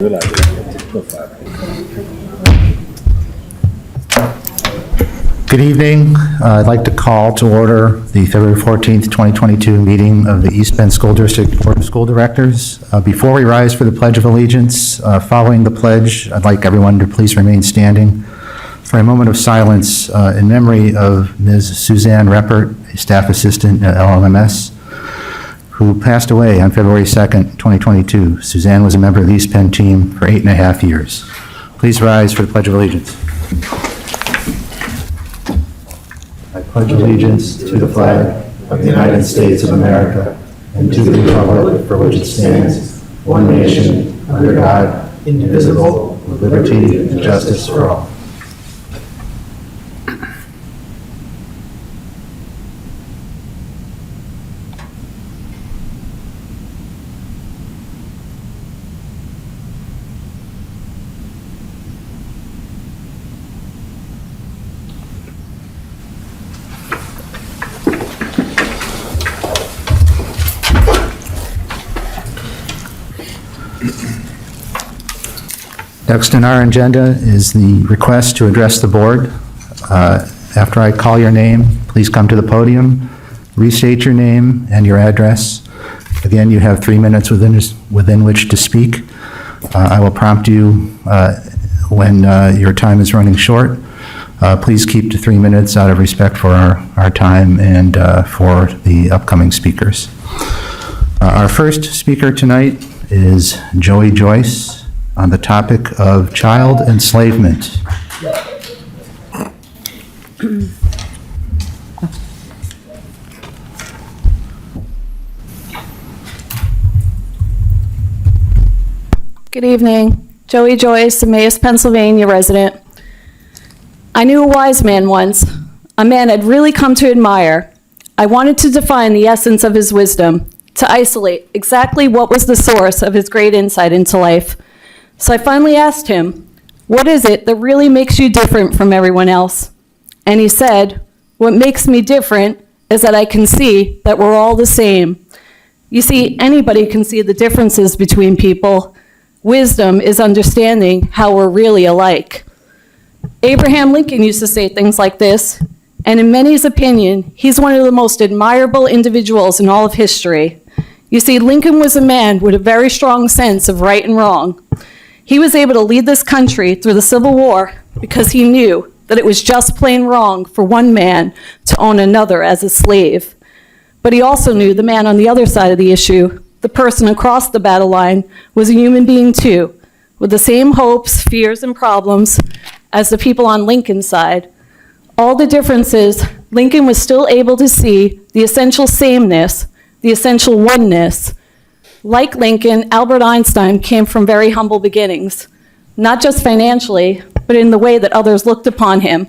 Good evening. I'd like to call to order the February 14th, 2022 meeting of the East Bend School District Board of School Directors. Before we rise for the Pledge of Allegiance, following the pledge, I'd like everyone to please remain standing for a moment of silence in memory of Ms. Suzanne Reppert, a staff assistant at LLMS, who passed away on February 2nd, 2022. Suzanne was a member of the East Bend team for 8.5 years. Please rise for the Pledge of Allegiance. I pledge allegiance to the flag of the United States of America and to the republic for which it stands, one nation, under God, indivisible, with liberty and justice for all. Next on our agenda is the request to address the board. After I call your name, please come to the podium, restate your name and your address. Again, you have 3 minutes within which to speak. I will prompt you when your time is running short. Please keep to 3 minutes out of respect for our time and for the upcoming speakers. Our first speaker tonight is Joey Joyce, on the topic of child enslavement. Good evening. Joey Joyce, Emmaus, Pennsylvania resident. I knew a wise man once, a man I'd really come to admire. I wanted to define the essence of his wisdom, to isolate exactly what was the source of his great insight into life. So I finally asked him, what is it that really makes you different from everyone else? And he said, what makes me different is that I can see that we're all the same. You see, anybody can see the differences between people. Wisdom is understanding how we're really alike. Abraham Lincoln used to say things like this, and in many's opinion, he's one of the most admirable individuals in all of history. You see, Lincoln was a man with a very strong sense of right and wrong. He was able to lead this country through the Civil War because he knew that it was just plain wrong for one man to own another as a slave. But he also knew the man on the other side of the issue, the person across the battle line, was a human being too, with the same hopes, fears, and problems as the people on Lincoln's side. All the differences, Lincoln was still able to see the essential sameness, the essential oneness. Like Lincoln, Albert Einstein came from very humble beginnings, not just financially, but in the way that others looked upon him.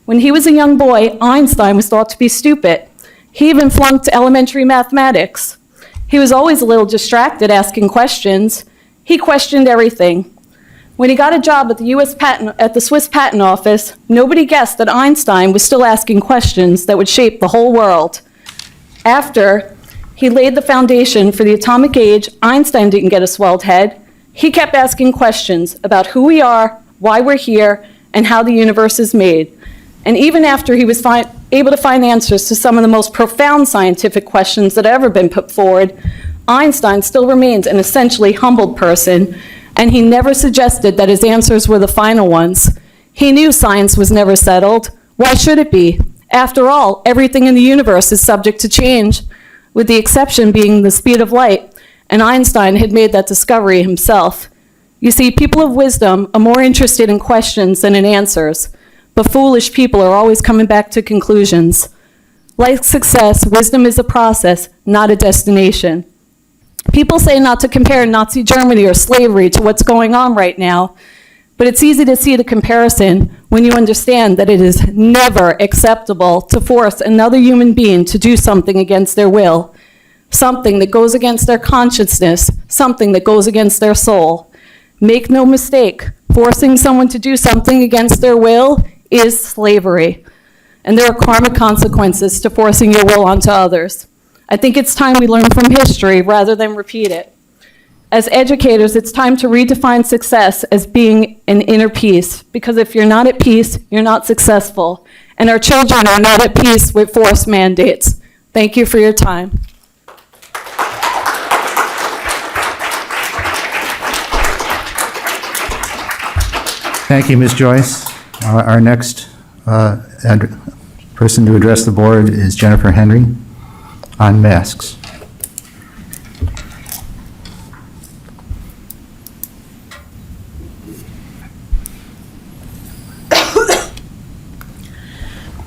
When he was a young boy, Einstein was thought to be stupid. He even flunked elementary mathematics. He was always a little distracted asking questions. He questioned everything. When he got a job at the Swiss Patent Office, nobody guessed that Einstein was still asking questions that would shape the whole world. After he laid the foundation for the atomic age, Einstein didn't get a swelled head. He kept asking questions about who we are, why we're here, and how the universe is made. And even after he was able to find answers to some of the most profound scientific questions that have ever been put forward, Einstein still remains an essentially humbled person, and he never suggested that his answers were the final ones. He knew science was never settled. Why should it be? After all, everything in the universe is subject to change, with the exception being the speed of light, and Einstein had made that discovery himself. You see, people of wisdom are more interested in questions than in answers, but foolish people are always coming back to conclusions. Like success, wisdom is a process, not a destination. People say not to compare Nazi Germany or slavery to what's going on right now, but it's easy to see the comparison when you understand that it is never acceptable to force another human being to do something against their will, something that goes against their consciousness, something that goes against their soul. Make no mistake, forcing someone to do something against their will is slavery. And there are karmic consequences to forcing your will onto others. I think it's time we learn from history rather than repeat it. As educators, it's time to redefine success as being an inner peace, because if you're not at peace, you're not successful. And our children are not at peace with forced mandates. Thank you for your time. Thank you, Ms. Joyce. Our next person to address the board is Jennifer Henry on masks.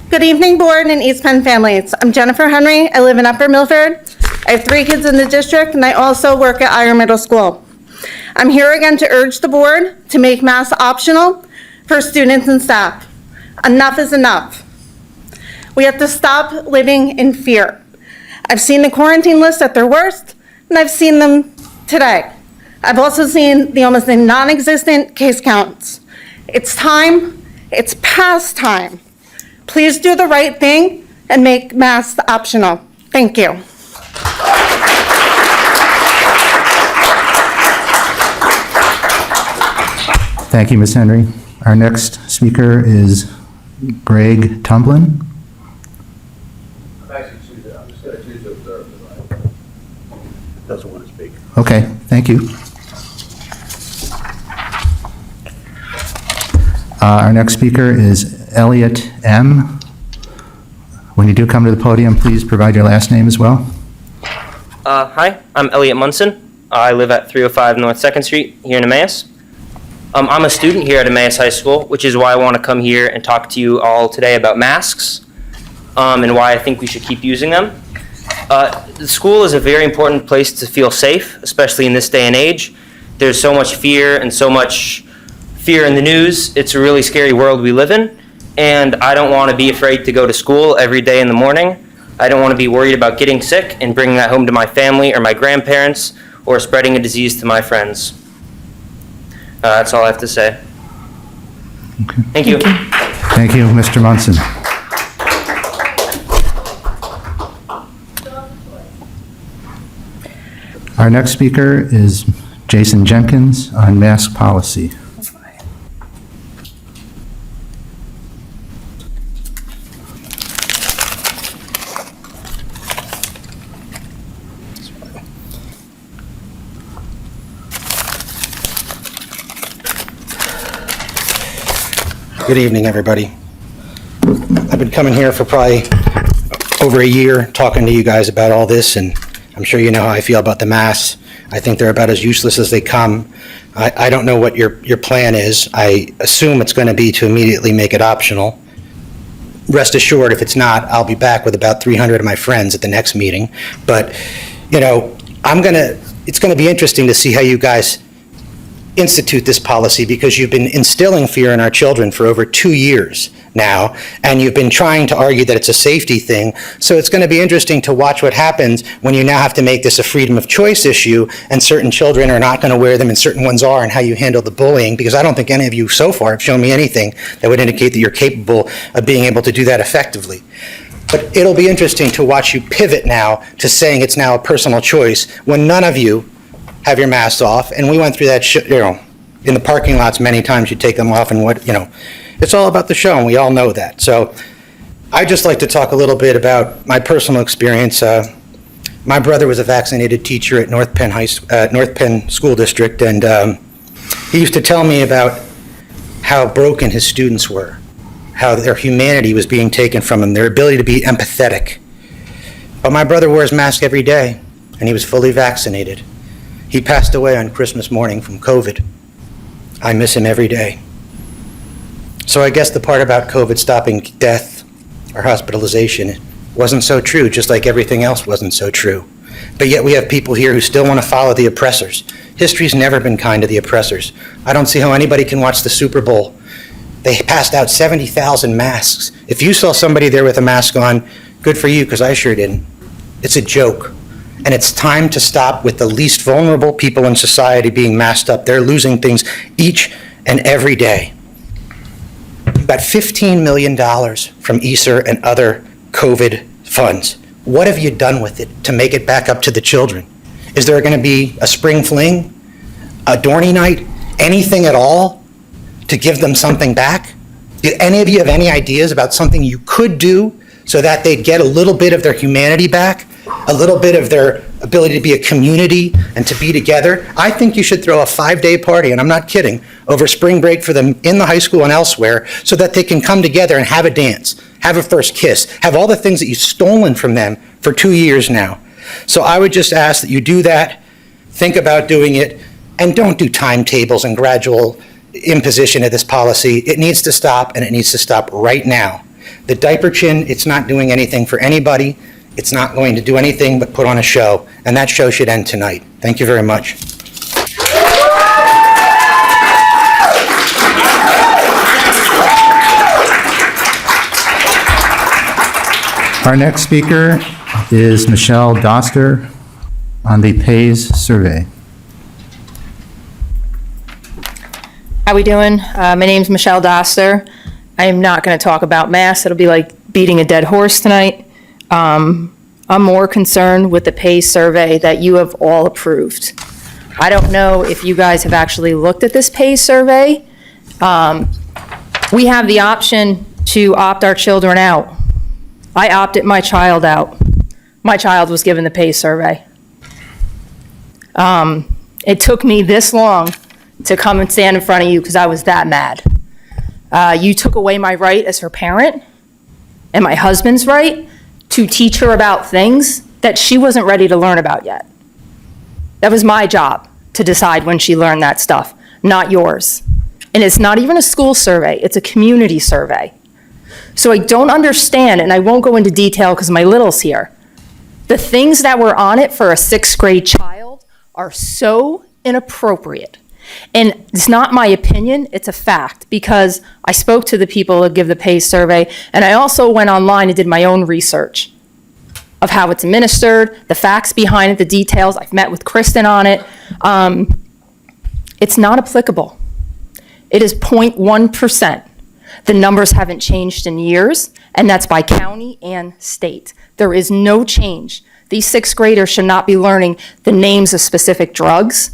Good evening, board and East Penn families. I'm Jennifer Henry. I live in Upper Milford. I have 3 kids in the district, and I also work at Iron Middle School. I'm here again to urge the board to make masks optional for students and staff. Enough is enough. We have to stop living in fear. I've seen the quarantine list at their worst, and I've seen them today. I've also seen the almost non-existent case counts. It's time. It's past time. Please do the right thing and make masks optional. Thank you. Thank you, Ms. Henry. Our next speaker is Greg Tumblin. I'm just going to choose to observe tonight. Doesn't want to speak. Okay, thank you. Our next speaker is Elliot M. When you do come to the podium, please provide your last name as well. Hi, I'm Elliot Munson. I live at 305 North 2nd Street here in Emmaus. I'm a student here at Emmaus High School, which is why I want to come here and talk to you all today about masks and why I think we should keep using them. The school is a very important place to feel safe, especially in this day and age. There's so much fear and so much fear in the news. It's a really scary world we live in, and I don't want to be afraid to go to school every day in the morning. I don't want to be worried about getting sick and bringing that home to my family or my grandparents or spreading a disease to my friends. That's all I have to say. Okay. Thank you. Thank you, Mr. Munson. Our next speaker is Jason Jenkins on mask policy. Good evening, everybody. I've been coming here for probably over a year talking to you guys about all this, and I'm sure you know how I feel about the masks. I think they're about as useless as they come. I don't know what your plan is. I assume it's going to be to immediately make it optional. Rest assured, if it's not, I'll be back with about 300 of my friends at the next meeting. But, you know, it's going to be interesting to see how you guys institute this policy, because you've been instilling fear in our children for over 2 years now, and you've been trying to argue that it's a safety thing. So it's going to be interesting to watch what happens when you now have to make this a freedom of choice issue, and certain children are not going to wear them and certain ones are, and how you handle the bullying, because I don't think any of you so far have shown me anything that would indicate that you're capable of being able to do that effectively. But it'll be interesting to watch you pivot now to saying it's now a personal choice when none of you have your masks off, and we went through that, in the parking lots many times. You take them off, and it's all about the show, and we all know that. So I'd just like to talk a little bit about my personal experience. My brother was a vaccinated teacher at North Penn School District, and he used to tell me about how broken his students were, how their humanity was being taken from them, their ability to be empathetic. But my brother wears masks every day, and he was fully vaccinated. He passed away on Christmas morning from COVID. I miss him every day. So I guess the part about COVID stopping death or hospitalization wasn't so true, just like everything else wasn't so true. But yet we have people here who still want to follow the oppressors. History's never been kind to the oppressors. I don't see how anybody can watch the Super Bowl. They passed out 70,000 masks. If you saw somebody there with a mask on, good for you, because I sure didn't. It's a joke. And it's time to stop with the least vulnerable people in society being masked up. They're losing things each and every day. We've got $15 million from ESER and other COVID funds. What have you done with it to make it back up to the children? Is there going to be a spring fling? a Dorney night, anything at all to give them something back? Did any of you have any ideas about something you could do so that they'd get a little bit of their humanity back, a little bit of their ability to be a community and to be together? I think you should throw a 5-day party, and I'm not kidding, over spring break for them in the high school and elsewhere so that they can come together and have a dance, have a first kiss, have all the things that you've stolen from them for 2 years now. So I would just ask that you do that, think about doing it, and don't do timetables and gradual imposition of this policy. It needs to stop, and it needs to stop right now. The diaper chin, it's not doing anything for anybody. It's not going to do anything but put on a show, and that show should end tonight. Thank you very much. Our next speaker is Michelle Doster on the PAYS survey. How we doing? My name's Michelle Doster. I am not going to talk about mass. It'll be like beating a dead horse tonight. I'm more concerned with the PAYS survey that you have all approved. I don't know if you guys have actually looked at this PAYS survey. We have the option to opt our children out. I opted my child out. My child was given the PAYS survey. It took me this long to come and stand in front of you because I was that mad. You took away my right as her parent and my husband's right to teach her about things that she wasn't ready to learn about yet. That was my job to decide when she learned that stuff, not yours. And it's not even a school survey, it's a community survey. So I don't understand, and I won't go into detail because my little's here. The things that were on it for a 6th grade child are so inappropriate. And it's not my opinion, it's a fact, because I spoke to the people that give the PAYS survey, and I also went online and did my own research of how it's administered, the facts behind it, the details. I've met with Kristen on it. It's not applicable. It is 0.1%. The numbers haven't changed in years, and that's by county and state. There is no change. These 6th graders should not be learning the names of specific drugs.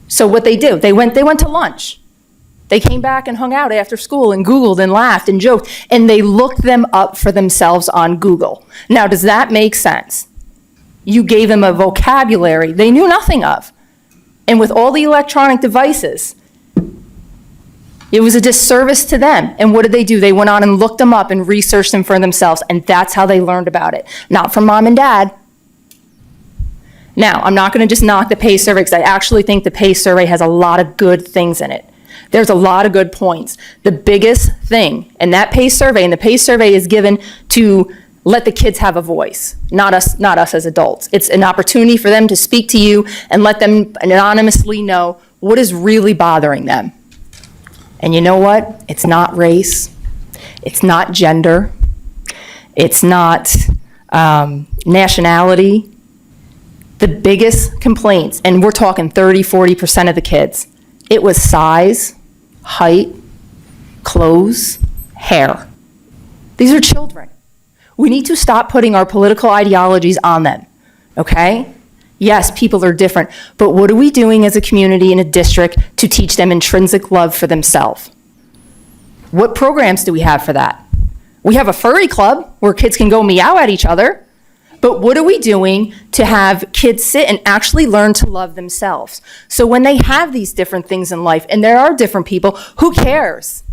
So what they do, they went to lunch. They came back and hung out after school and Googled and laughed and joked, and they looked them up for themselves on Google. Now, does that make sense? You gave them a vocabulary they knew nothing of. And with all the electronic devices, it was a disservice to them. And what did they do? They went on and looked them up and researched them for themselves, and that's how they learned about it. Not from mom and dad. Now, I'm not going to just knock the PAYS survey because I actually think the PAYS survey has a lot of good things in it. There's a lot of good points. The biggest thing in that PAYS survey, and the PAYS survey is given to let the kids have a voice, not us as adults. It's an opportunity for them to speak to you and let them anonymously know what is really bothering them. And you know what? It's not race. It's not gender. It's not nationality. The biggest complaints, and we're talking 30, 40% of the kids, it was size, height, clothes, hair. These are children. We need to stop putting our political ideologies on them, okay? Yes, people are different, but what are we doing as a community in a district to teach them intrinsic love for themselves? What programs do we have for that? We have a furry club where kids can go meow at each other. But what are we doing to have kids sit and actually learn to love themselves? So when they have these different things in life, and there are different people, who cares?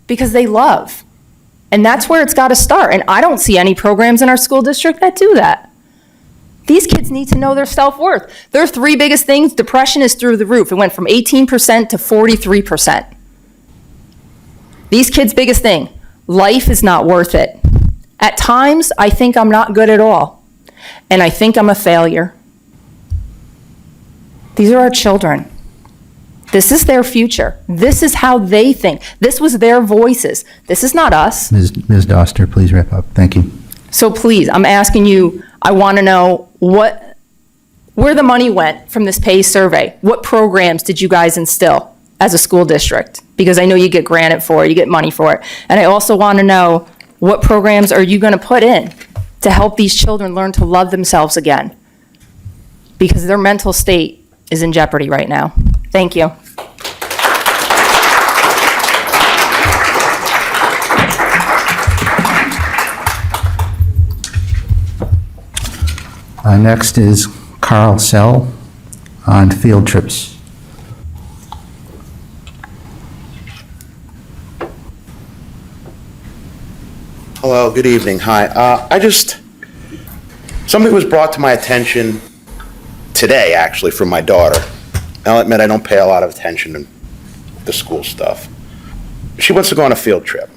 Because they love. And that's where it's got to start. And I don't see any programs in our school district that do that. These kids need to know their self-worth. Their 3 biggest things, depression is through the roof. It went from 18% to 43%. These kids' biggest thing, life is not worth it. At times, I think I'm not good at all, and I think I'm a failure. These are our children. This is their future. This is how they think. This was their voices. This is not us. Ms. Doster, please wrap up. Thank you. So please, I'm asking you, I want to know where the money went from this PAYS survey. What programs did you guys instill as a school district? Because I know you get granted for it, you get money for it. And I also want to know, what programs are you going to put in to help these children learn to love themselves again? Because their mental state is in jeopardy right now. Thank you. Next is Carl Sell on field trips. Hello, good evening. Hi. Something was brought to my attention today, actually, from my daughter. I'll admit I don't pay a lot of attention to the school stuff. She wants to go on a field trip.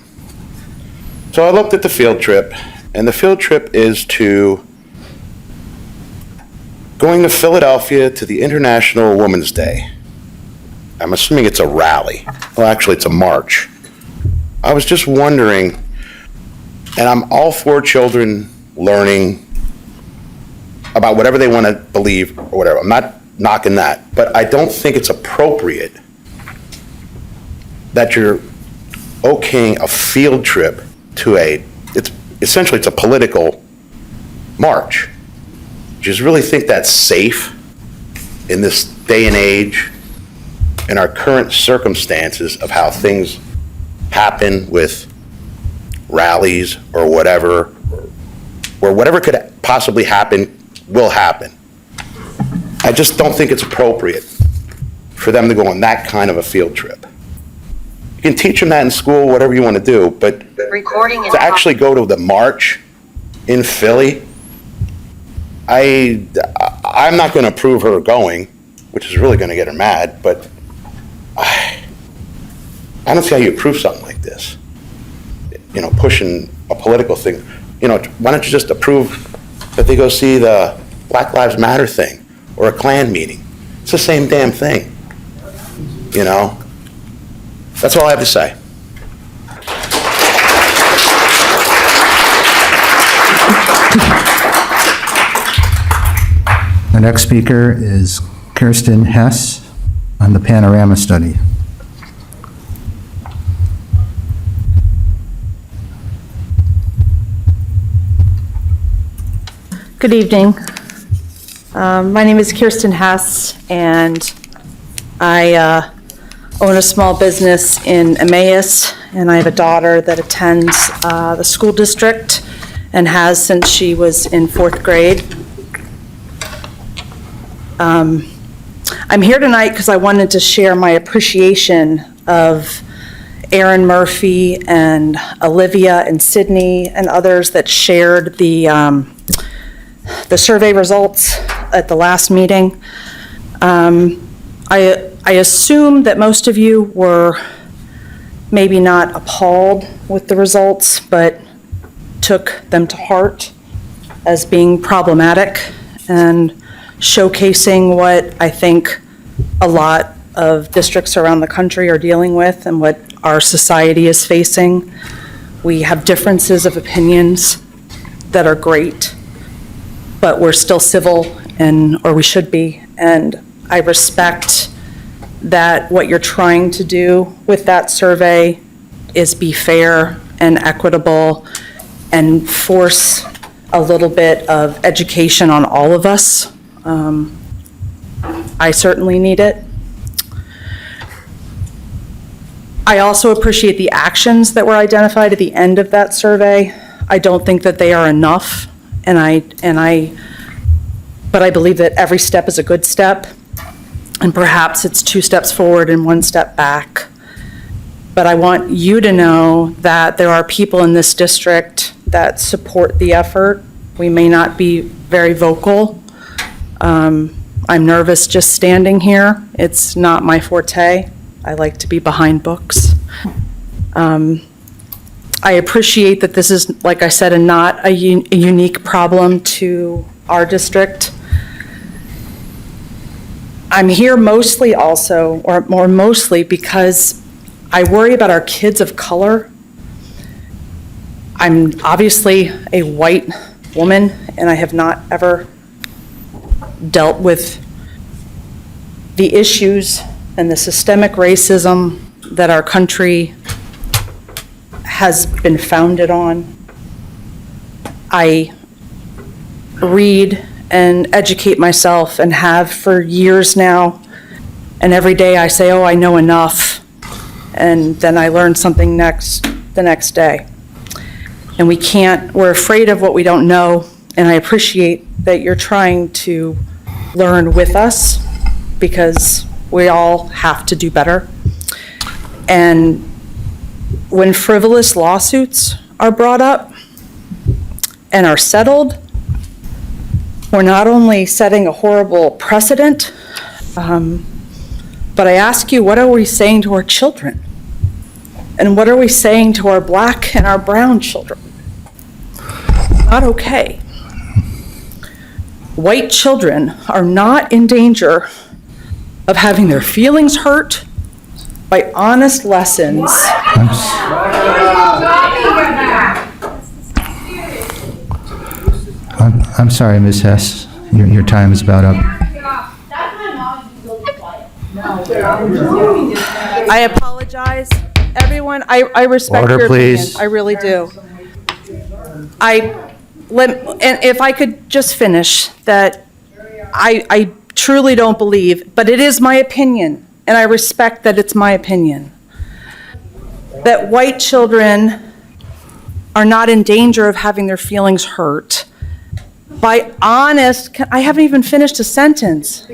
So I looked at the field trip, and the field trip is going to Philadelphia to the International Women's Day. I'm assuming it's a rally. Well, actually, it's a march. I was just wondering, and I'm all for children learning about whatever they want to believe or whatever. I'm not knocking that, but I don't think it's appropriate that you're okaying a field trip to it's a political march. Do you really think that's safe in this day and age, in our current circumstances of how things happen with rallies or whatever, where whatever could possibly happen will happen? I just don't think it's appropriate for them to go on that kind of a field trip. You can teach them that in school, whatever you want to do, but to actually go to the march in Philly, I'm not going to approve her going, which is really going to get her mad, but I don't see how you approve something like this. Pushing a political thing. Why don't you just approve that they go see the Black Lives Matter thing or a Klan meeting? It's the same damn thing. That's all I have to say. The next speaker is Kirsten Hess on the Panorama Study. Good evening. My name is Kirsten Hess, and I own a small business in Emmaus, and I have a daughter that attends the school district and has since she was in 4th grade. I'm here tonight because I wanted to share my appreciation of Aaron Murphy and Olivia and Sydney and others that shared the survey results at the last meeting. I assume that most of you were maybe not appalled with the results, but took them to heart as being problematic and showcasing what I think a lot of districts around the country are dealing with and what our society is facing. We have differences of opinions that are great, but we're still civil, or we should be, and I respect that what you're trying to do with that survey is be fair and equitable and force a little bit of education on all of us. I certainly need it. I also appreciate the actions that were identified at the end of that survey. I don't think that they are enough, but I believe that every step is a good step, and perhaps it's 2 steps forward and 1 step back. But I want you to know that there are people in this district that support the effort. We may not be very vocal. I'm nervous just standing here. It's not my forte. I like to be behind books. I appreciate that this is, like I said, not a unique problem to our district. I'm here mostly also, or more mostly, because I worry about our kids of color. I'm obviously a white woman, and I have not ever dealt with the issues and the systemic racism that our country has been founded on. I read and educate myself and have for years now, And every day I say, oh, I know enough. And then I learn something the next day. And we're afraid of what we don't know. And I appreciate that you're trying to learn with us, because we all have to do better. And when frivolous lawsuits are brought up and are settled, we're not only setting a horrible precedent, but I ask you, what are we saying to our children? And what are we saying to our black and our brown children? Not okay. White children are not in danger of having their feelings hurt by honest lessons. I'm sorry, Ms. Hess. Your time is about up. I apologize, everyone. I respect Order, your opinion. please. I really do. And if I could just finish, that I truly don't believe, but it is my opinion, and I respect that it's my opinion, that white children are not in danger of having their feelings hurt by honest, I haven't even finished a sentence.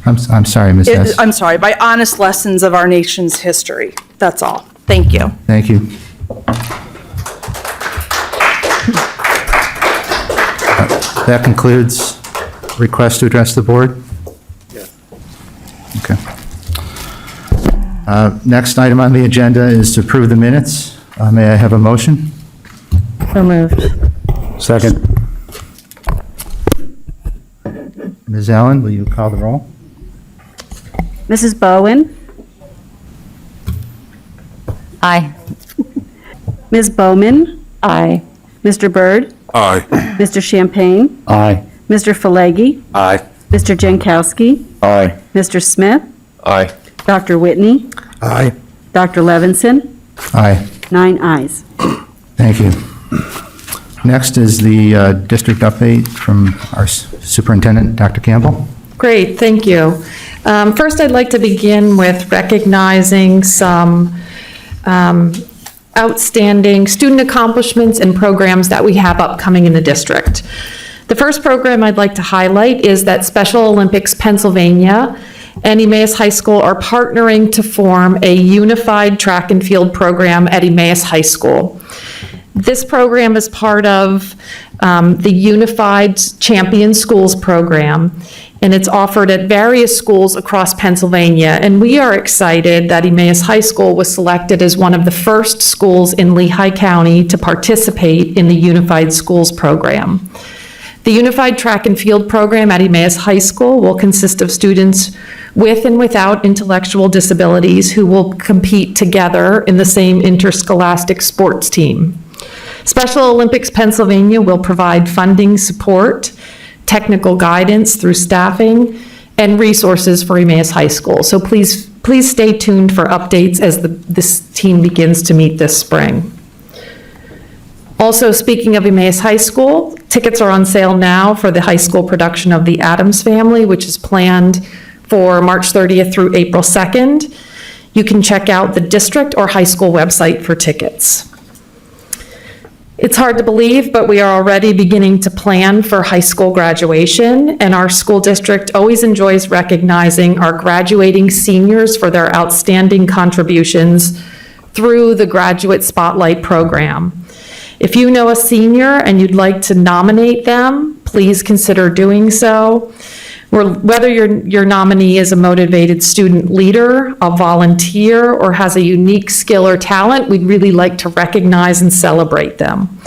I'm sorry, Ms. Hess. I'm sorry, by honest lessons of our nation's history. That's all. Thank you. Thank you. That concludes request to address the board? Okay. Next item on the agenda is to approve the minutes. May I have a motion? So moved. Second. Ms. Allen, will you call the roll? Mrs. Bowen? Aye. Ms. Bowman? Aye. Mr. Byrd? Aye. Mr. Champagne? Aye. Mr. Falegi? Aye. Mr. Jankowski? Aye. Mr. Smith? Aye. Dr. Whitney? Aye. Dr. Levinson? Aye. 9 ayes. Thank you. Next is the district update from our superintendent, Dr. Campbell. Great, thank you. First, I'd like to begin with recognizing some outstanding student accomplishments and programs that we have upcoming in the district. The first program I'd like to highlight is that Special Olympics Pennsylvania and Emmaus High School are partnering to form a unified track and field program at Emmaus High School. This program is part of the Unified Champion Schools program, and it's offered at various schools across Pennsylvania. And we are excited that Emmaus High School was selected as one of the first schools in Lehigh County to participate in the Unified Schools program. The Unified Track and Field program at Emmaus High School will consist of students with and without intellectual disabilities who will compete together in the same interscholastic sports team. Special Olympics Pennsylvania will provide funding support, technical guidance through staffing, and resources for Emmaus High School. So please stay tuned for updates as this team begins to meet this spring. Also, speaking of Emmaus High School, tickets are on sale now for the high school production of The Addams Family, which is planned for March 30th through April 2nd. You can check out the district or high school website for tickets. It's hard to believe, but we are already beginning to plan for high school graduation, and our school district always enjoys recognizing our graduating seniors for their outstanding contributions through the Graduate Spotlight program. If you know a senior and you'd like to nominate them, please consider doing so. Whether your nominee is a motivated student leader, a volunteer, or has a unique skill or talent, we'd really like to recognize and celebrate them.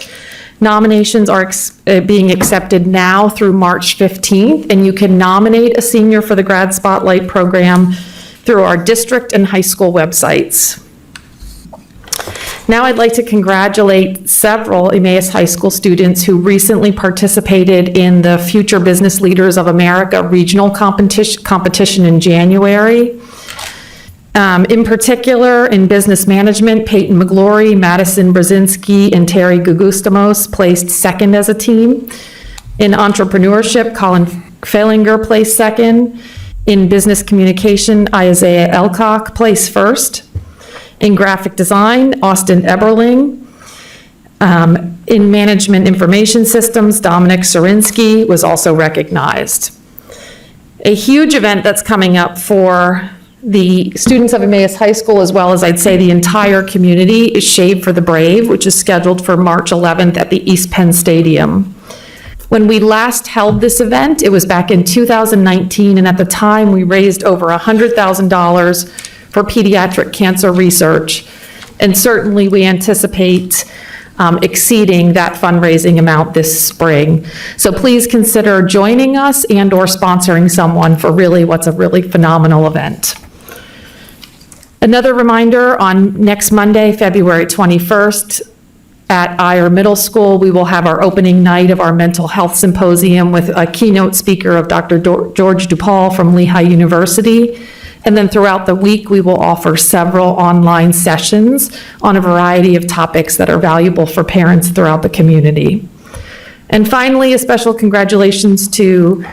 Nominations are being accepted now through March 15th, and you can nominate a senior for the Grad Spotlight program through our district and high school websites. Now I'd like to congratulate several Emmaus High School students who recently participated in the Future Business Leaders of America regional competition in January. In particular, in business management, Peyton McGlory, Madison Brzezinski, and Terry Gugustamos placed second as a team. In entrepreneurship, Colin Fehlinger placed second. In business communication, Isaiah Elcock placed first. In graphic design, Austin Eberling. In management information systems, Dominic Sarinsky was also recognized. A huge event that's coming up for the students of Emmaus High School, as well as I'd say the entire community, is Shave for the Brave, which is scheduled for March 11th at the East Penn Stadium. When we last held this event, it was back in 2019, and at the time, we raised over $100,000 for pediatric cancer research. And certainly, we anticipate exceeding that fundraising amount this spring. So please consider joining us and/or sponsoring someone for really what's a really phenomenal event. Another reminder, on next Monday, February 21st, at Iyer Middle School, we will have our opening night of our mental health symposium with a keynote speaker of Dr. George DePaul from Lehigh University. And then throughout the week, we will offer several online sessions on a variety of topics that are valuable for parents throughout the community. And finally, a special congratulations to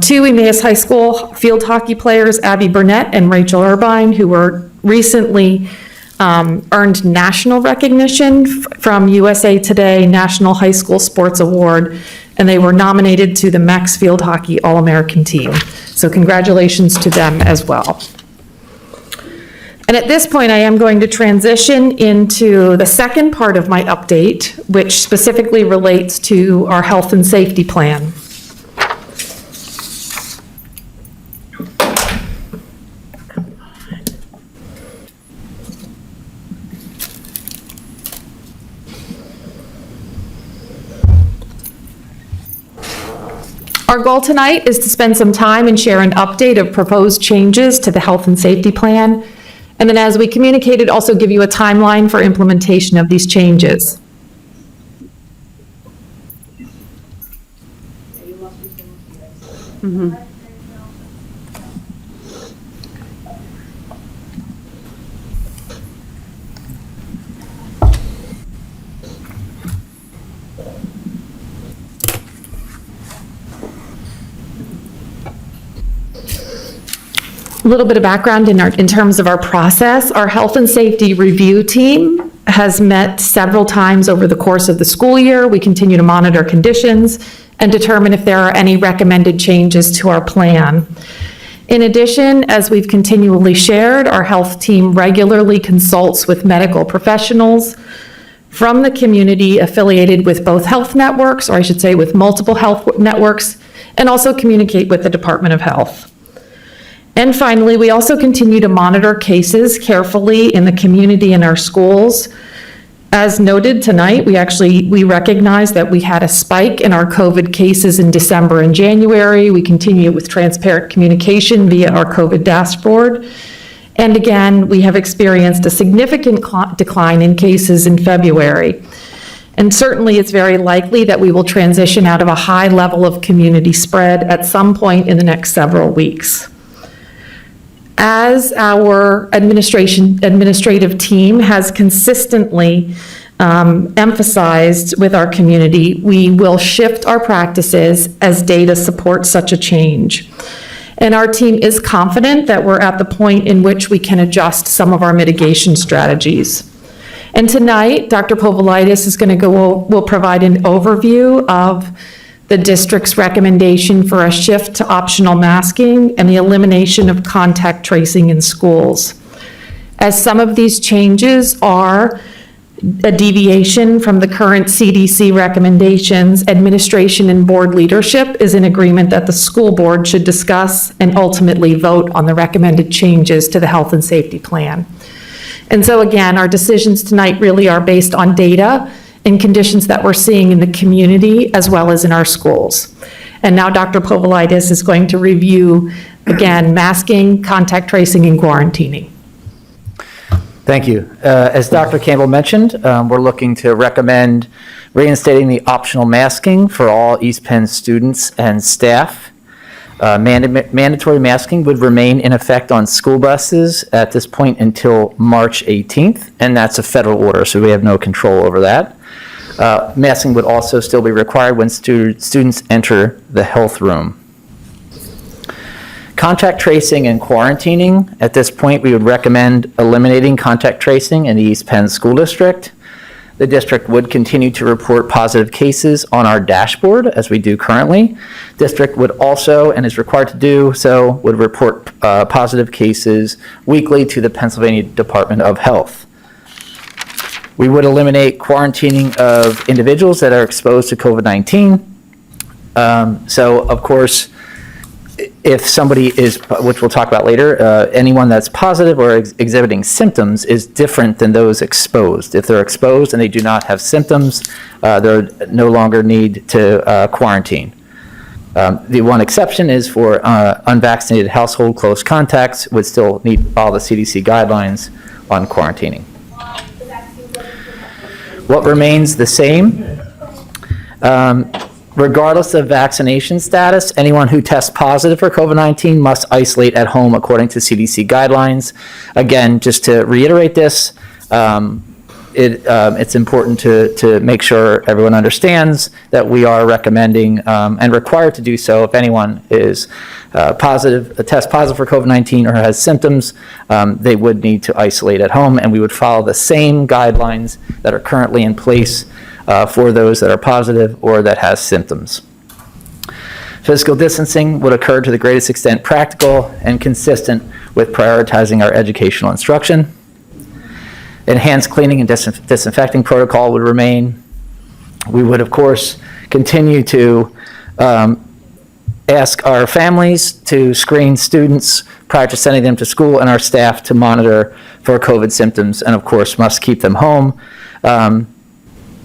two Emmaus High School field hockey players, Abby Burnett and Rachel Irvine, who were recently earned national recognition from USA Today National High School Sports Award, and they were nominated to the Max Field Hockey All-American Team. So congratulations to them as well. And at this point, I am going to transition into the second part of my update, which specifically relates to our health and safety plan. Our goal tonight is to spend some time and share an update of proposed changes to the health and safety plan. And then as we communicated, also give you a timeline for implementation of these changes. A little bit of background in terms of our process. Our health and safety review team has met several times over the course of the school year. We continue to monitor conditions and determine if there are any recommended changes to our plan. In addition, as we've continually shared, our health team regularly consults with medical professionals from the community affiliated with both health networks, or I should say with multiple health networks, and also communicate with the Department of Health. And finally, we also continue to monitor cases carefully in the community and our schools. As noted tonight, we recognize that we had a spike in our COVID cases in December and January. We continue with transparent communication via our COVID dashboard. And again, we have experienced a significant decline in cases in February. And certainly, it's very likely that we will transition out of a high level of community spread at some point in the next several weeks. As our administrative team has consistently emphasized with our community, we will shift our practices as data supports such a change. And our team is confident that we're at the point in which we can adjust some of our mitigation strategies. And tonight, Dr. Povolitis will provide an overview of the district's recommendation for a shift to optional masking and the elimination of contact tracing in schools. As some of these changes are a deviation from the current CDC recommendations, administration and board leadership is in agreement that the school board should discuss and ultimately vote on the recommended changes to the health and safety plan. And so again, our decisions tonight really are based on data and conditions that we're seeing in the community as well as in our schools. And now Dr. Povolitis is going to review, again, masking, contact tracing, and quarantining. Thank you. As Dr. Campbell mentioned, we're looking to recommend reinstating the optional masking for all East Penn students and staff. Mandatory masking would remain in effect on school buses at this point until March 18th, and that's a federal order, so we have no control over that. Masking would also still be required when students enter the health room. Contact tracing and quarantining, at this point, we would recommend eliminating contact tracing in the East Penn School District. The district would continue to report positive cases on our dashboard, as we do currently. District would also, and is required to do so, would report positive cases weekly to the Pennsylvania Department of Health. We would eliminate quarantining of individuals that are exposed to COVID-19. So, of course, if somebody is, which we'll talk about later, anyone that's positive or exhibiting symptoms is different than those exposed. If they're exposed and they do not have symptoms, they're no longer need to quarantine. The one exception is for unvaccinated household close contacts would still need to follow the CDC guidelines on quarantining. What remains the same? Regardless of vaccination status, anyone who tests positive for COVID-19 must isolate at home according to CDC guidelines. Again, just to reiterate this, it's important to make sure everyone understands that we are recommending and required to do so if anyone is test positive for COVID-19 or has symptoms, they would need to isolate at home, and we would follow the same guidelines that are currently in place for those that are positive or that has symptoms. Physical distancing would occur to the greatest extent practical and consistent with prioritizing our educational instruction. Enhanced cleaning and disinfecting protocol would remain. We would, of course, continue to ask our families to screen students prior to sending them to school, and our staff to monitor for COVID symptoms, and of course must keep them home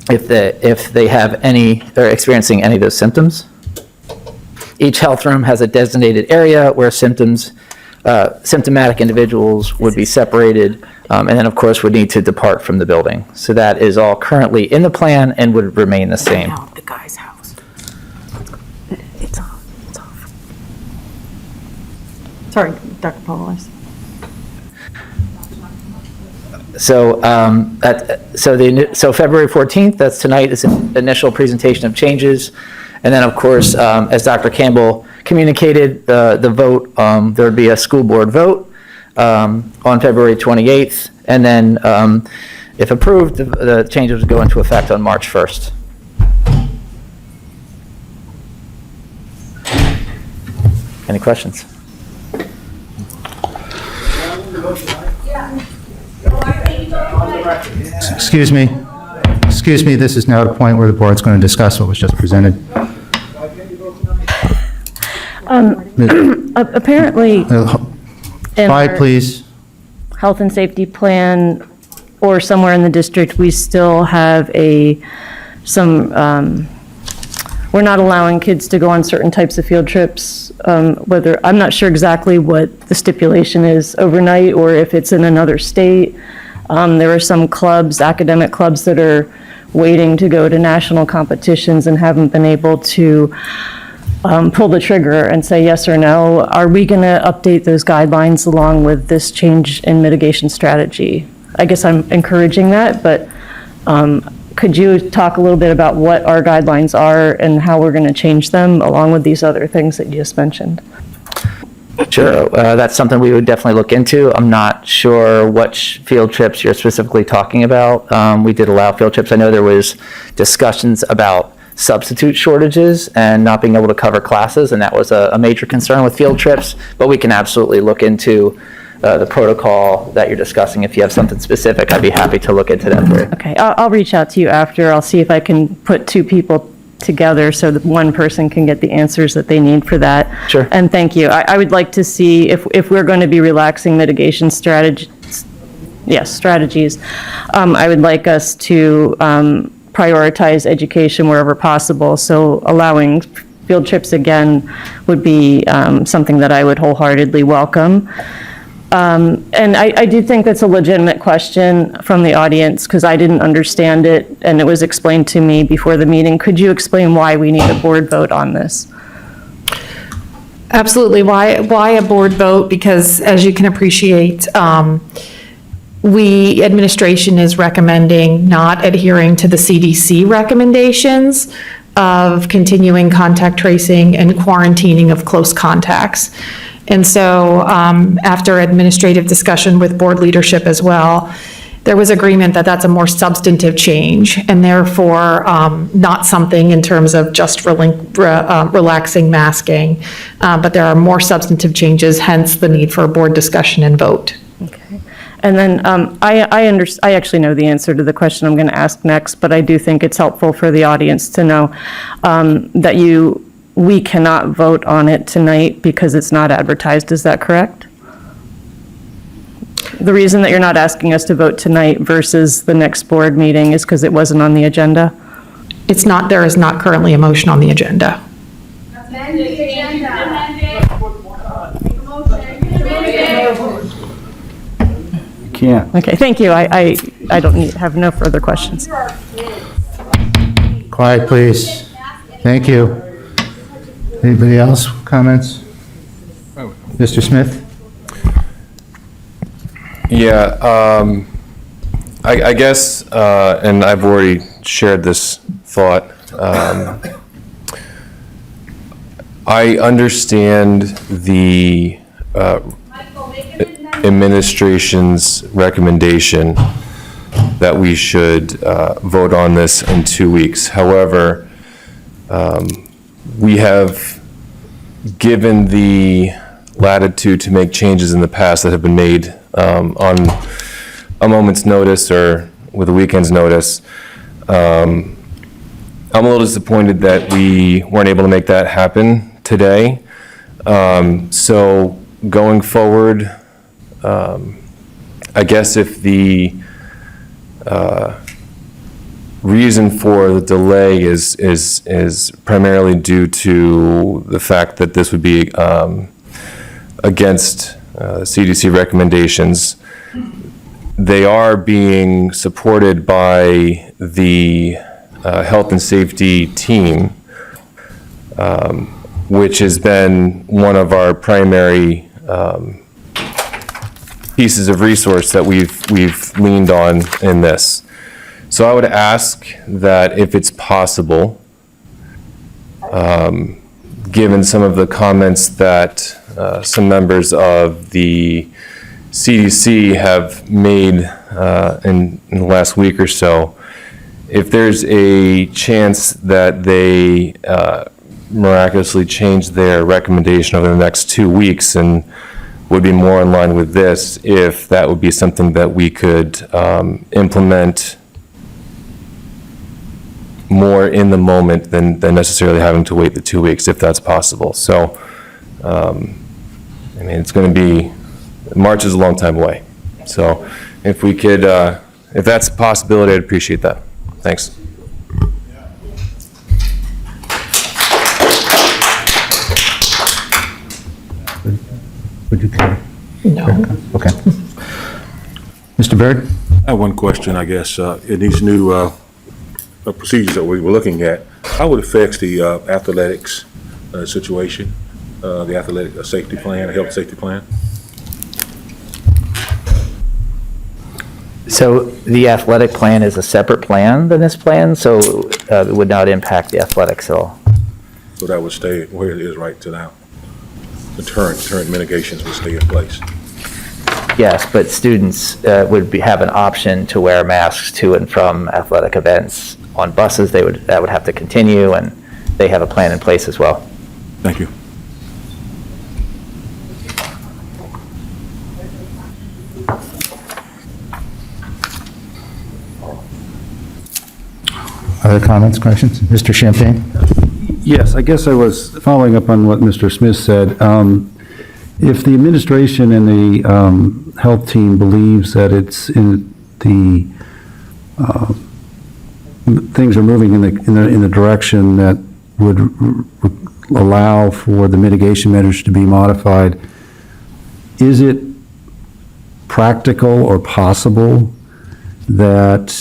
if they have any or experiencing any of those symptoms. Each health room has a designated area where symptomatic individuals would be separated, and then of course would need to depart from the building. So that is all currently in the plan and would remain the same. The guy's house. It's off. It's off. Sorry, Dr. Paulos. So, so February 14th, that's tonight, is an initial presentation of changes. And then, of course, as Dr. Campbell communicated, the vote, there would be a school board vote on February 28th. And then, if approved, the changes would go into effect on March 1st. Any questions? Excuse me, this is now the point where the board's going to discuss what was just presented. Apparently, in Quiet, our please. health and safety plan or somewhere in the district, we still have we're not allowing kids to go on certain types of field trips, I'm not sure exactly what the stipulation is overnight or if it's in another state. There are some clubs, academic clubs, that are waiting to go to national competitions and haven't been able to pull the trigger and say yes or no. Are we going to update those guidelines along with this change in mitigation strategy? I guess I'm encouraging that, but could you talk a little bit about what our guidelines are and how we're going to change them along with these other things that you just mentioned? Sure, that's something we would definitely look into. I'm not sure which field trips you're specifically talking about. We did allow field trips. I know there was discussions about substitute shortages and not being able to cover classes, and that was a major concern with field trips, but we can absolutely look into the protocol that you're discussing. If you have something specific, I'd be happy to look into that for you. Okay, I'll reach out to you after. I'll see if I can put two people together so that one person can get the answers that they need for that. Sure. And thank you. I would like to see if we're going to be relaxing mitigation strategies, I would like us to prioritize education wherever possible. So allowing field trips again would be something that I would wholeheartedly welcome. And I do think that's a legitimate question from the audience because I didn't understand it and it was explained to me before the meeting. Could you explain why we need a board vote on this? Absolutely. Why a board vote? Because as you can appreciate, administration is recommending not adhering to the CDC recommendations of continuing contact tracing and quarantining of close contacts. And so after administrative discussion with board leadership as well, there was agreement that that's a more substantive change and therefore not something in terms of just relaxing masking, but there are more substantive changes, hence the need for a board discussion and vote. Okay. And then I actually know the answer to the question I'm going to ask next, but I do think it's helpful for the audience to know that we cannot vote on it tonight because it's not advertised. Is that correct? The reason that you're not asking us to vote tonight versus the next board meeting is because it wasn't on the agenda? It's not, there is not currently a motion on the agenda. Can't. Okay, thank you. I have no further questions. Quiet, please. Thank you. Anybody else? Comments? Mr. Smith? Yeah, I guess, and I've already shared this thought. I understand the administration's recommendation that we should vote on this in 2 weeks. However, we have given the latitude to make changes in the past that have been made on a moment's notice or with a weekend's notice. I'm a little disappointed that we weren't able to make that happen today. So going forward, I guess if the reason for the delay is primarily due to the fact that this would be against CDC recommendations, they are being supported by the health and safety team, which has been one of our primary pieces of resource that we've leaned on in this. So I would ask that if it's possible, given some of the comments that some members of the CDC have made in the last week or so, if there's a chance that they miraculously change their recommendation over the next 2 weeks and would be more in line with this, if that would be something that we could implement more in the moment than necessarily having to wait the 2 weeks, if that's possible. So, I mean, it's going to be, March is a long time away. So if we could, if that's a possibility, I'd appreciate that. Thanks. Would you care? No. Okay. Mr. Byrd? I have one question, I guess. In these new procedures that we were looking at, how it affects the athletics situation, the athletic safety plan, health safety plan? So the athletic plan is a separate plan than this plan, so it would not impact the athletics at all. So that would stay where it is right to now? The current mitigations would stay in place? Yes, but students would have an option to wear masks to and from athletic events. On buses, that would have to continue, and they have a plan in place as well. Thank you. Other comments, questions? Mr. Champagne? Yes, I guess I was following up on what Mr. Smith said. If the administration and the health team believes that it's in the things are moving in the direction that would allow for the mitigation measures to be modified, is it practical or possible that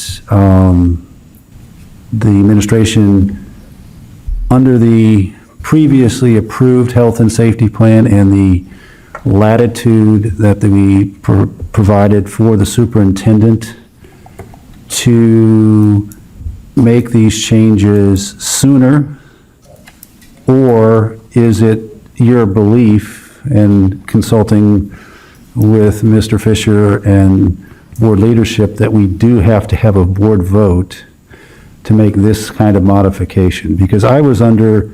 the administration, under the previously approved health and safety plan and the latitude that we provided for the superintendent, to make these changes sooner? Or is it your belief and consulting with Mr. Fisher and board leadership that we do have to have a board vote to make this kind of modification, because I was under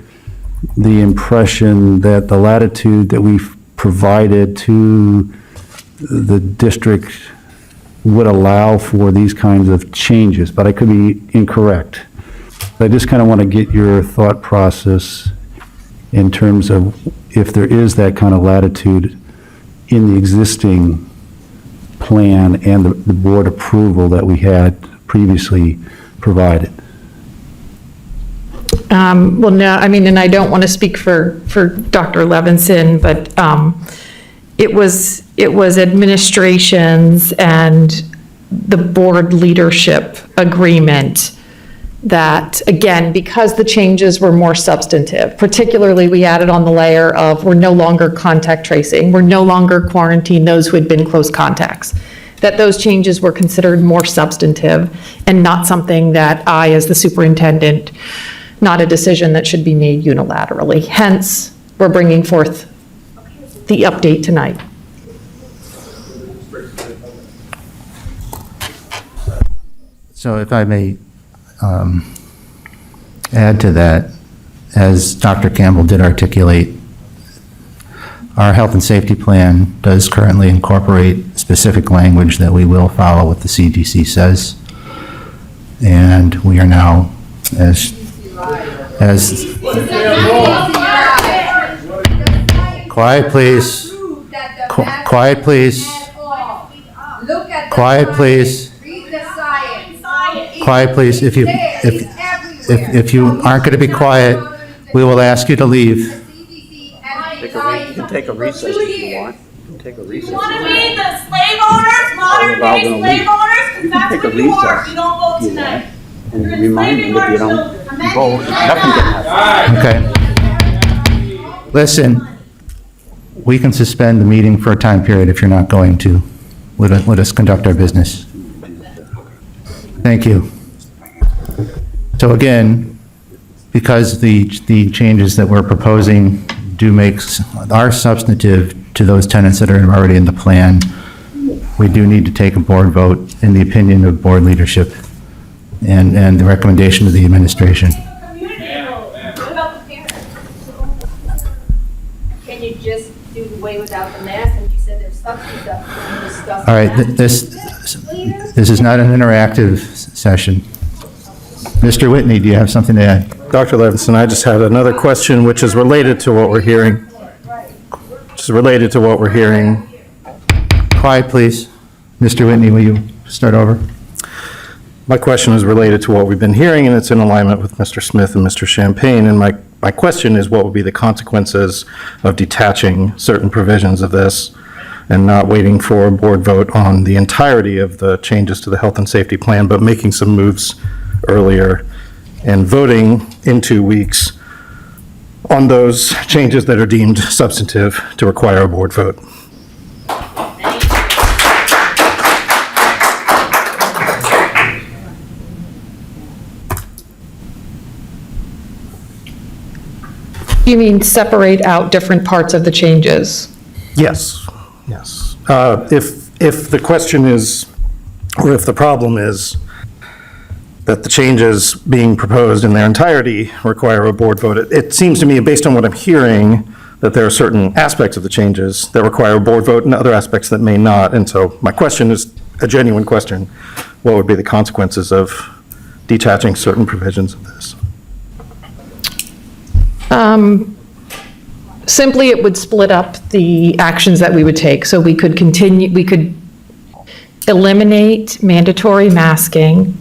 the impression that the latitude that we've provided to the district would allow for these kinds of changes, but I could be incorrect. I just kind of want to get your thought process in terms of if there is that kind of latitude in the existing plan and the board approval that we had previously provided. Well, no, I mean, and I don't want to speak for Dr. Levinson, but it was administration's and the board leadership agreement that, again, because the changes were more substantive, particularly we added on the layer of we're no longer contact tracing, we're no longer quarantining those who had been close contacts, that those changes were considered more substantive and not something that I, as the superintendent, not a decision that should be made unilaterally. Hence, we're bringing forth the update tonight. So if I may add to that, as Dr. Campbell did articulate, our health and safety plan does currently incorporate specific language that we will follow what the CDC says. And we are now, as quiet please, quiet please, quiet please. Quiet, please. If you aren't going to be quiet, we will ask you to leave. You can take a recess if you want. You can take a recess. You want to be the slave owners, modern day slave owners? Because that's what you are. You don't vote tonight. And remind them if you don't vote, nothing can happen. Okay. Listen, we can suspend the meeting for a time period if you're not going to. Let us conduct our business. Thank you. So again, because the changes that we're proposing are substantive to those tenants that are already in the plan, we do need to take a board vote in the opinion of board leadership and the recommendation of the administration. What about the parents? Can you just do away without the mask? And you said there's substance stuff. Can you discuss All right, that? this is not an interactive session. Mr. Whitney, do you have something to add? Dr. Levinson, I just have another question which is related to what we're hearing. Quiet, please. Mr. Whitney, will you start over? My question is related to what we've been hearing, and it's in alignment with Mr. Smith and Mr. Champagne. And my question is, what would be the consequences of detaching certain provisions of this and not waiting for a board vote on the entirety of the changes to the health and safety plan, but making some moves earlier and voting in 2 weeks on those changes that are deemed substantive to require a board vote? You mean separate out different parts of the changes? Yes, yes. If the question is, or if the problem is that the changes being proposed in their entirety require a board vote, it seems to me, based on what I'm hearing, that there are certain aspects of the changes that require a board vote and other aspects that may not. And so my question is a genuine question. What would be the consequences of detaching certain provisions of this? Simply, it would split up the actions that we would take. So we could eliminate mandatory masking,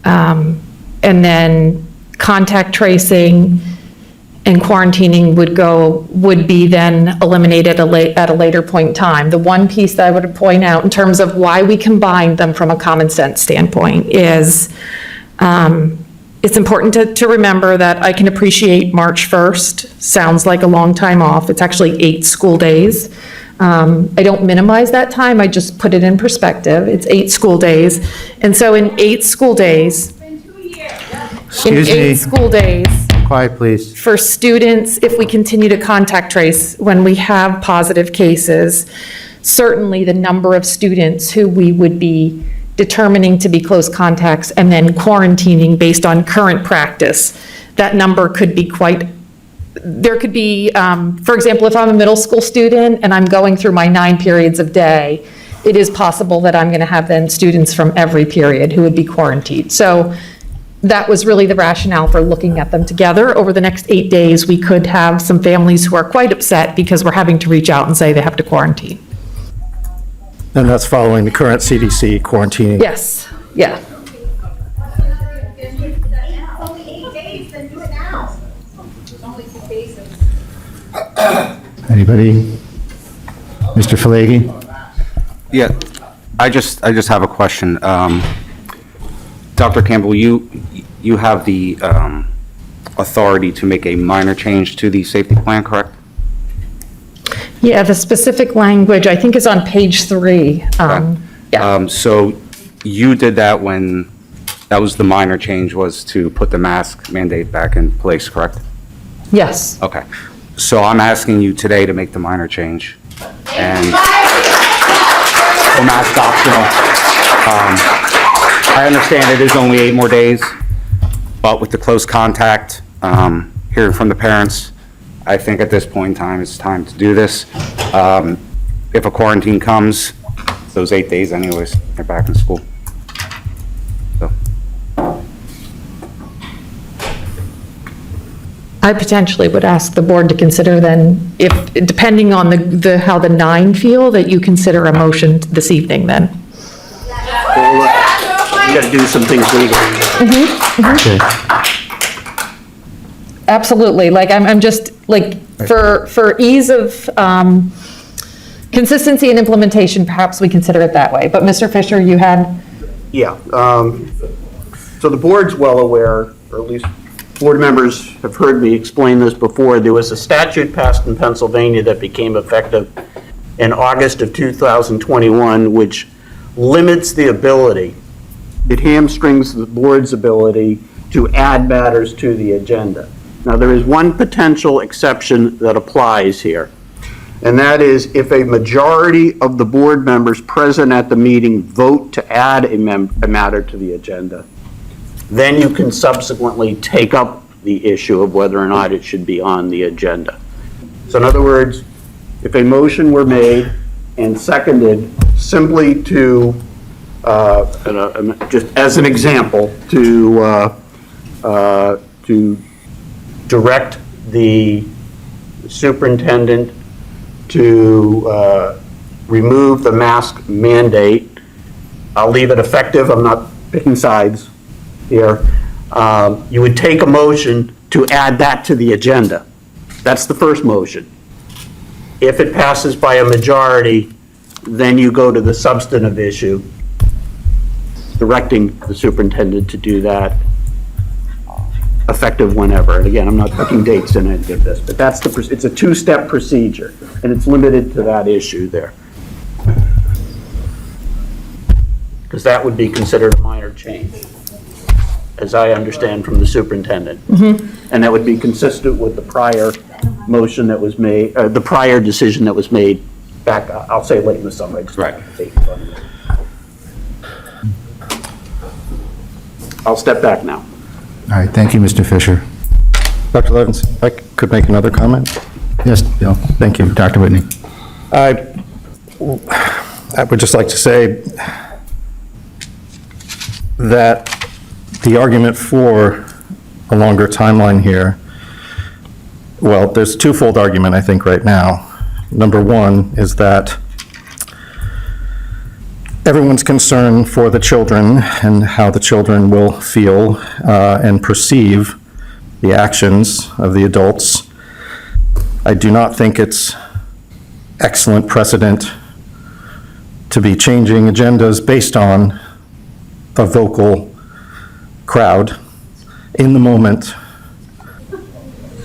and then contact tracing and quarantining would be then eliminated at a later point in time. The one piece that I would point out in terms of why we combined them from a common sense standpoint is, it's important to remember that I can appreciate March 1st. Sounds like a long time off. It's actually 8 school days. I don't minimize that time. I just put it in perspective. It's 8 school days. And so in 8 school days, Excuse me. school days, Quiet, please. For students, if we continue to contact trace when we have positive cases, certainly the number of students who we would be determining to be close contacts and then quarantining based on current practice, that number could be quite, there could be, for example, if I'm a middle school student and I'm going through my 9 periods of day, it is possible that I'm going to have then students from every period who would be quarantined. So that was really the rationale for looking at them together. Over the next 8 days, we could have some families who are quite upset because we're having to reach out and say they have to quarantine. And that's following the current CDC quarantining? Yes, yeah. Anybody? Mr. Falegi? Yeah, I just have a question. Dr. Campbell, you have the authority to make a minor change to the safety plan, correct? Yeah, the specific language, I think, is on page 3. So you did that when, that was the minor change, was to put the mask mandate back in place, correct? Yes. Okay. So I'm asking you today to make the minor change and the mask optional. I understand it is only 8 more days, but with the close contact, hearing from the parents, I think at this point in time, it's time to do this. If a quarantine comes, those 8 days anyways, they're back in school. So. I potentially would ask the board to consider then, if, depending on how the 9 feel, that you consider a motion this evening then. You gotta do some things legally. Okay. Absolutely, like, I'm just, like, for ease of consistency and implementation, perhaps we consider it that way. But Mr. Fisher, you had? Yeah, so the board's well aware, or at least board members have heard me explain this before. There was a statute passed in Pennsylvania that became effective in August of 2021, which limits the ability, it hamstrings the board's ability to add matters to the agenda. Now, there is one potential exception that applies here, and that is if a majority of the board members present at the meeting vote to add a matter to the agenda, then you can subsequently take up the issue of whether or not it should be on the agenda. So in other words, if a motion were made and seconded simply to, just as an example, to direct the superintendent to remove the mask mandate, I'll leave it effective, I'm not picking sides here, you would take a motion to add that to the agenda. That's the first motion. If it passes by a majority, then you go to the substantive issue, directing the superintendent to do that effective whenever. And again, I'm not putting dates in any of this, but that's it's a 2-step procedure, and it's limited to that issue there. Because that would be considered a minor change, as I understand from the superintendent. And that would be consistent with the prior motion that was made, the prior decision that was made back, I'll say late in the summer. Right. I'll step back now. All right, thank you, Mr. Fisher. Dr. Levinson, if I could make another comment? Yes, Bill. Thank you. Dr. Whitney. I would just like to say that the argument for a longer timeline here, well, there's a twofold argument, I think, right now. Number one is that everyone's concerned for the children and how the children will feel and perceive the actions of the adults. I do not think it's excellent precedent to be changing agendas based on a vocal crowd in the moment.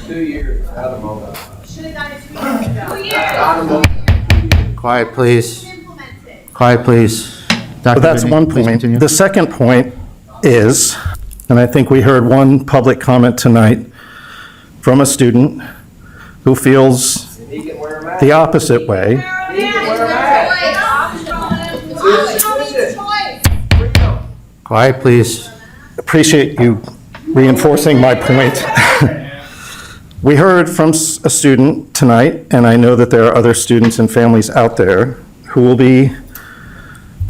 2 years, out of moment. Quiet, please. Quiet, please. But that's one point. The second point is, and I think we heard one public comment tonight from a student who feels the opposite way. Quiet, please. Appreciate you reinforcing my point. We heard from a student tonight, and I know that there are other students and families out there who will be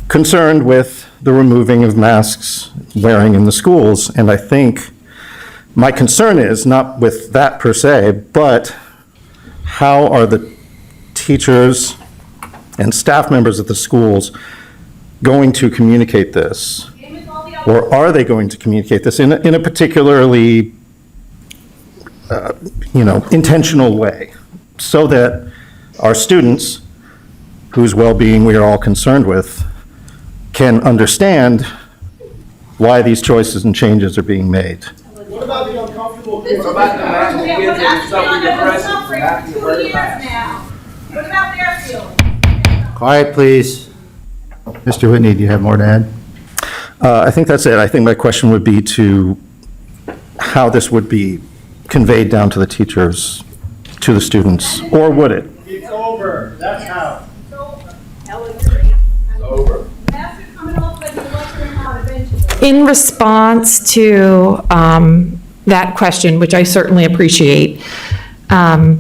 concerned with the removing of masks wearing in the schools. And I think my concern is not with that per se, but how are the teachers and staff members at the schools going to communicate this? Or are they going to communicate this in a particularly, intentional way, so that our students, whose well-being we are all concerned with, can understand why these choices and changes are being made? What about the uncomfortable kids? What about the mask kids and suffering depression? 2 years now. What about their feelings? Quiet, please. Mr. Whitney, do you have more to add? I think that's it. I think my question would be to how this would be conveyed down to the teachers, to the students, or would it? It's over. That's how. In response to that question, which I certainly appreciate, there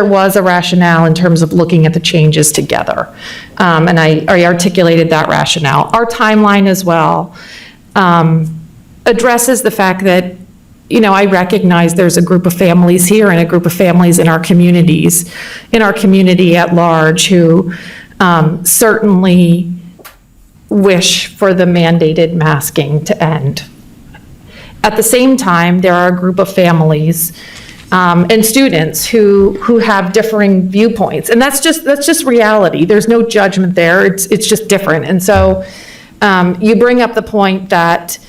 was a rationale in terms of looking at the changes together. And I articulated that rationale. Our timeline as well addresses the fact that, I recognize there's a group of families here and a group of families in our communities, in our community at large, who certainly wish for the mandated masking to end. At the same time, there are a group of families and students who have differing viewpoints, and that's just reality. There's no judgment there. It's just different. And so you bring up the point that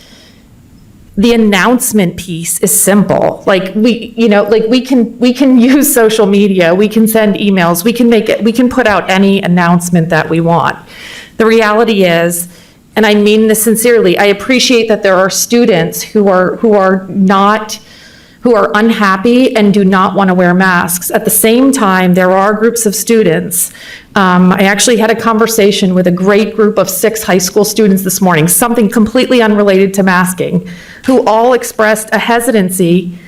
the announcement piece is simple. Like we can use social media, we can send emails, we can put out any announcement that we want. The reality is, and I mean this sincerely, I appreciate that there are students who are unhappy and do not want to wear masks. At the same time, there are groups of students. I actually had a conversation with a great group of 6 high school students this morning, something completely unrelated to masking, who all expressed a hesitancy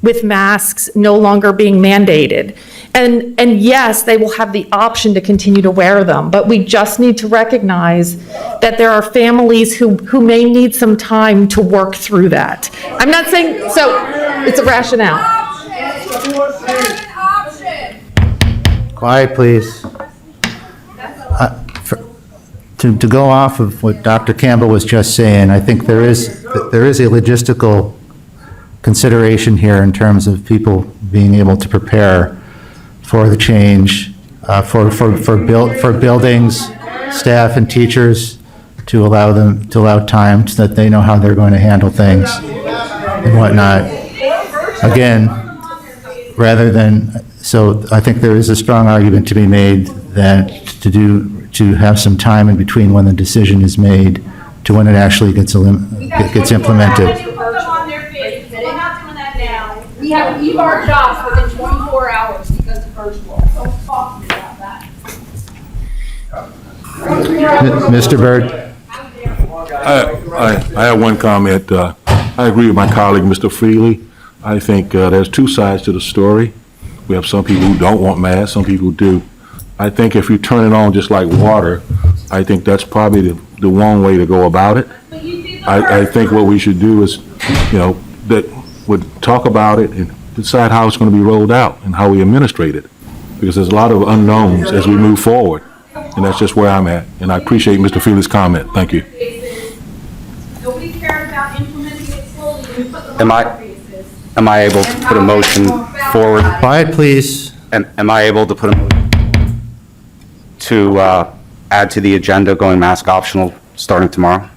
with masks no longer being mandated. And yes, they will have the option to continue to wear them, but we just need to recognize that there are families who may need some time to work through that. I'm not saying, so it's a rationale. Quiet, please. To go off of what Dr. Campbell was just saying, I think there is a logistical consideration here in terms of people being able to prepare for the change, for buildings, staff, and teachers to allow time so that they know how they're going to handle things and whatnot. Again, so I think there is a strong argument to be made that to have some time in between when the decision is made to when it actually gets implemented. We're not doing that now. We have to leave our jobs within 24 hours because of virtual. Don't talk to me about that. Mr. Byrd? I have one comment. I agree with my colleague, Mr. Freely. I think there's 2 sides to the story. We have some people who don't want masks, some people who do. I think if you turn it on just like water, I think that's probably the wrong way to go about it. I think what we should do is, that would talk about it and decide how it's going to be rolled out and how we administrate it. Because there's a lot of unknowns as we move forward. And that's just where I'm at. And I appreciate Mr. Freely's comment. Thank you. Nobody cares about implementing it slowly. We put the Am I able to put a motion forward? Quiet, please. Am I able to put a motion to add to the agenda going mask optional starting tomorrow?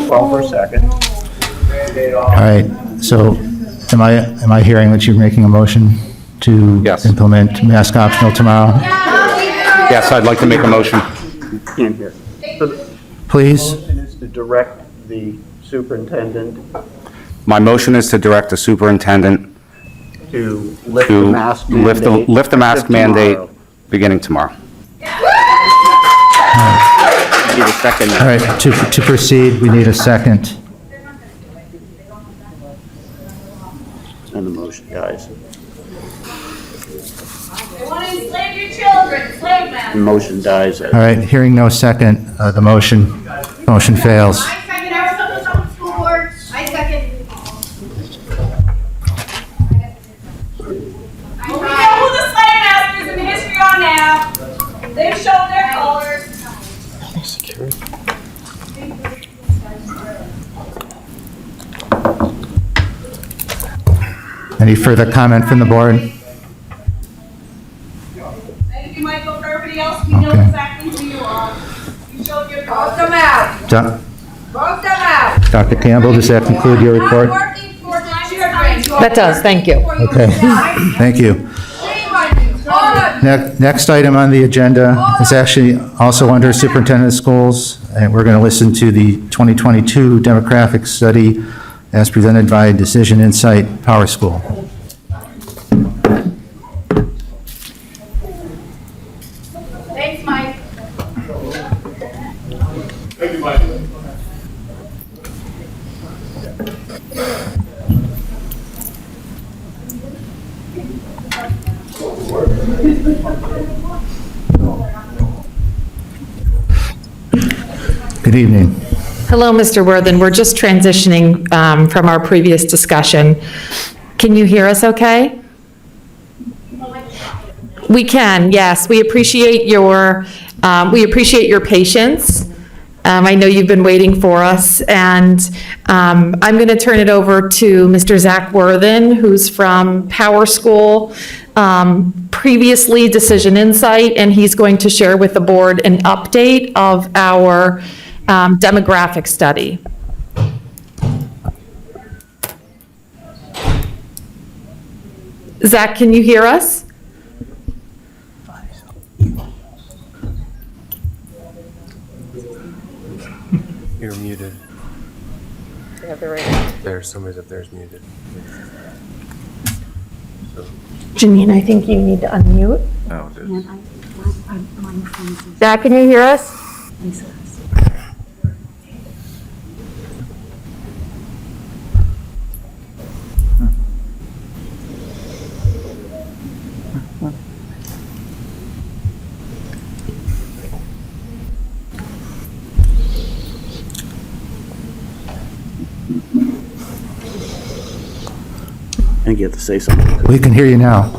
Call for a second. All right, so am I hearing that you're making a motion to implement mask optional tomorrow? Yes, I'd like to make a motion. Please. Motion is to direct the superintendent My motion is to direct the superintendent to lift to the mask mandate. lift the mask effective mandate tomorrow. beginning tomorrow. Need a second. All right, to proceed, we need a second. And the motion dies. They want to enslave your children, slave The them. motion dies. All right, hearing no second, the motion fails. I second our school board. I second. We know who the slave masters in history are now. They've shown their colors. Any further comment from the board? Thank you, Michael. For everybody else, we know Okay. exactly who you are. You showed your colors. Vote them out. Do- Vote them out. Dr. Campbell, does that conclude your report? Working for the children. That does, thank you. Okay, thank you. Shame on you, all of you. Next item on the agenda is actually also under Superintendent of Schools, and we're going to listen to the 2022 demographic study as presented by Decision Insight Power School. Thanks, Mike. Good evening. Hello, Mr. Worthen. We're just transitioning from our previous discussion. Can you hear us okay? We can, yes. We appreciate your patience. I know you've been waiting for us, and I'm going to turn it over to Mr. Zach Worthen, who's from Power School, previously Decision Insight, and he's going to share with the board an update of our demographic study. Zach, can you hear us? You're muted. There's somebody up there is muted. Janine, I think you need to unmute. Oh, it is. Zach, can you hear us? I think you have to say something. We can hear you now.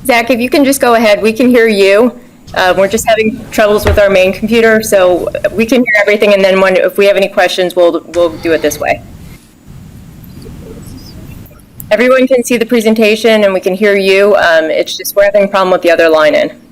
Zach, if you can just go ahead, we can hear you. We're just having troubles with our main computer, so we can hear everything, and then if we have any questions, we'll do it this way. Everyone can see the presentation, and we can hear you. It's just we're having a problem with the other line in.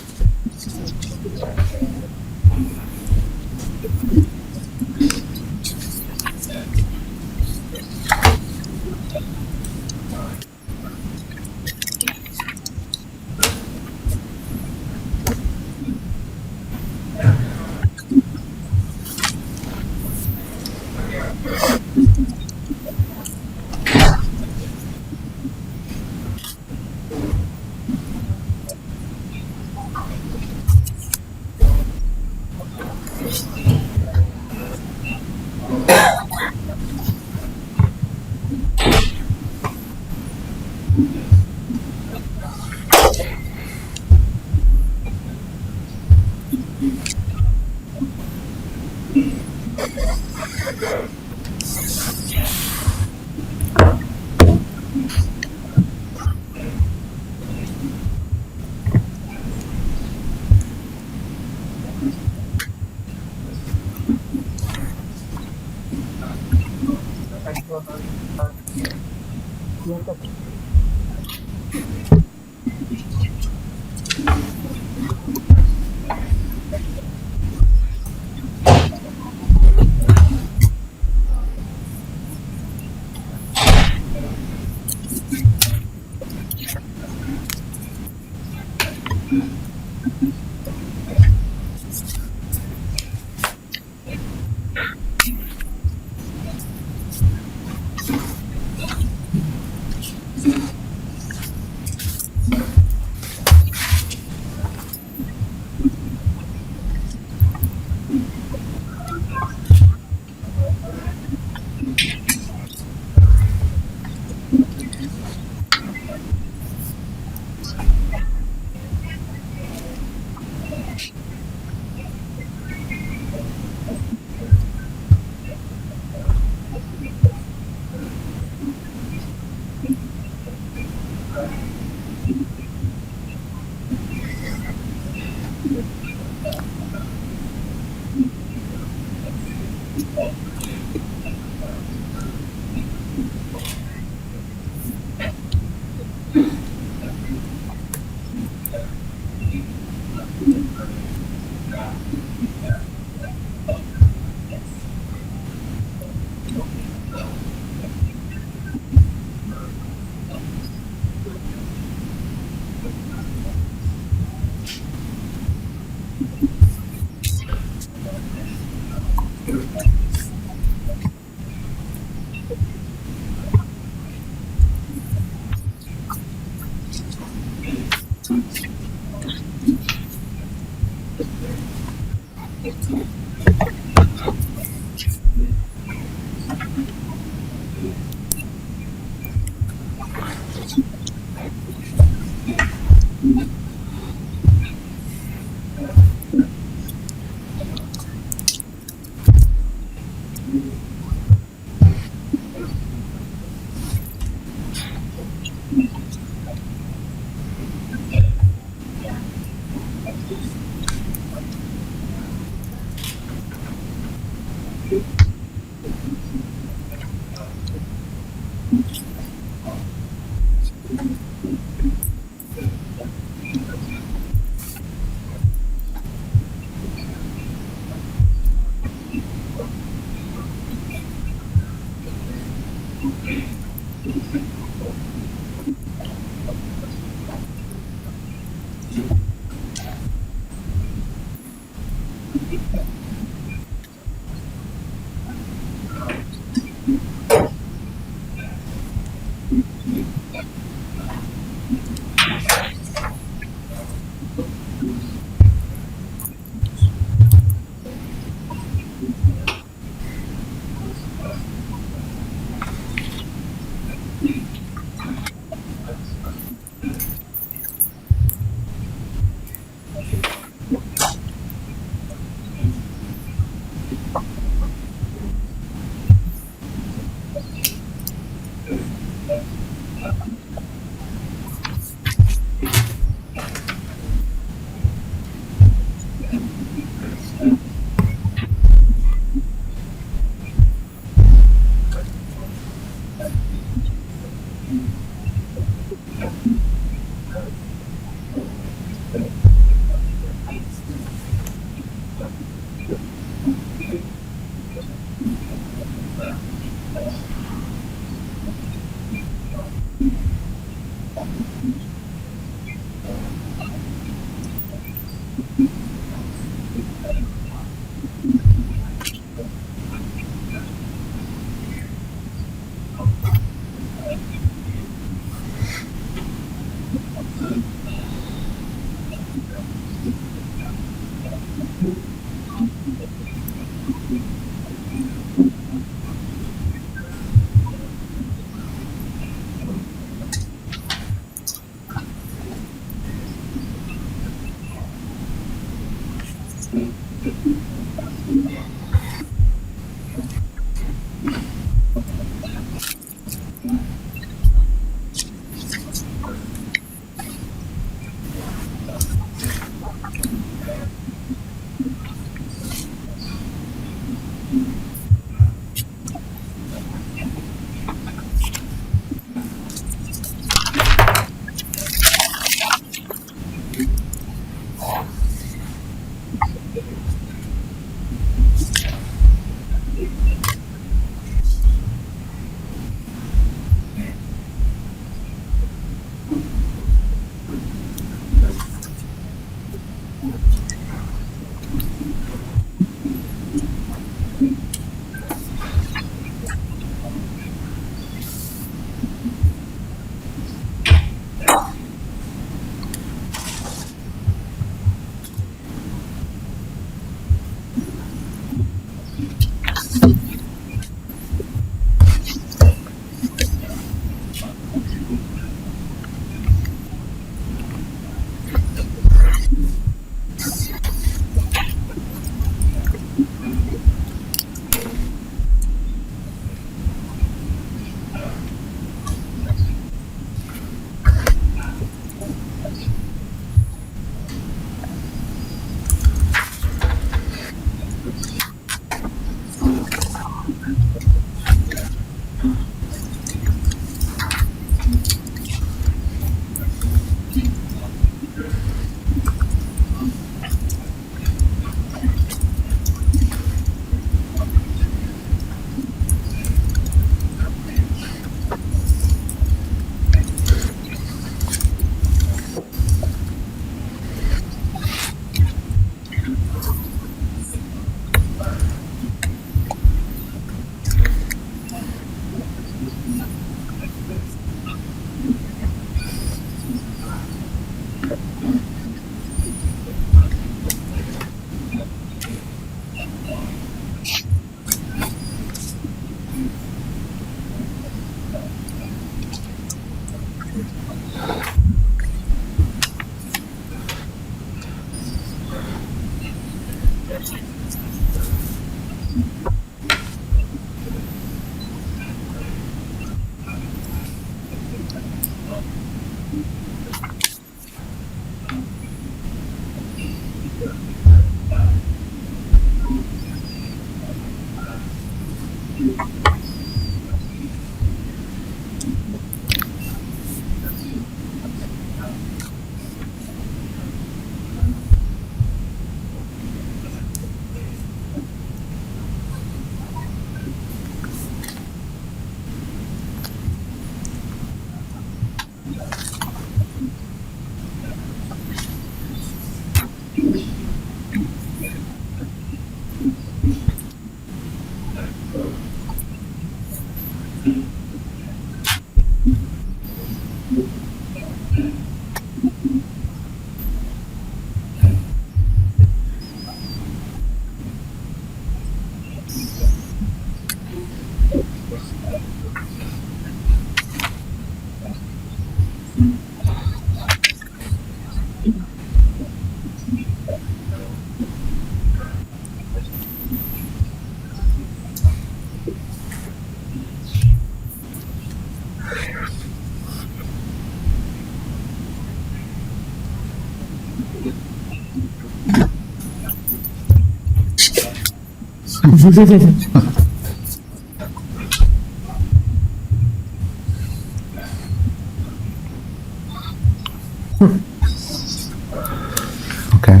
Okay.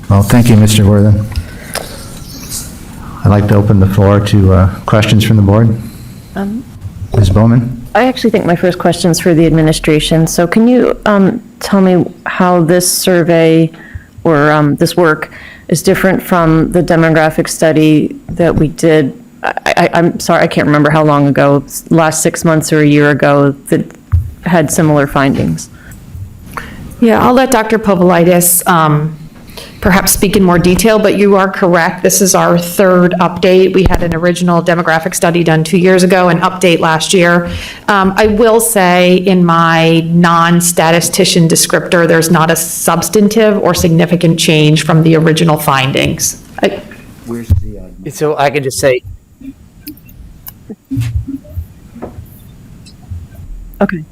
Well, thank you, Mr. Worthen. I'd like to open the floor to questions from the board. Ms. Bowman? I actually think my first question is for the administration. So can you tell me how this survey or this work is different from the demographic study that we did? I'm sorry, I can't remember how long ago, last 6 months or a year ago, that had similar findings. Yeah, I'll let Dr. Povolitis perhaps speak in more detail, but you are correct. This is our third update. We had an original demographic study done 2 years ago, an update last year. I will say in my non-statistician descriptor, there's not a substantive or significant change from the original findings. So I can just say, okay.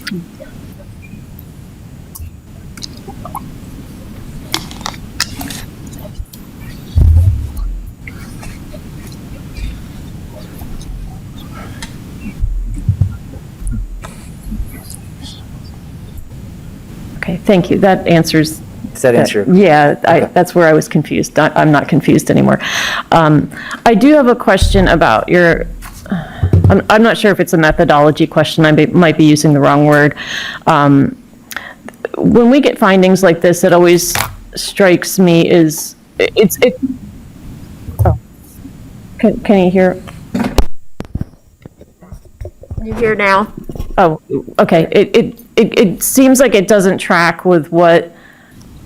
Okay, thank you. That answers. Does that answer? Yeah, that's where I was confused. I'm not confused anymore. I do have a question about your, I'm not sure if it's a methodology question. I might be using the wrong word. When we get findings like this, it always strikes me as, oh. Can you hear? You hear now? Oh, okay. It seems like it doesn't track with what,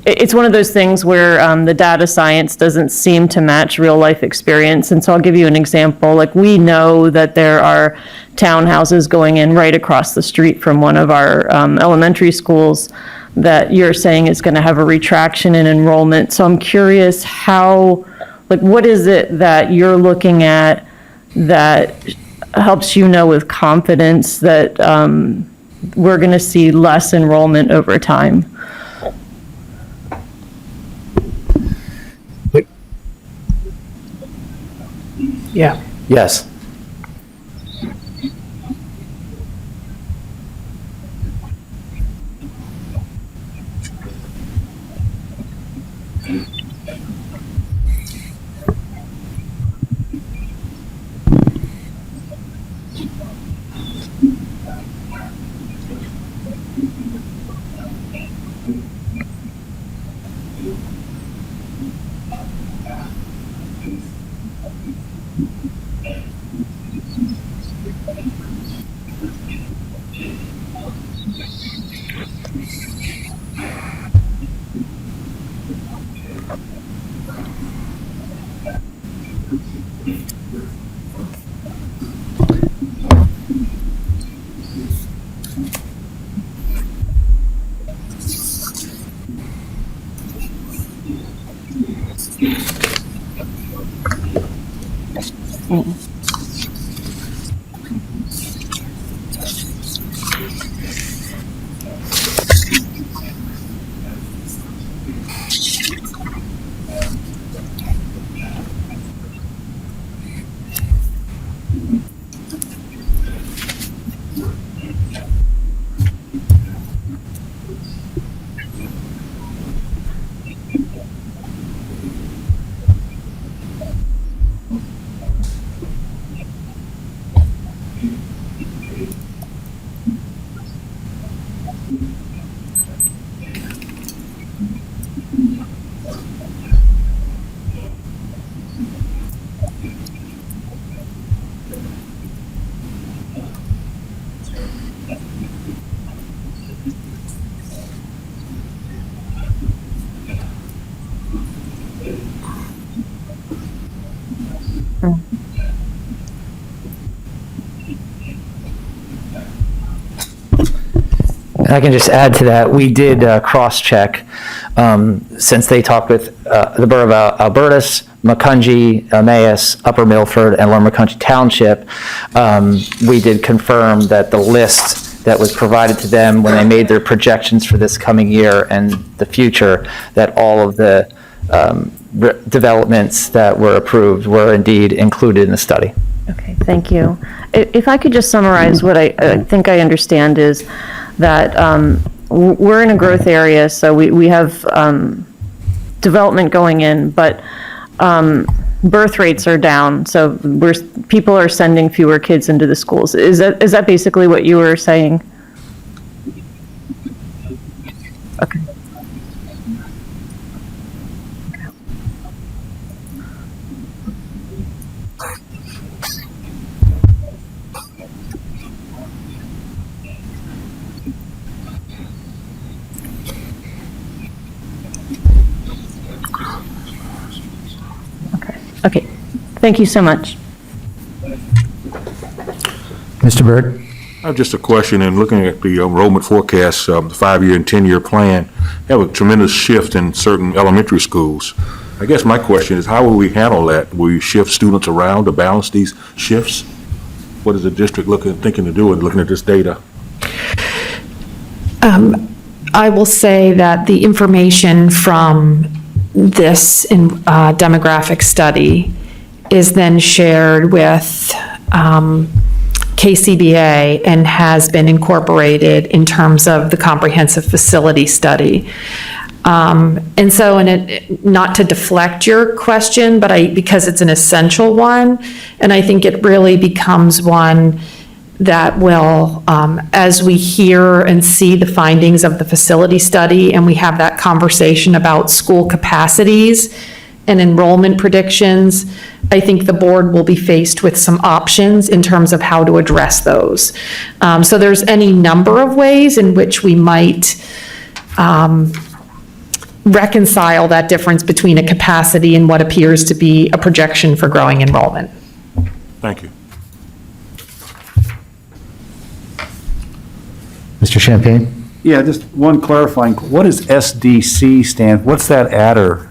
it's one of those things where the data science doesn't seem to match real life experience. And so I'll give you an example. Like, we know that there are townhouses going in right across the street from one of our elementary schools that you're saying is going to have a retraction in enrollment. So I'm curious how, like, what is it that you're looking at that helps you know with confidence that we're going to see less enrollment over time? Yeah. Yes. And I can just add to that, we did cross-check, since they talked with the Borough of Albertus, Macungie, Emmaus, Upper Milford, and Lower Macungie Township. We did confirm that the list that was provided to them when they made their projections for this coming year and the future, that all of the developments that were approved were indeed included in the study. Okay, thank you. If I could just summarize what I think I understand is that we're in a growth area, so we have development going in, but birth rates are down, so people are sending fewer kids into the schools. Is that basically what you were saying? Okay. Okay, thank you so much. Mr. Byrd? I have just a question, and looking at the enrollment forecast, the 5-year and 10-year plan, you have a tremendous shift in certain elementary schools. I guess my question is, how will we handle that? Will you shift students around to balance these shifts? What is the district thinking to do in looking at this data? I will say that the information from this demographic study is then shared with KCBA and has been incorporated in terms of the comprehensive facility study. And so, not to deflect your question, but because it's an essential one, and I think it really becomes one that will, as we hear and see the findings of the facility study, and we have that conversation about school capacities and enrollment predictions, I think the board will be faced with some options in terms of how to address those. So there's any number of ways in which we might reconcile that difference between a capacity and what appears to be a projection for growing enrollment. Thank you. Mr. Champagne? Yeah, just one clarifying, what does SDC stand, what's that adder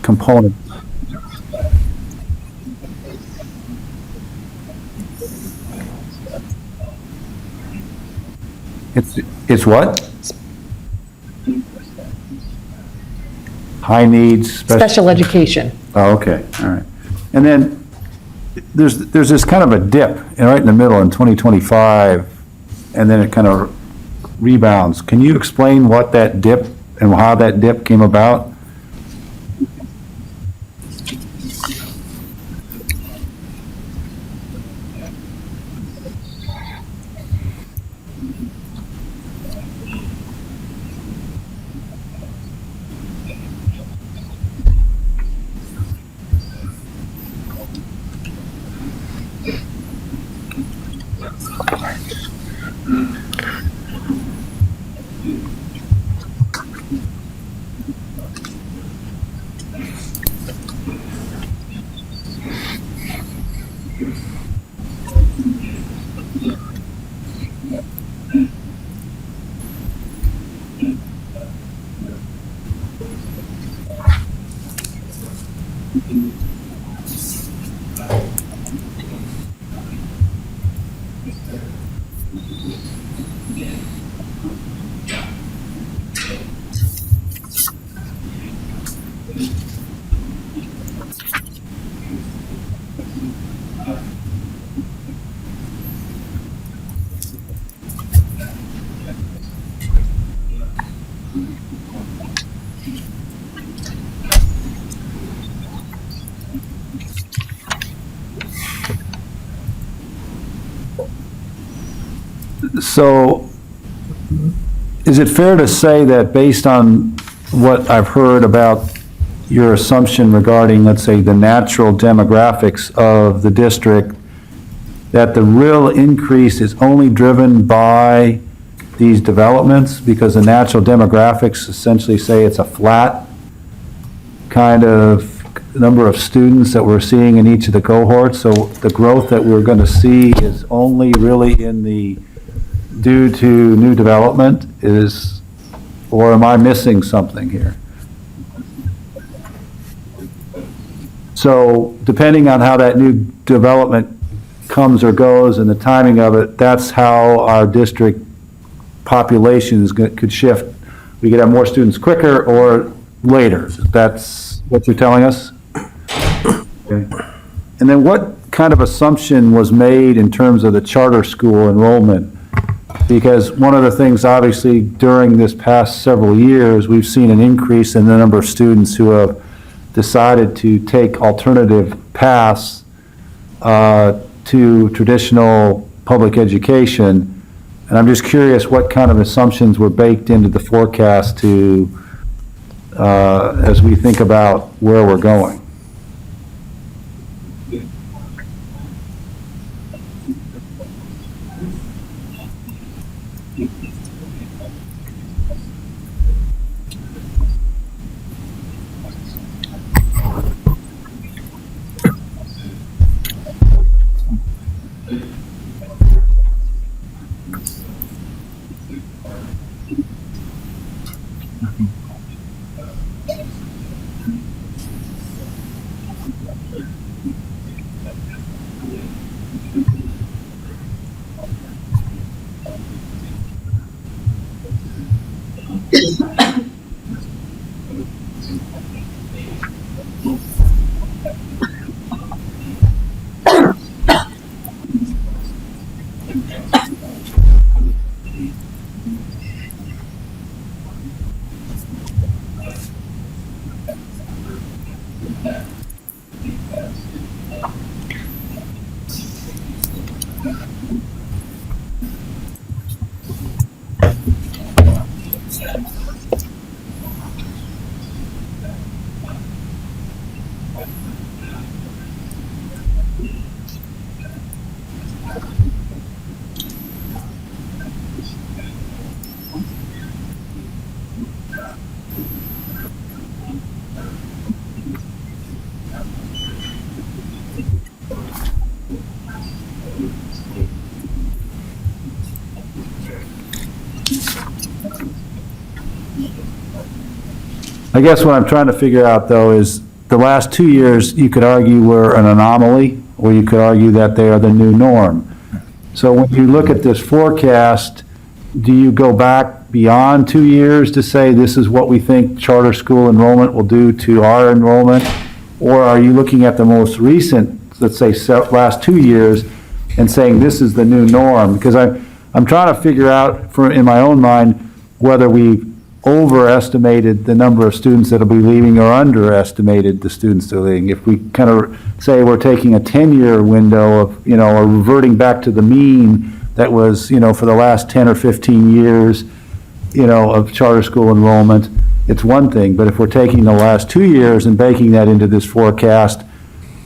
component? It's what? High needs? Special education. Oh, okay, all right. And then there's this kind of a dip right in the middle in 2025, and then it kind of rebounds. Can you explain what that dip and how that dip came about? So, is it fair to say that based on what I've heard about your assumption regarding, let's say, the natural demographics of the district, that the real increase is only driven by these developments? Because the natural demographics essentially say it's a flat kind of number of students that we're seeing in each of the cohorts, so the growth that we're going to see is only really due to new development or am I missing something here? So depending on how that new development comes or goes and the timing of it, that's how our district populations could shift. We could have more students quicker or later. That's what you're telling us? Okay. And then what kind of assumption was made in terms of the charter school enrollment? Because one of the things, obviously, during this past several years, we've seen an increase in the number of students who have decided to take alternative paths to traditional public education. And I'm just curious what kind of assumptions were baked into the forecast as we think about where we're going. I guess what I'm trying to figure out, though, is the last 2 years, you could argue were an anomaly, or you could argue that they are the new norm. So when you look at this forecast, do you go back beyond 2 years to say this is what we think charter school enrollment will do to our enrollment? Or are you looking at the most recent, let's say, last 2 years and saying this is the new norm? Because I'm trying to figure out, in my own mind, whether we overestimated the number of students that'll be leaving or underestimated the students that are leaving. If we kind of say we're taking a 10-year window of, or reverting back to the mean that was, for the last 10 or 15 years, of charter school enrollment, it's one thing. But if we're taking the last 2 years and baking that into this forecast,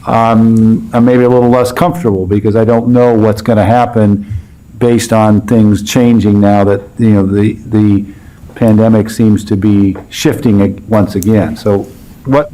I'm maybe a little less comfortable because I don't know what's going to happen based on things changing now that, the pandemic seems to be shifting once again. So what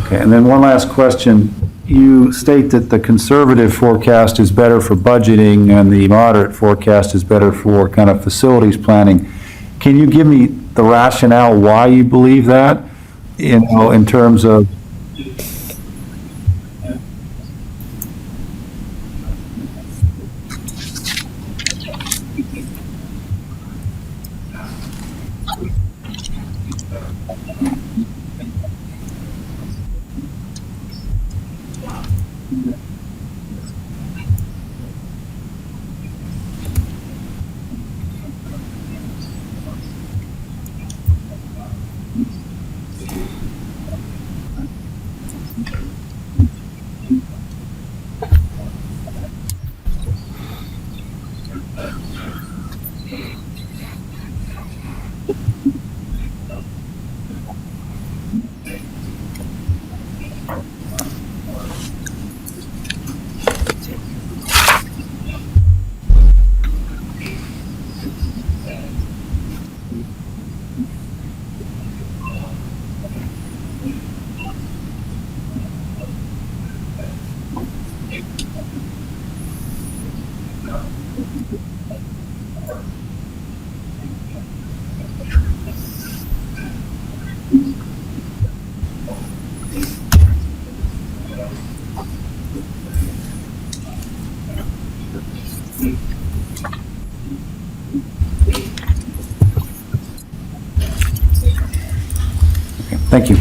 Okay, and then one last question. You state that the conservative forecast is better for budgeting and the moderate forecast is better for kind of facilities planning. Can you give me the rationale why you believe that, in terms of? Thank you.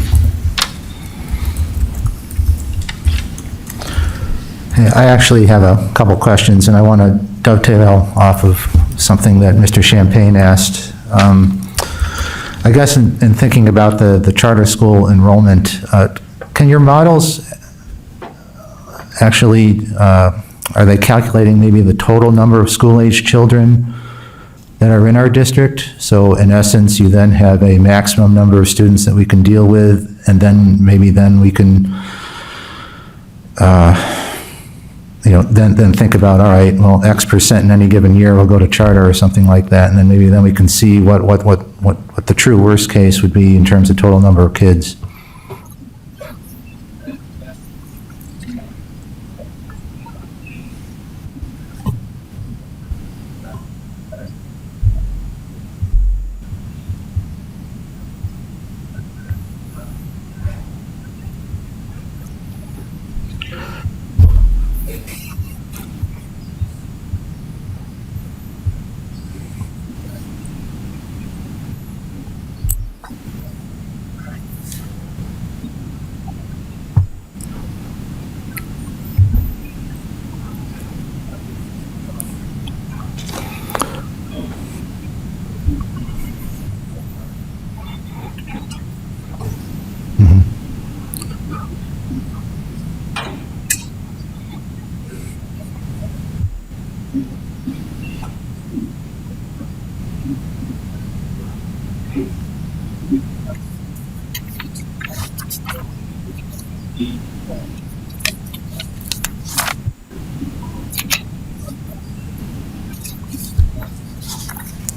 Hey, I actually have a couple questions, and I want to dovetail off of something that Mr. Champagne asked. I guess in thinking about the charter school enrollment, can your models actually, are they calculating maybe the total number of school-age children that are in our district? So in essence, you then have a maximum number of students that we can deal with, and then maybe then we can, then think about, all right, well, X percent in any given year will go to charter or something like that, and then maybe then we can see what the true worst case would be in terms of total number of kids.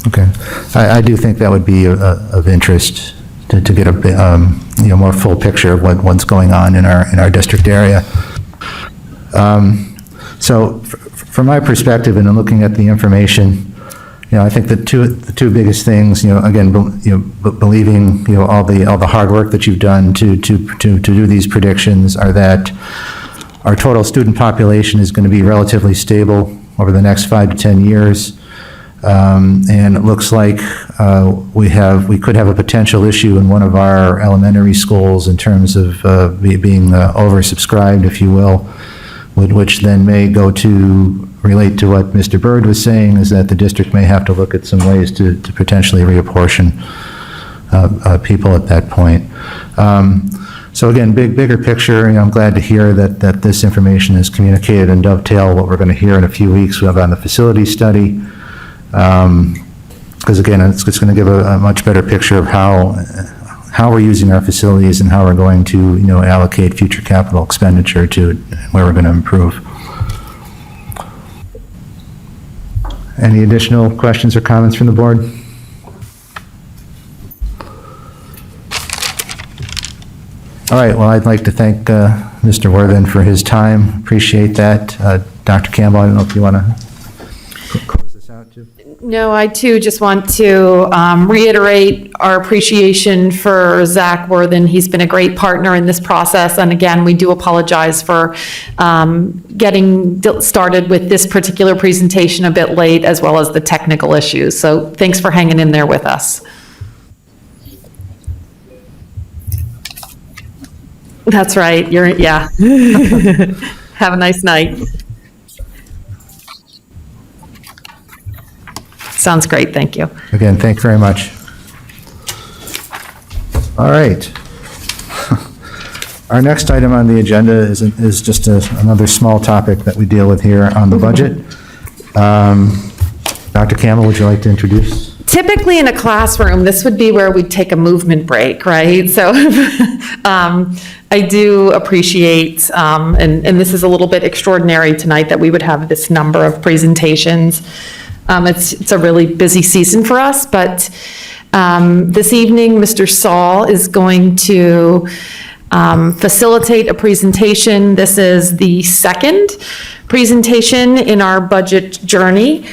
Okay. I do think that would be of interest to get a more full picture of what's going on in our district area. So from my perspective, and in looking at the information, I think the two biggest things, again, believing, all the hard work that you've done to do these predictions are that our total student population is going to be relatively stable over the next 5 to 10 years. And it looks like we could have a potential issue in one of our elementary schools in terms of being oversubscribed, if you will, which then may relate to what Mr. Byrd was saying, is that the district may have to look at some ways to potentially reapportion people at that point. So again, bigger picture, I'm glad to hear that this information is communicated and dovetail what we're going to hear in a few weeks on the facility study. Because again, it's going to give a much better picture of how we're using our facilities and how we're going to, allocate future capital expenditure to where we're going to improve. Any additional questions or comments from the board? All right, well, I'd like to thank Mr. Worthen for his time. Appreciate that. Dr. Campbell, I don't know if you want to close this out too? No, I too just want to reiterate our appreciation for Zach Worthen. He's been a great partner in this process. And again, we do apologize for getting started with this particular presentation a bit late, as well as the technical issues. So thanks for hanging in there with us. That's right. Yeah. Have a nice night. Sounds great, thank you. Again, thank you very much. All right. Our next item on the agenda is just another small topic that we deal with here on the budget. Dr. Campbell, would you like to introduce? Typically in a classroom, this would be where we'd take a movement break, right? So I do appreciate, and this is a little bit extraordinary tonight, that we would have this number of presentations. It's a really busy season for us, but this evening, Mr. Saul is going to facilitate a presentation. This is the second presentation in our budget journey,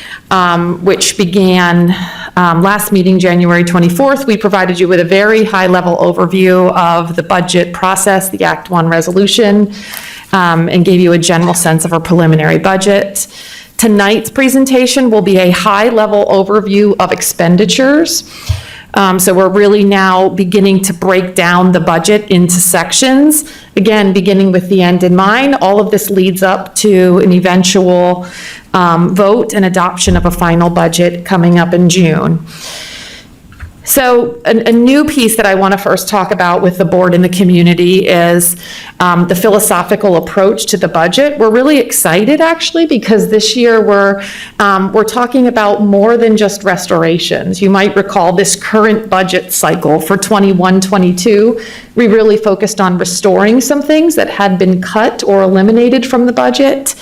which began last meeting, January 24th. We provided you with a very high-level overview of the budget process, the Act 1 resolution, and gave you a general sense of our preliminary budget. Tonight's presentation will be a high-level overview of expenditures. So we're really now beginning to break down the budget into sections, again, beginning with the end in mind. All of this leads up to an eventual vote and adoption of a final budget coming up in June. So a new piece that I want to first talk about with the board and the community is the philosophical approach to the budget. We're really excited, actually, because this year we're talking about more than just restorations. You might recall this current budget cycle for 21-22, we really focused on restoring some things that had been cut or eliminated from the budget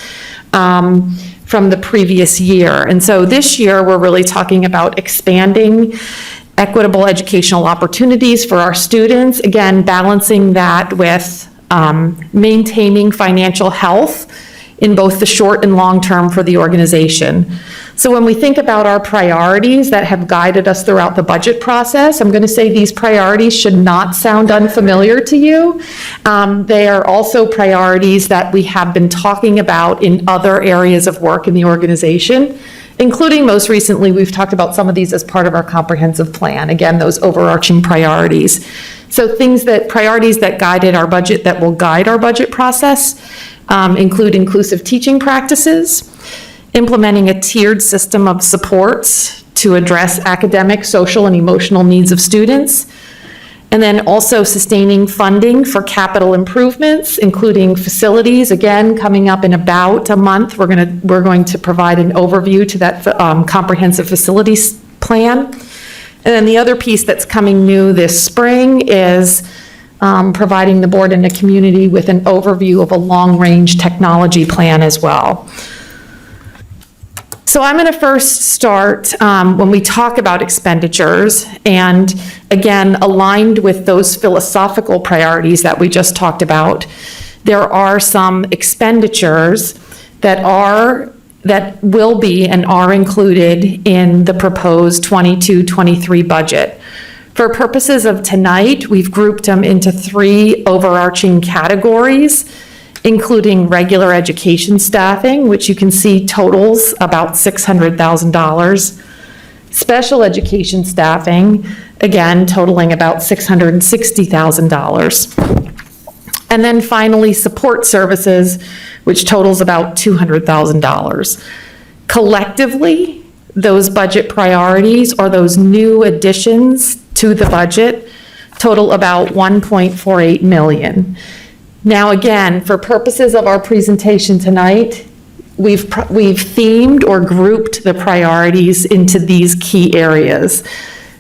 from the previous year. And so this year, we're really talking about expanding equitable educational opportunities for our students, again, balancing that with maintaining financial health in both the short and long term for the organization. So when we think about our priorities that have guided us throughout the budget process, I'm going to say these priorities should not sound unfamiliar to you. They are also priorities that we have been talking about in other areas of work in the organization, including most recently, we've talked about some of these as part of our comprehensive plan. Again, those overarching priorities. So priorities that guided our budget, that will guide our budget process, include inclusive teaching practices, implementing a tiered system of supports to address academic, social, and emotional needs of students, and then also sustaining funding for capital improvements, including facilities. Again, coming up in about a month, we're going to provide an overview to that comprehensive facilities plan. And then the other piece that's coming new this spring is providing the board and the community with an overview of a long-range technology plan as well. So I'm going to first start when we talk about expenditures, and again, aligned with those philosophical priorities that we just talked about, there are some expenditures that will be and are included in the proposed 22-23 budget. For purposes of tonight, we've grouped them into 3 overarching categories, including regular education staffing, which you can see totals about $600,000. Special education staffing, again, totaling about $660,000. And then finally, support services, which totals about $200,000. Collectively, those budget priorities, or those new additions to the budget, total about $1.48 million. Now, again, for purposes of our presentation tonight, we've themed or grouped the priorities into these key areas.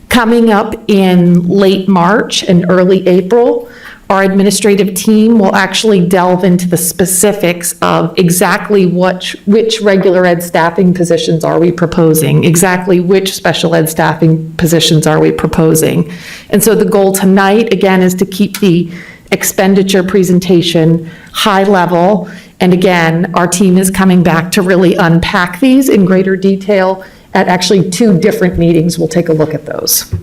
Coming up in late March and early April, our administrative team will actually delve into the specifics of exactly which regular ed staffing positions are we proposing, exactly which special ed staffing positions are we proposing. And so the goal tonight, again, is to keep the expenditure presentation high level. And again, our team is coming back to really unpack these in greater detail at actually 2 different meetings. We'll take a look at those.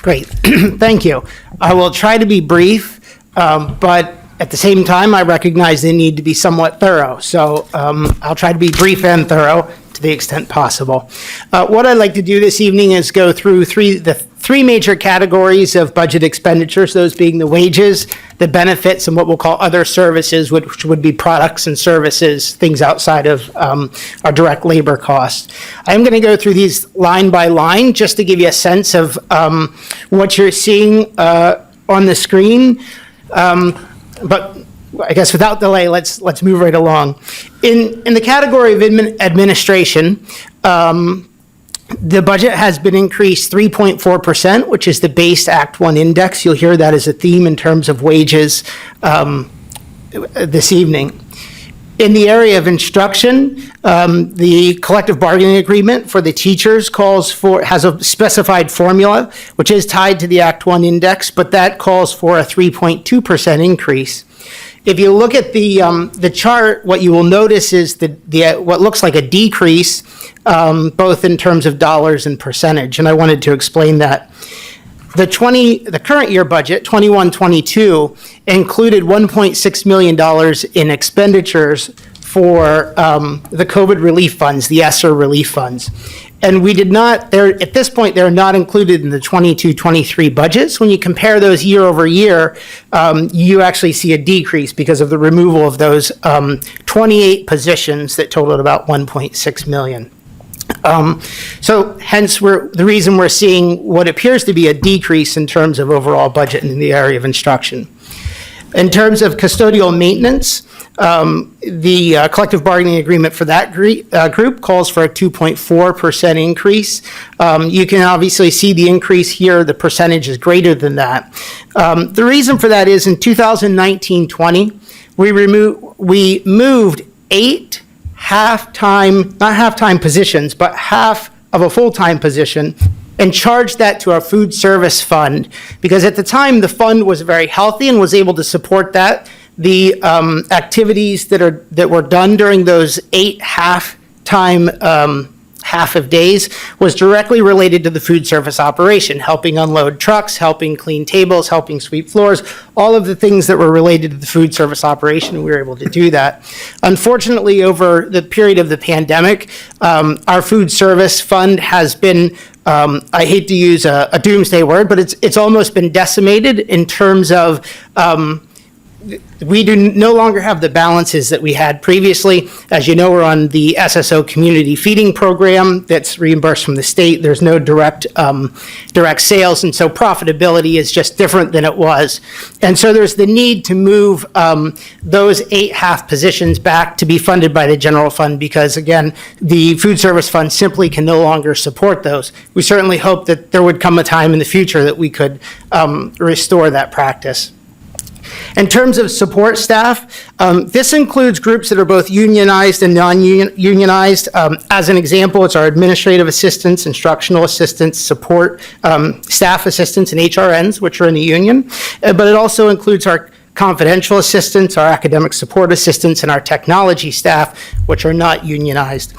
Great, thank you. I will try to be brief, but at the same time, I recognize they need to be somewhat thorough. So I'll try to be brief and thorough to the extent possible. What I'd like to do this evening is go through the 3 major categories of budget expenditures, those being the wages, the benefits, and what we'll call other services, which would be products and services, things outside of our direct labor costs. I'm going to go through these line by line just to give you a sense of what you're seeing on the screen. But I guess without delay, let's move right along. In the category of administration, the budget has been increased 3.4%, which is the base Act 1 index. You'll hear that as a theme in terms of wages this evening. In the area of instruction, the collective bargaining agreement for the teachers has a specified formula, which is tied to the Act 1 index, but that calls for a 3.2% increase. If you look at the chart, what you will notice is what looks like a decrease, both in terms of dollars and percentage, and I wanted to explain that. The current year budget, 21-22, included $1.6 million in expenditures for the COVID relief funds, the ESSER relief funds. And we did not, at this point, they're not included in the 22-23 budgets. When you compare those year over year, you actually see a decrease because of the removal of those 28 positions that totaled about 1.6 million. So hence, the reason we're seeing what appears to be a decrease in terms of overall budget in the area of instruction. In terms of custodial maintenance, the collective bargaining agreement for that group calls for a 2.4% increase. You can obviously see the increase here. The percentage is greater than that. The reason for that is in 2019-20, we moved 8 not half-time positions, but half of a full-time position, and charged that to our food service fund, because at the time the fund was very healthy and was able to support that. The activities that were done during those 8 half of days was directly related to the food service operation, helping unload trucks, helping clean tables, helping sweep floors, all of the things that were related to the food service operation. We were able to do that. Unfortunately, over the period of the pandemic, our food service fund has been, I hate to use a doomsday word, but it's almost been decimated in terms of we do no longer have the balances that we had previously. As you know, we're on the SSO community feeding program that's reimbursed from the state. There's no direct sales, and so profitability is just different than it was. And so there's the need to move those 8 half positions back to be funded by the general fund, because again, the food service fund simply can no longer support those. We certainly hope that there would come a time in the future that we could restore that practice. In terms of support staff, this includes groups that are both unionized and non-unionized. As an example, it's our administrative assistants, instructional assistants, support staff assistants, and HRNs, which are in the union. But it also includes our confidential assistants, our academic support assistants, and our technology staff, which are not unionized.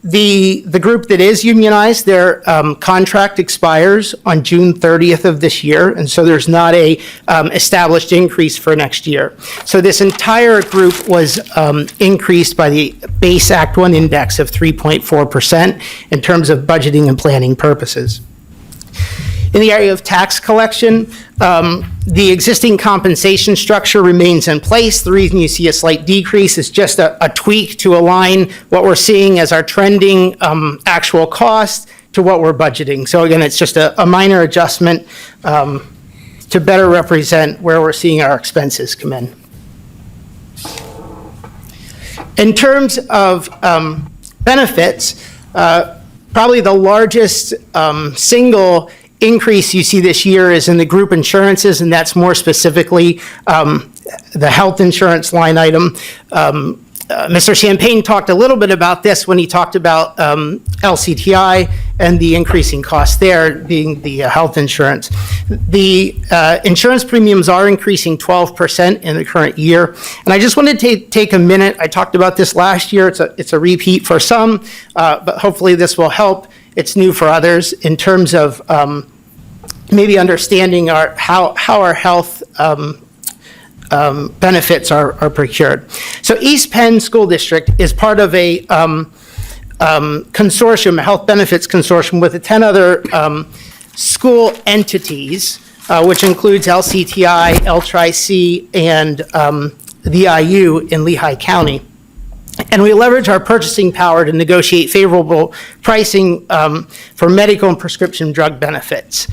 The group that is unionized, their contract expires on June 30th of this year, and so there's not a established increase for next year. So this entire group was increased by the base Act 1 index of 3.4% in terms of budgeting and planning purposes. In the area of tax collection, the existing compensation structure remains in place. The reason you see a slight decrease is just a tweak to align what we're seeing as our trending actual cost to what we're budgeting. So again, it's just a minor adjustment to better represent where we're seeing our expenses come in. In terms of benefits, probably the largest single increase you see this year is in the group insurances, and that's more specifically the health insurance line item. Mr. Champagne talked a little bit about this when he talked about LCTI and the increasing cost there being the health insurance. The insurance premiums are increasing 12% in the current year. And I just wanted to take a minute. I talked about this last year. It's a repeat for some, but hopefully this will help. It's new for others in terms of maybe understanding how our health benefits are procured. So East Penn School District is part of a consortium, a health benefits consortium with 10 other school entities, which includes LCTI, LTRI-C, and the IU in Lehigh County. And we leverage our purchasing power to negotiate favorable pricing for medical and prescription drug benefits.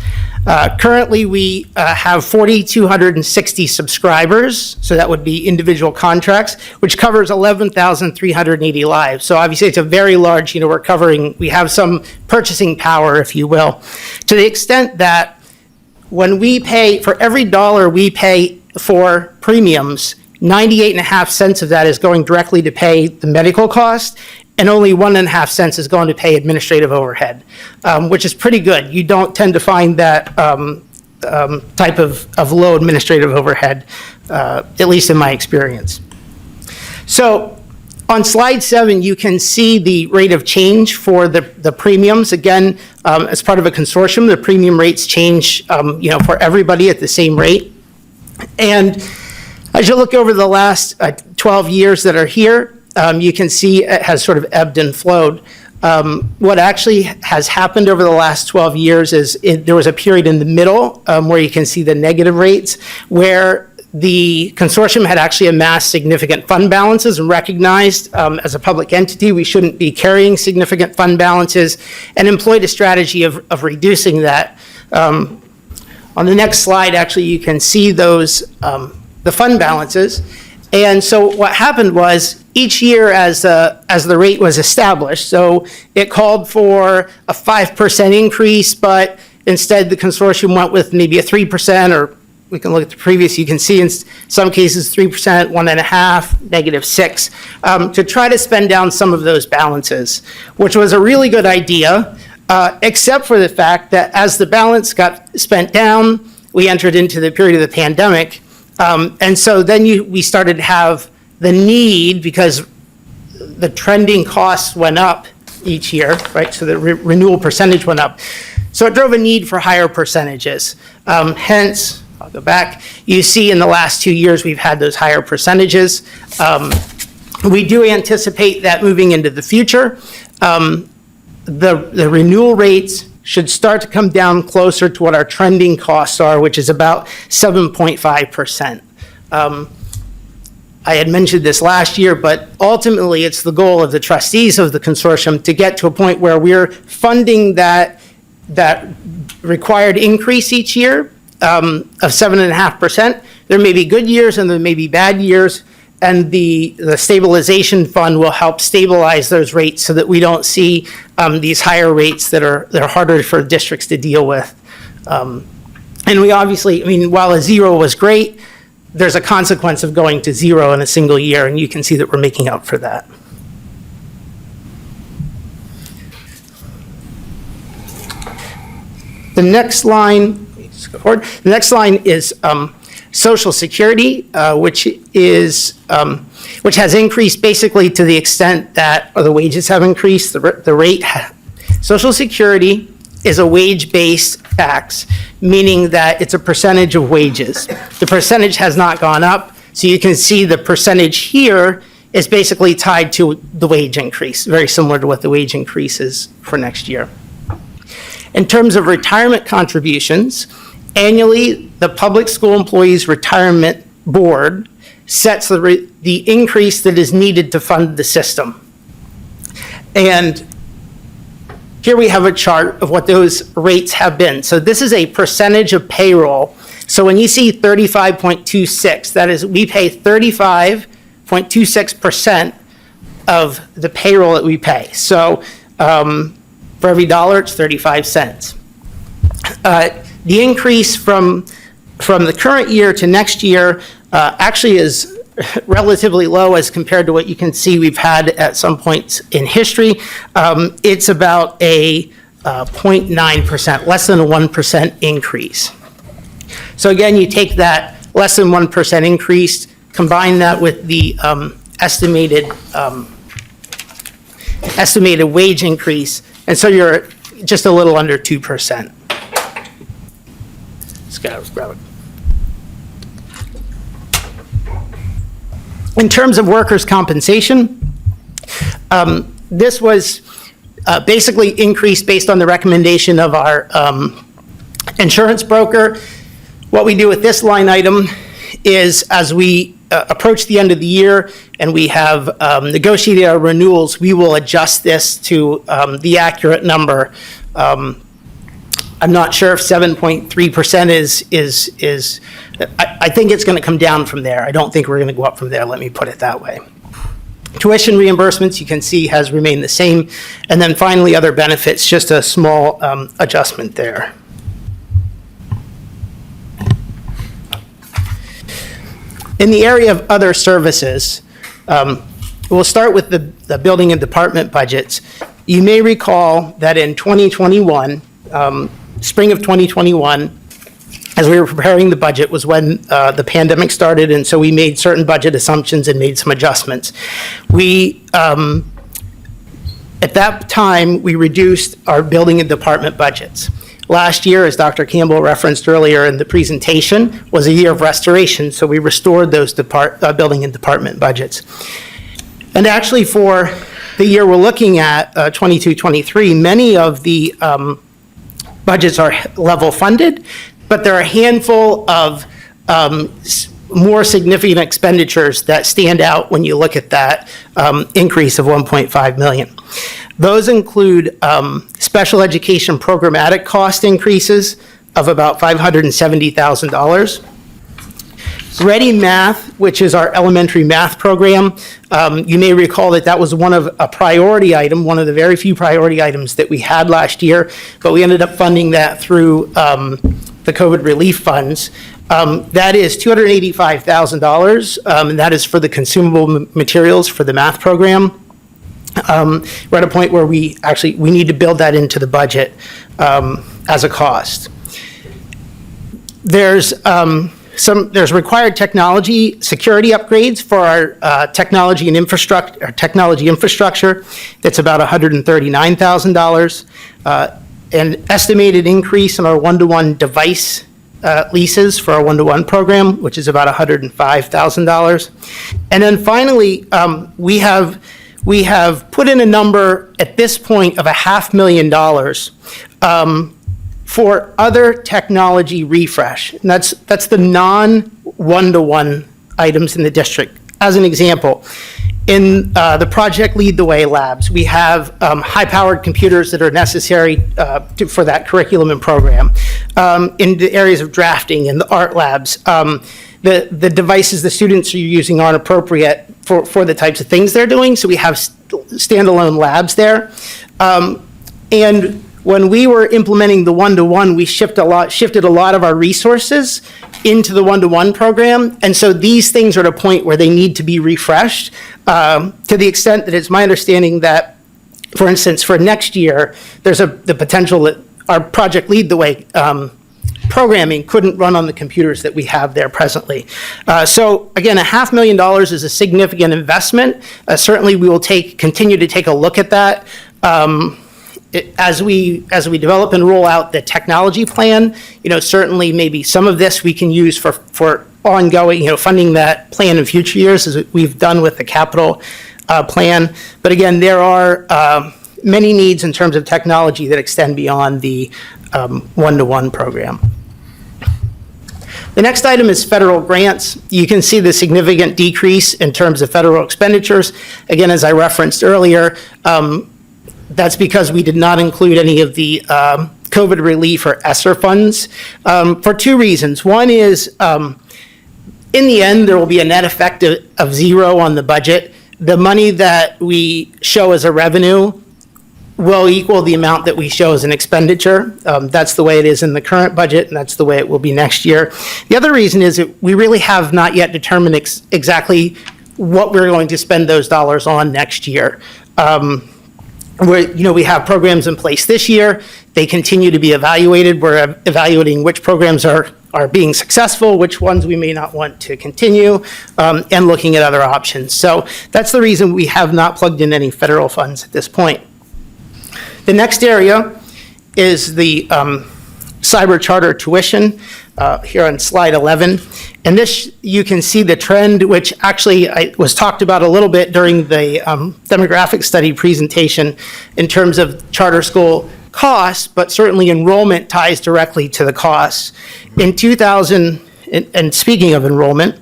Currently, we have 4,260 subscribers, so that would be individual contracts, which covers 11,380 lives. So obviously, it's a very large, we have some purchasing power, if you will, to the extent that when we pay, for every dollar we pay for premiums, 98.5 cents of that is going directly to pay the medical cost, and only 1.5 cents is going to pay administrative overhead, which is pretty good. You don't tend to find that type of low administrative overhead, at least in my experience. So on slide 7, you can see the rate of change for the premiums. Again, as part of a consortium, the premium rates change for everybody at the same rate. And as you look over the last 12 years that are here, you can see it has sort of ebbed and flowed. What actually has happened over the last 12 years is there was a period in the middle where you can see the negative rates, where the consortium had actually amassed significant fund balances and recognized as a public entity we shouldn't be carrying significant fund balances, and employed a strategy of reducing that. On the next slide, actually, you can see those, the fund balances. And so what happened was each year as the rate was established, so it called for a 5% increase, but instead the consortium went with maybe a 3%, or we can look at the previous, you can see in some cases 3%, 1.5%, -6%, to try to spend down some of those balances, which was a really good idea, except for the fact that as the balance got spent down, we entered into the period of the pandemic. And so then we started to have the need, because the trending costs went up each year, right? So the renewal percentage went up. So it drove a need for higher percentages. Hence, I'll go back. You see in the last 2 years, we've had those higher percentages. We do anticipate that moving into the future, the renewal rates should start to come down closer to what our trending costs are, which is about 7.5%. I had mentioned this last year, but ultimately it's the goal of the trustees of the consortium to get to a point where we're funding that required increase each year of 7.5%. There may be good years and there may be bad years, and the stabilization fund will help stabilize those rates so that we don't see these higher rates that are harder for districts to deal with. And we obviously, I mean, while a 0 was great, there's a consequence of going to 0 in a single year, and you can see that we're making up for that. The next line, let's go forward. The next line is Social Security, which has increased basically to the extent that the wages have increased. The rate. Social Security is a wage-based tax, meaning that it's a percentage of wages. The percentage has not gone up, so you can see the percentage here is basically tied to the wage increase, very similar to what the wage increase is for next year. In terms of retirement contributions, annually, the Public School Employees Retirement Board sets the increase that is needed to fund the system. And here we have a chart of what those rates have been. So this is a percentage of payroll. So when you see 35.26, that is, we pay 35.26% of the payroll that we pay. So for every dollar, it's 35 cents. The increase from the current year to next year actually is relatively low as compared to what you can see we've had at some points in history. It's about a 0.9%, less than a 1% increase. So again, you take that less than 1% increase, combine that with the estimated wage increase, and so you're just a little under 2%. In terms of workers' compensation, this was basically increased based on the recommendation of our insurance broker. What we do with this line item is, as we approach the end of the year and we have negotiated our renewals, we will adjust this to the accurate number. I'm not sure if 7.3% is I think it's going to come down from there. I don't think we're going to go up from there, let me put it that way. Tuition reimbursements, you can see, has remained the same. And then finally, other benefits, just a small adjustment there. In the area of other services, we'll start with the building and department budgets. You may recall that in 2021, spring of 2021, as we were preparing the budget, was when the pandemic started, and so we made certain budget assumptions and made some adjustments. At that time, we reduced our building and department budgets. Last year, as Dr. Campbell referenced earlier in the presentation, was a year of restoration, so we restored those building and department budgets. And actually for the year we're looking at, 22-23, many of the budgets are level funded, but there are a handful of more significant expenditures that stand out when you look at that increase of 1.5 million. Those include special education programmatic cost increases of about $570,000. Ready Math, which is our elementary math program, you may recall that that was one of a priority item, one of the very few priority items that we had last year, but we ended up funding that through the COVID relief funds. That is $285,000, and that is for the consumable materials for the math program. We're at a point where we need to build that into the budget as a cost. There's required technology security upgrades for our technology infrastructure. That's about $139,000. An estimated increase in our one-to-one device leases for our one-to-one program, which is about $105,000. And then finally, we have put in a number at this point of $500,000 for other technology refresh. And that's the non-one-to-one items in the district. As an example, in the Project Lead the Way labs, we have high-powered computers that are necessary for that curriculum and program. In the areas of drafting and the art labs, the devices the students are using aren't appropriate for the types of things they're doing, so we have standalone labs there. And when we were implementing the one-to-one, we shifted a lot of our resources into the one-to-one program, and so these things are at a point where they need to be refreshed, to the extent that it's my understanding that, for instance, for next year, there's the potential that our Project Lead the Way programming couldn't run on the computers that we have there presently. So again, $500,000 is a significant investment. Certainly, we will continue to take a look at that. As we develop and roll out the technology plan, certainly maybe some of this we can use for ongoing, funding that plan in future years, as we've done with the capital plan. But again, there are many needs in terms of technology that extend beyond the one-to-one program. The next item is federal grants. You can see the significant decrease in terms of federal expenditures. Again, as I referenced earlier, that's because we did not include any of the COVID relief or ESSER funds for two reasons. One is, in the end, there will be a net effect of zero on the budget. The money that we show as a revenue will equal the amount that we show as an expenditure. That's the way it is in the current budget, and that's the way it will be next year. The other reason is that we really have not yet determined exactly what we're going to spend those dollars on next year. We have programs in place this year. They continue to be evaluated. We're evaluating which programs are being successful, which ones we may not want to continue, and looking at other options. So that's the reason we have not plugged in any federal funds at this point. The next area is the cyber charter tuition here on slide 11. And this, you can see the trend, which actually was talked about a little bit during the demographic study presentation in terms of charter school costs, but certainly enrollment ties directly to the costs. In 2000, and speaking of enrollment,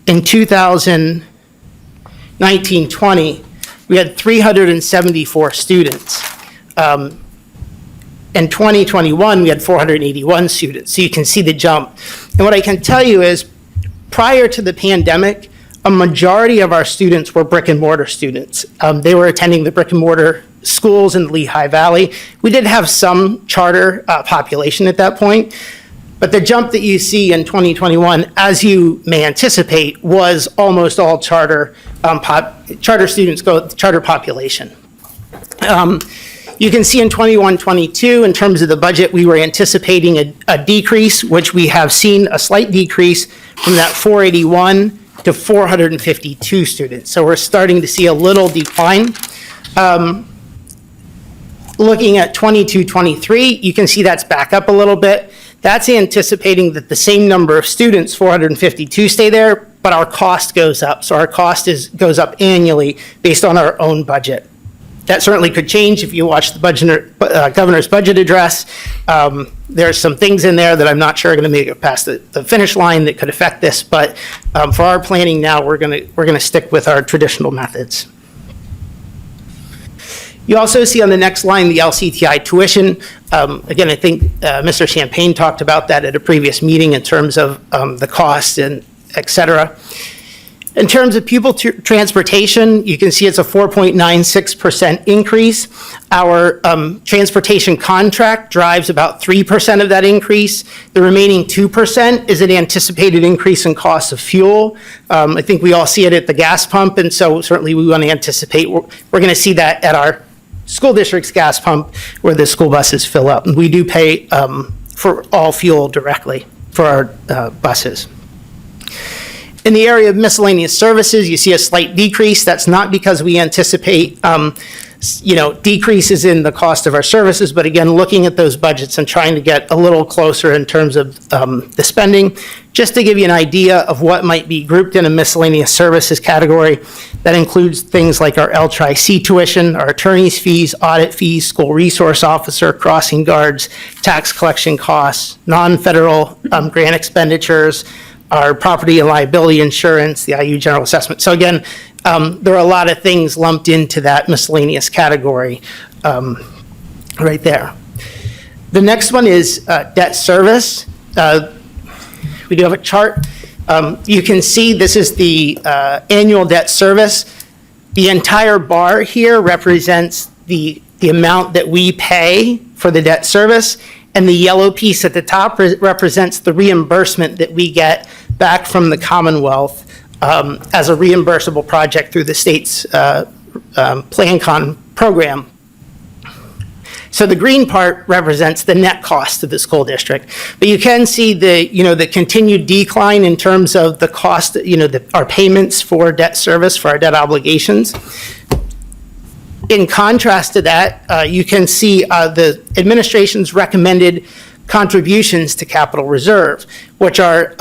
in 2019-20, we had 374 students. In 2021, we had 481 students, so you can see the jump. And what I can tell you is, prior to the pandemic, a majority of our students were brick and mortar students. They were attending the brick and mortar schools in the Lehigh Valley. We did have some charter population at that point, but the jump that you see in 2021, as you may anticipate, was almost all charter students go charter population. You can see in 21-22, in terms of the budget, we were anticipating a decrease, which we have seen a slight decrease from that 481 to 452 students. So we're starting to see a little decline. Looking at 22-23, you can see that's back up a little bit. That's anticipating that the same number of students, 452, stay there, but our cost goes up. So our cost goes up annually based on our own budget. That certainly could change if you watch the governor's budget address. There's some things in there that I'm not sure are going to make it past the finish line that could affect this, but for our planning now, we're going to stick with our traditional methods. You also see on the next line the LCTI tuition. Again, I think Mr. Champagne talked about that at a previous meeting in terms of the cost and et cetera. In terms of pupil transportation, you can see it's a 4.96% increase. Our transportation contract drives about 3% of that increase. The remaining 2% is an anticipated increase in cost of fuel. I think we all see it at the gas pump, and so certainly we want to anticipate we're going to see that at our school district's gas pump where the school buses fill up. And we do pay for all fuel directly for our buses. In the area of miscellaneous services, you see a slight decrease. That's not because we anticipate, decreases in the cost of our services, but again, looking at those budgets and trying to get a little closer in terms of the spending. Just to give you an idea of what might be grouped in a miscellaneous services category, that includes things like our L-Tri-C tuition, our attorney's fees, audit fees, school resource officer, crossing guards, tax collection costs, non-federal grant expenditures, our property and liability insurance, the IU general assessment. So again, there are a lot of things lumped into that miscellaneous category right there. The next one is debt service. We do have a chart. You can see this is the annual debt service. The entire bar here represents the amount that we pay for the debt service, and the yellow piece at the top represents the reimbursement that we get back from the Commonwealth as a reimbursable project through the state's PlanCon program. So the green part represents the net cost to the school district. But you can see the continued decline in terms of the cost, our payments for debt service, for our debt obligations. In contrast to that, you can see the administration's recommended contributions to capital reserve, which are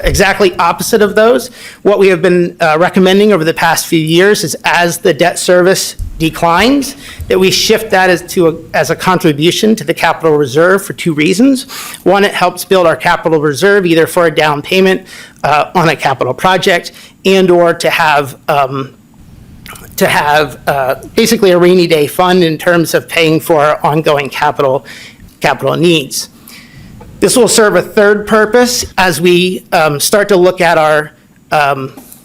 exactly opposite of those. What we have been recommending over the past few years is as the debt service declines, that we shift that as a contribution to the capital reserve for two reasons. One, it helps build our capital reserve either for a down payment on a capital project and or to have basically a rainy day fund in terms of paying for our ongoing capital needs. This will serve a third purpose as we start to look at our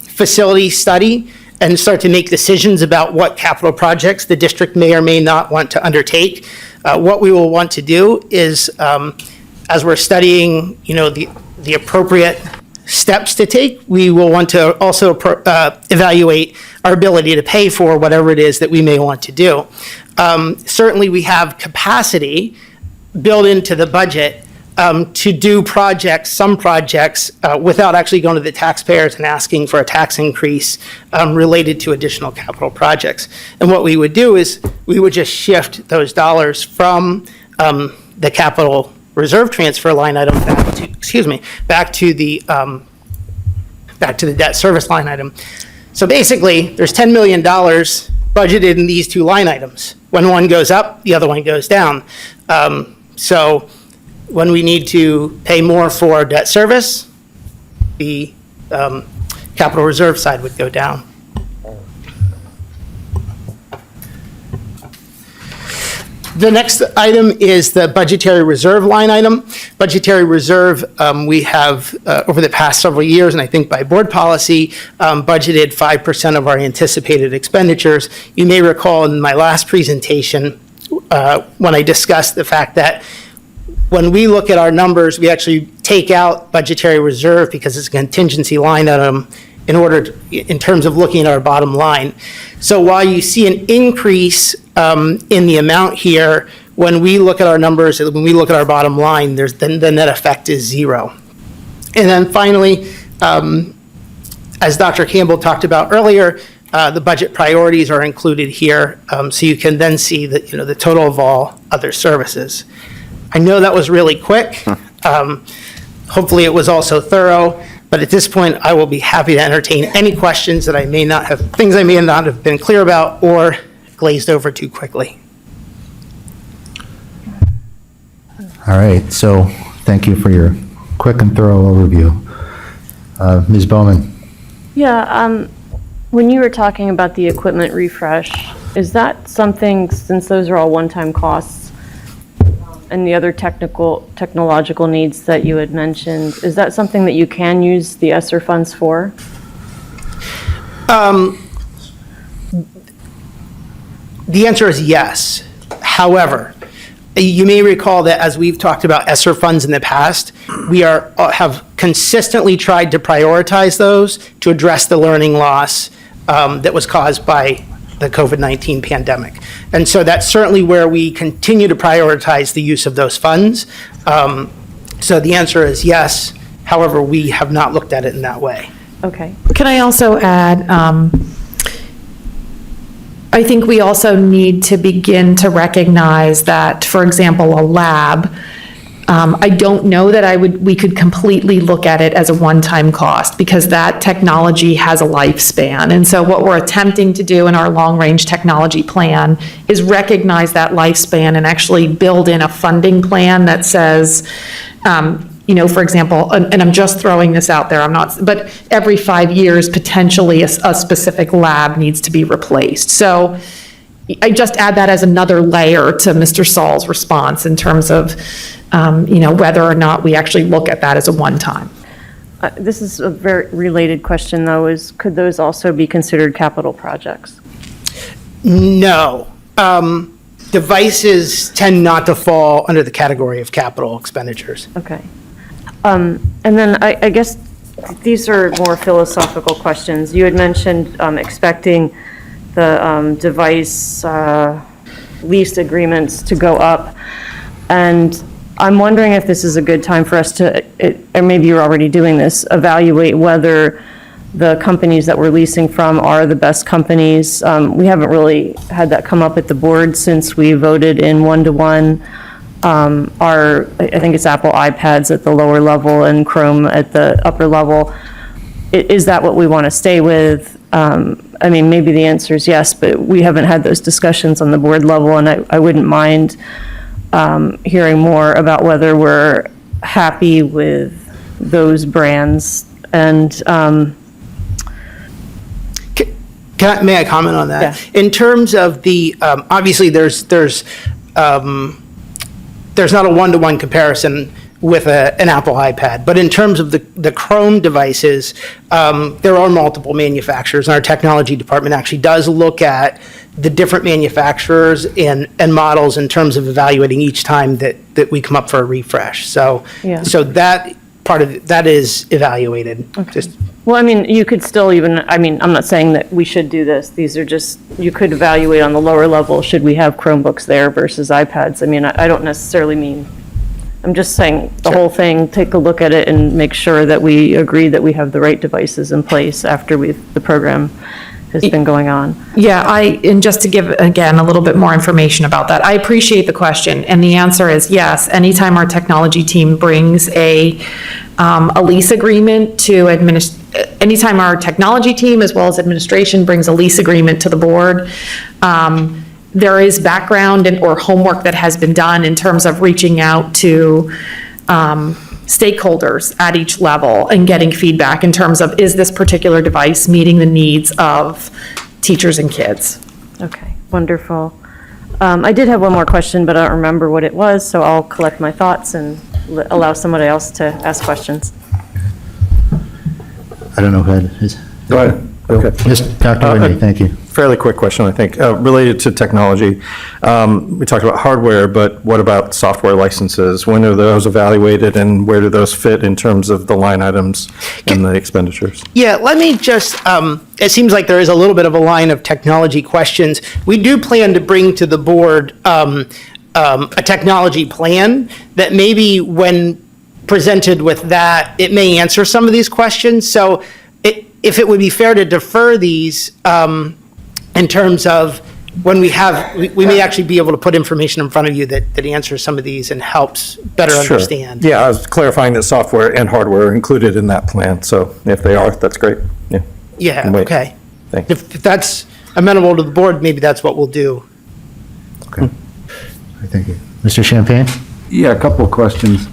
facility study and start to make decisions about what capital projects the district may or may not want to undertake. What we will want to do is, as we're studying, the appropriate steps to take, we will want to also evaluate our ability to pay for whatever it is that we may want to do. Certainly, we have capacity built into the budget to do some projects, without actually going to the taxpayers and asking for a tax increase related to additional capital projects. And what we would do is we would just shift those dollars from the capital reserve transfer line item back to the debt service line item. So basically, there's $10 million budgeted in these two line items. When one goes up, the other one goes down. So when we need to pay more for debt service, the capital reserve side would go down. The next item is the budgetary reserve line item. Budgetary reserve, we have, over the past several years, and I think by board policy, budgeted 5% of our anticipated expenditures. You may recall in my last presentation, when I discussed the fact that when we look at our numbers, we actually take out budgetary reserve because it's a contingency line item in terms of looking at our bottom line. So while you see an increase in the amount here, when we look at our numbers, when we look at our bottom line, the net effect is zero. And then finally, as Dr. Campbell talked about earlier, the budget priorities are included here, so you can then see that the total of all other services. I know that was really quick. Hopefully it was also thorough. But at this point, I will be happy to entertain any questions that things I may not have been clear about or glazed over too quickly. All right, so thank you for your quick and thorough overview. Ms. Bowman? Yeah, when you were talking about the equipment refresh, is that something, since those are all one-time costs, and the other technological needs that you had mentioned, is that something that you can use the ESSER funds for? The answer is yes. However, you may recall that as we've talked about ESSER funds in the past, we have consistently tried to prioritize those to address the learning loss that was caused by the COVID-19 pandemic. And so that's certainly where we continue to prioritize the use of those funds. So the answer is yes. However, we have not looked at it in that way. Okay. Can I also add, I think we also need to begin to recognize that, for example, a lab, I don't know that we could completely look at it as a one-time cost, because that technology has a lifespan. And so what we're attempting to do in our long-range technology plan is recognize that lifespan and actually build in a funding plan that says, for example, and I'm just throwing this out there, but every 5 years, potentially a specific lab needs to be replaced. So I just add that as another layer to Mr. Saul's response in terms of, whether or not we actually look at that as a one-time. This is a very related question, though, could those also be considered capital projects? No. Devices tend not to fall under the category of capital expenditures. Okay. And then I guess these are more philosophical questions. You had mentioned expecting the device lease agreements to go up. And I'm wondering if this is a good time for us to, or maybe you're already doing this, evaluate whether the companies that we're leasing from are the best companies. We haven't really had that come up at the board since we voted in 1-to-1. I think it's Apple iPads at the lower level and Chrome at the upper level. Is that what we want to stay with? Maybe the answer is yes, but we haven't had those discussions on the board level, and I wouldn't mind hearing more about whether we're happy with those brands. And may I comment on that? Yeah. In terms of the, obviously there's not a one-to-one comparison with an Apple iPad, but in terms of the Chrome devices, there are multiple manufacturers, and our technology department actually does look at the different manufacturers and models in terms of evaluating each time that we come up for a refresh. So, yeah. So that part of that is evaluated. Okay. You could still I'm not saying that we should do this. These are just, you could evaluate on the lower level, should we have Chromebooks there versus iPads? I don't necessarily mean, I'm just saying the whole thing, take a look at it and make sure that we agree that we have the right devices in place after the program has been going on. Yeah, and just to give, again, a little bit more information about that, I appreciate the question, and the answer is yes. Anytime our technology team brings a lease agreement to anytime our technology team as well as administration brings a lease agreement to the board, there is background or homework that has been done in terms of reaching out to stakeholders at each level and getting feedback in terms of, is this particular device meeting the needs of teachers and kids? Okay, wonderful. I did have one more question, but I don't remember what it was, so I'll collect my thoughts and allow somebody else to ask questions. I don't know who that is. Go ahead. Okay. Yes, Dr. Whitney, thank you. Fairly quick question, I think, related to technology. We talked about hardware, but what about software licenses? When are those evaluated, and where do those fit in terms of the line items and the expenditures? Yeah, let me just, it seems like there is a little bit of a line of technology questions. We do plan to bring to the board a technology plan that maybe when presented with that, it may answer some of these questions. So if it would be fair to defer these in terms of when we may actually be able to put information in front of you that answers some of these and helps better Sure. understand. Yeah, I was clarifying that software and hardware are included in that plan, so if they are, that's great. Yeah. Yeah, Can wait. okay. Thank you. If that's amenable to the board, maybe that's what we'll do. Thank you. Mr. Champagne? Yeah, a couple of questions.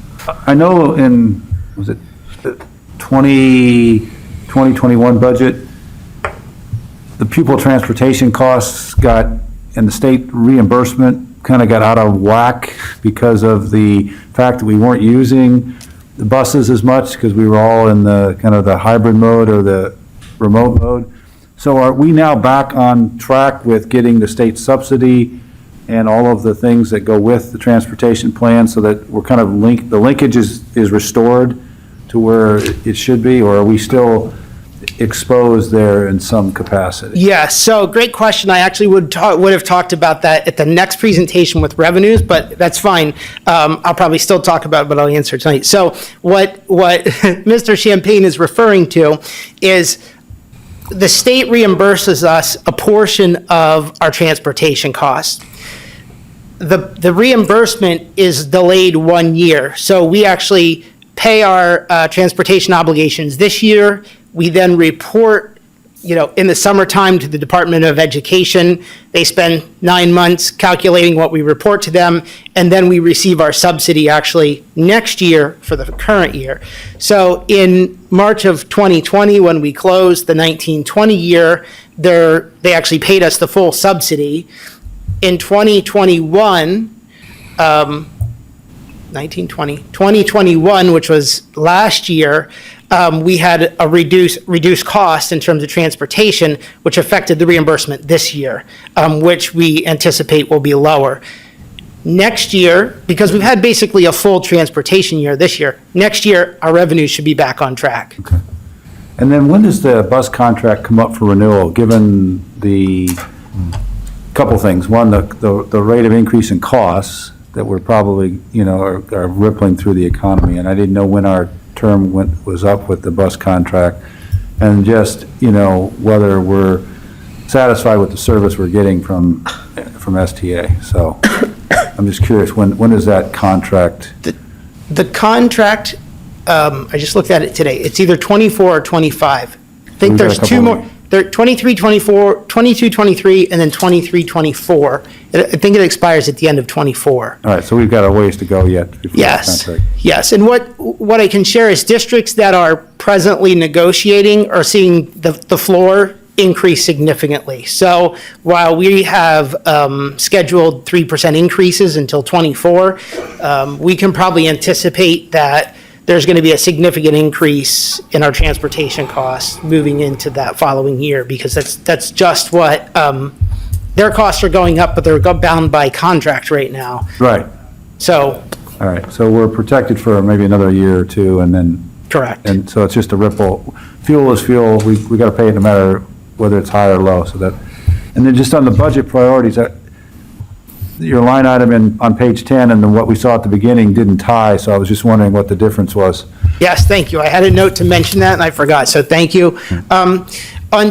I know in, was it the 2021 budget, the pupil transportation costs got, and the state reimbursement kind of got out of whack because of the fact that we weren't using the buses as much because we were all in the kind of the hybrid mode or the remote mode. So are we now back on track with getting the state subsidy and all of the things that go with the transportation plan so that we're kind of the linkage is restored to where it should be, or are we still exposed there in some capacity? Yeah, so great question. I actually would have talked about that at the next presentation with revenues, but that's fine. I'll probably still talk about it, but I'll answer tonight. So what Mr. Champagne is referring to is the state reimburses us a portion of our transportation costs. The reimbursement is delayed 1 year, so we actually pay our transportation obligations this year. We then report, in the summertime to the Department of Education. They spend 9 months calculating what we report to them, and then we receive our subsidy actually next year for the current year. So in March of 2020, when we closed the 1920 year, they actually paid us the full subsidy. In 2021, 2021, which was last year, we had a reduced cost in terms of transportation, which affected the reimbursement this year, which we anticipate will be lower. Next year, because we've had basically a full transportation year this year, next year, our revenues should be back on track. Okay. And then when does the bus contract come up for renewal, given the couple things? One, the rate of increase in costs that we're probably, are rippling through the economy, and I didn't know when our term was up with the bus contract, and just, whether we're satisfied with the service we're getting from STA. So I'm just curious, when is that contract? The contract, I just looked at it today, it's either 24 or 25. I think there's two more. There 23, 24, 22, 23, and then 23, 24. I think it expires at the end of 24. All right, so we've got a ways to go yet before the Yes, contract. yes. And what I can share is districts that are presently negotiating are seeing the floor increase significantly. So while we have scheduled 3% increases until 24, we can probably anticipate that there's going to be a significant increase in our transportation costs moving into that following year, because that's just what, their costs are going up, but they're bound by contract right now. Right. So, All right, so we're protected for maybe another year or two, and then, correct. and so it's just a ripple. Fuel is fuel, we got to pay it no matter whether it's high or low, so that, and then just on the budget priorities, your line item on page 10 and then what we saw at the beginning didn't tie, so I was just wondering what the difference was. Yes, thank you. I had a note to mention that and I forgot, so thank you. On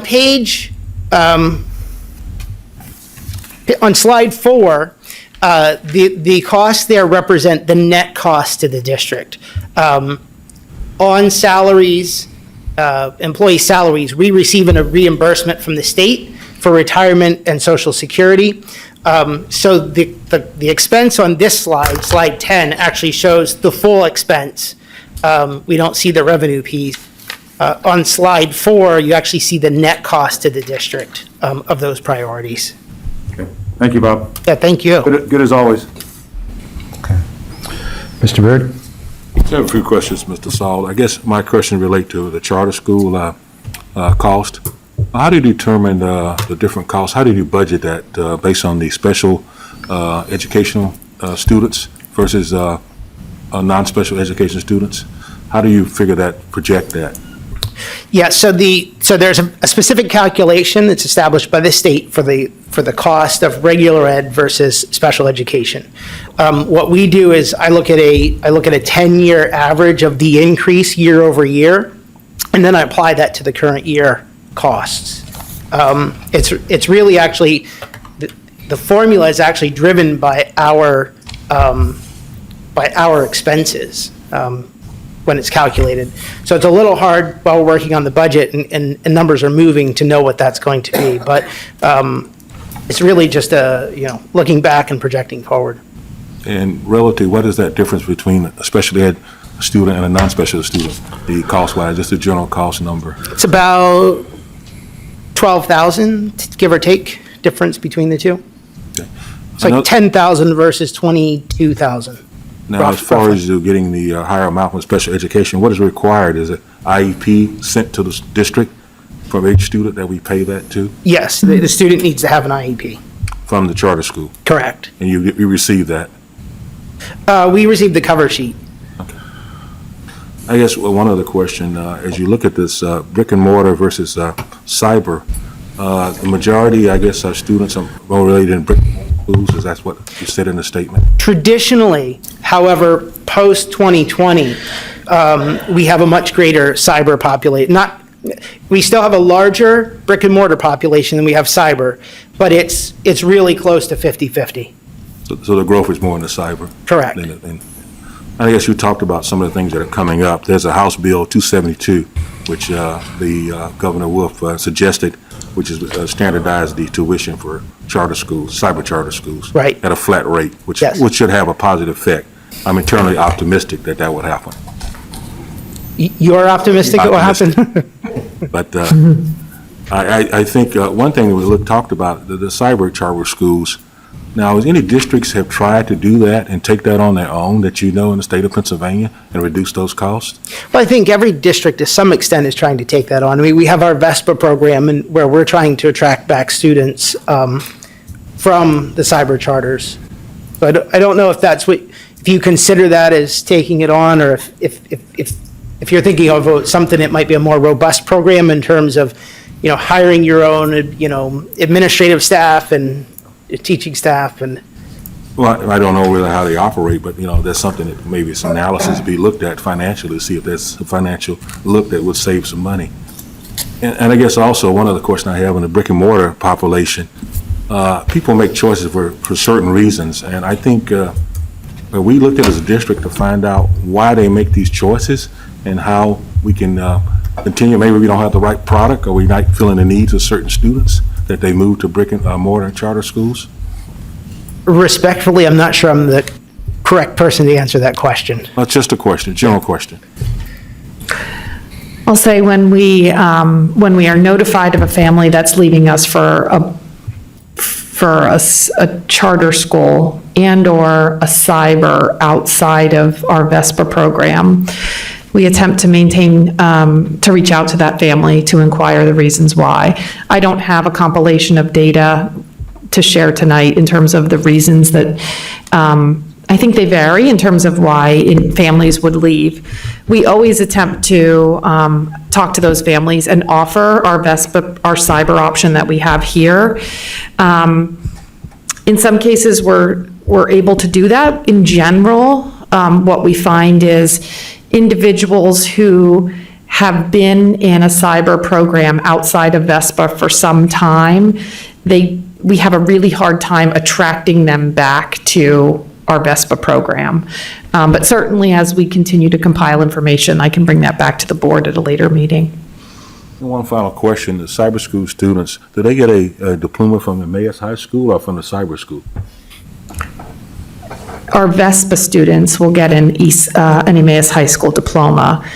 page, on slide 4, the costs there represent the net cost to the district. On salaries, employee salaries, we receive a reimbursement from the state for retirement and Social Security. So the expense on this slide 10, actually shows the full expense. We don't see the revenue piece. On slide 4, you actually see the net cost to the district of those priorities. Okay. Thank you, Bob. Yeah, thank you. Good as always. Mr. Byrd? I have a few questions, Mr. Saul. I guess my question relate to the charter school cost. How do you determine the different costs? How do you budget that based on the special educational students versus non-special education students? How do you figure that, project that? Yeah, so there's a specific calculation that's established by the state for the cost of regular ed versus special education. What we do is I look at a 10-year average of the increase year over year, and then I apply that to the current year costs. It's really actually, the formula is actually driven by our expenses when it's calculated. So it's a little hard while we're working on the budget and numbers are moving to know what that's going to be. But it's really just looking back and projecting forward. And relative, what is that difference between a special ed student and a non-special ed student, the cost-wise, just the general cost number? It's about 12,000, give or take, difference between the two. It's like 10,000 versus 22,000. Now, as far as you getting the higher amount from special education, what is required? Is it IEP sent to the district from each student that we pay that to? Yes, the student needs to have an IEP. From the charter school? Correct. And you receive that? We received the cover sheet. I guess one other question, as you look at this brick and mortar versus cyber, the majority, I guess, our students are more related in brick and mortar schools, is that what you said in the statement? Traditionally, however, post-2020, we have a much greater cyber population. We still have a larger brick and mortar population than we have cyber, but it's really close to 50-50. So the growth is more in the cyber? Correct. I guess you talked about some of the things that are coming up. There's a House Bill 272, which the Governor Wolf suggested, which is standardize the tuition for charter schools, cyber charter schools. Right. At a flat rate, which should have a positive effect. I'm eternally optimistic that would happen. You're optimistic it will happen? But I think one thing that we talked about, the cyber charter schools. Now, has any districts have tried to do that and take that on their own that in the state of Pennsylvania and reduce those costs? Well, I think every district to some extent is trying to take that on. I mean, we have our VESPA program where we're trying to attract back students from the cyber charters. So I don't know if if you consider that as taking it on, or if you're thinking of something that might be a more robust program in terms of, hiring your own, administrative staff and teaching staff and. Well, I don't know really how they operate, but, that's something that maybe some analysis be looked at financially, see if there's a financial look that would save some money. And I guess also one other question I have in the brick and mortar population, people make choices for certain reasons. And I think we looked at as a district to find out why they make these choices and how we can continue. Maybe we don't have the right product, or we're not filling the needs of certain students that they move to brick and mortar charter schools? Respectfully, I'm not sure I'm the correct person to answer that question. Well, it's just a question, general question. I'll say when we are notified of a family that's leaving us for a charter school and/or a cyber outside of our VESPA program, we attempt to reach out to that family to inquire the reasons why. I don't have a compilation of data to share tonight in terms of the reasons that, I think they vary in terms of why families would leave. We always attempt to talk to those families and offer our VESPA, our cyber option that we have here. In some cases, we're able to do that. In general, what we find is individuals who have been in a cyber program outside of VESPA for some time, we have a really hard time attracting them back to our VESPA program. But certainly as we continue to compile information, I can bring that back to the board at a later meeting. One final question, the cyber school students, do they get a diploma from Emmaus High School or from the cyber school? Our VESPA students will get an Emmaus High School diploma.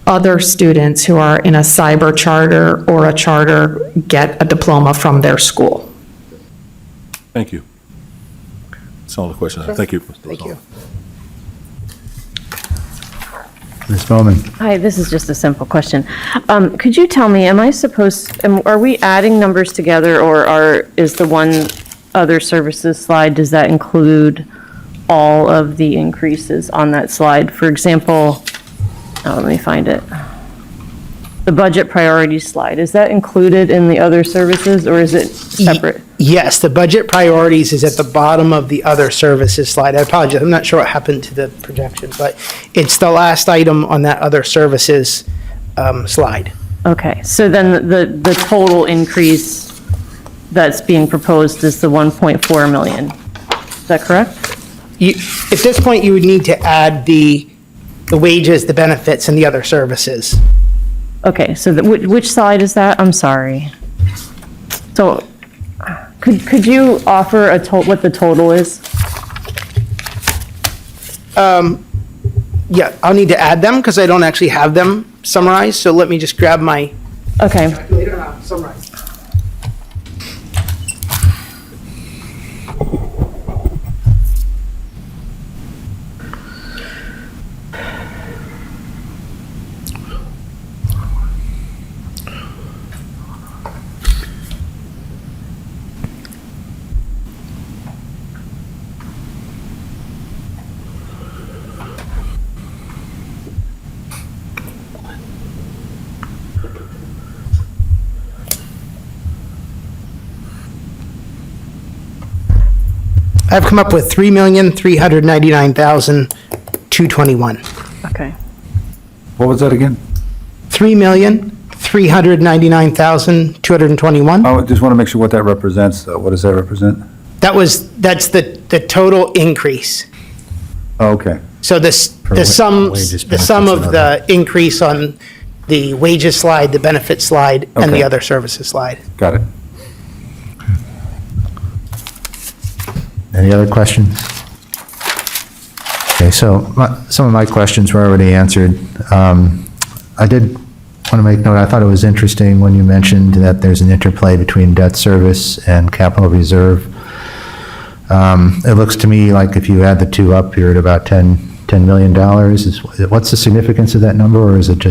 Other students who are in a cyber charter or a charter get a diploma from their school. Thank you. That's all the questions. Thank you. Thank you. Ms. Bowman. Hi, this is just a simple question. Could you tell me, are we adding numbers together, or is the one other services slide, does that include all of the increases on that slide? For example, let me find it. The budget priorities slide, is that included in the other services, or is it separate? Yes, the budget priorities is at the bottom of the other services slide. I apologize, I'm not sure what happened to the projection, but it's the last item on that other services slide. Okay, so then the total increase that's being proposed is the 1.4 million. Is that correct? At this point, you would need to add the wages, the benefits, and the other services. Okay, so which side is that? I'm sorry. So could you offer what the total is? Yeah, I'll need to add them because I don't actually have them summarized, so let me just grab my. Okay. Summarize. I've come up with $3,399,221. Okay. What was that again? $3,399,221. I just want to make sure what that represents, though. What does that represent? That's the total increase. Oh, okay. So the sum of the increase on the wages slide, the benefit slide, and the Okay. other services slide. Got it. Any other questions? Okay, so some of my questions were already answered. I did want to make note, I thought it was interesting when you mentioned that there's an interplay between debt service and capital reserve. It looks to me like if you add the two up, you're at about $10 million. What's the significance of that number, or is it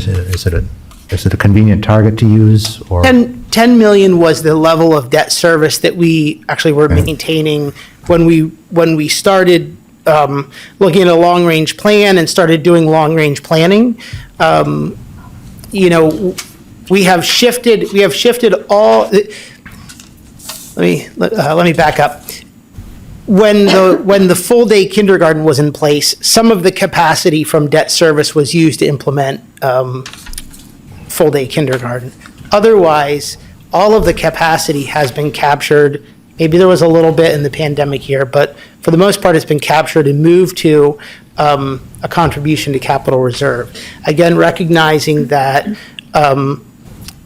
a convenient target to use, or? 10 million was the level of debt service that we actually were maintaining when we started looking at a long-range plan and started doing long-range planning. We have shifted all. Let me back up. When the full-day kindergarten was in place, some of the capacity from debt service was used to implement full-day kindergarten. Otherwise, all of the capacity has been captured. Maybe there was a little bit in the pandemic year, but for the most part, it's been captured and moved to a contribution to capital reserve. Again, recognizing that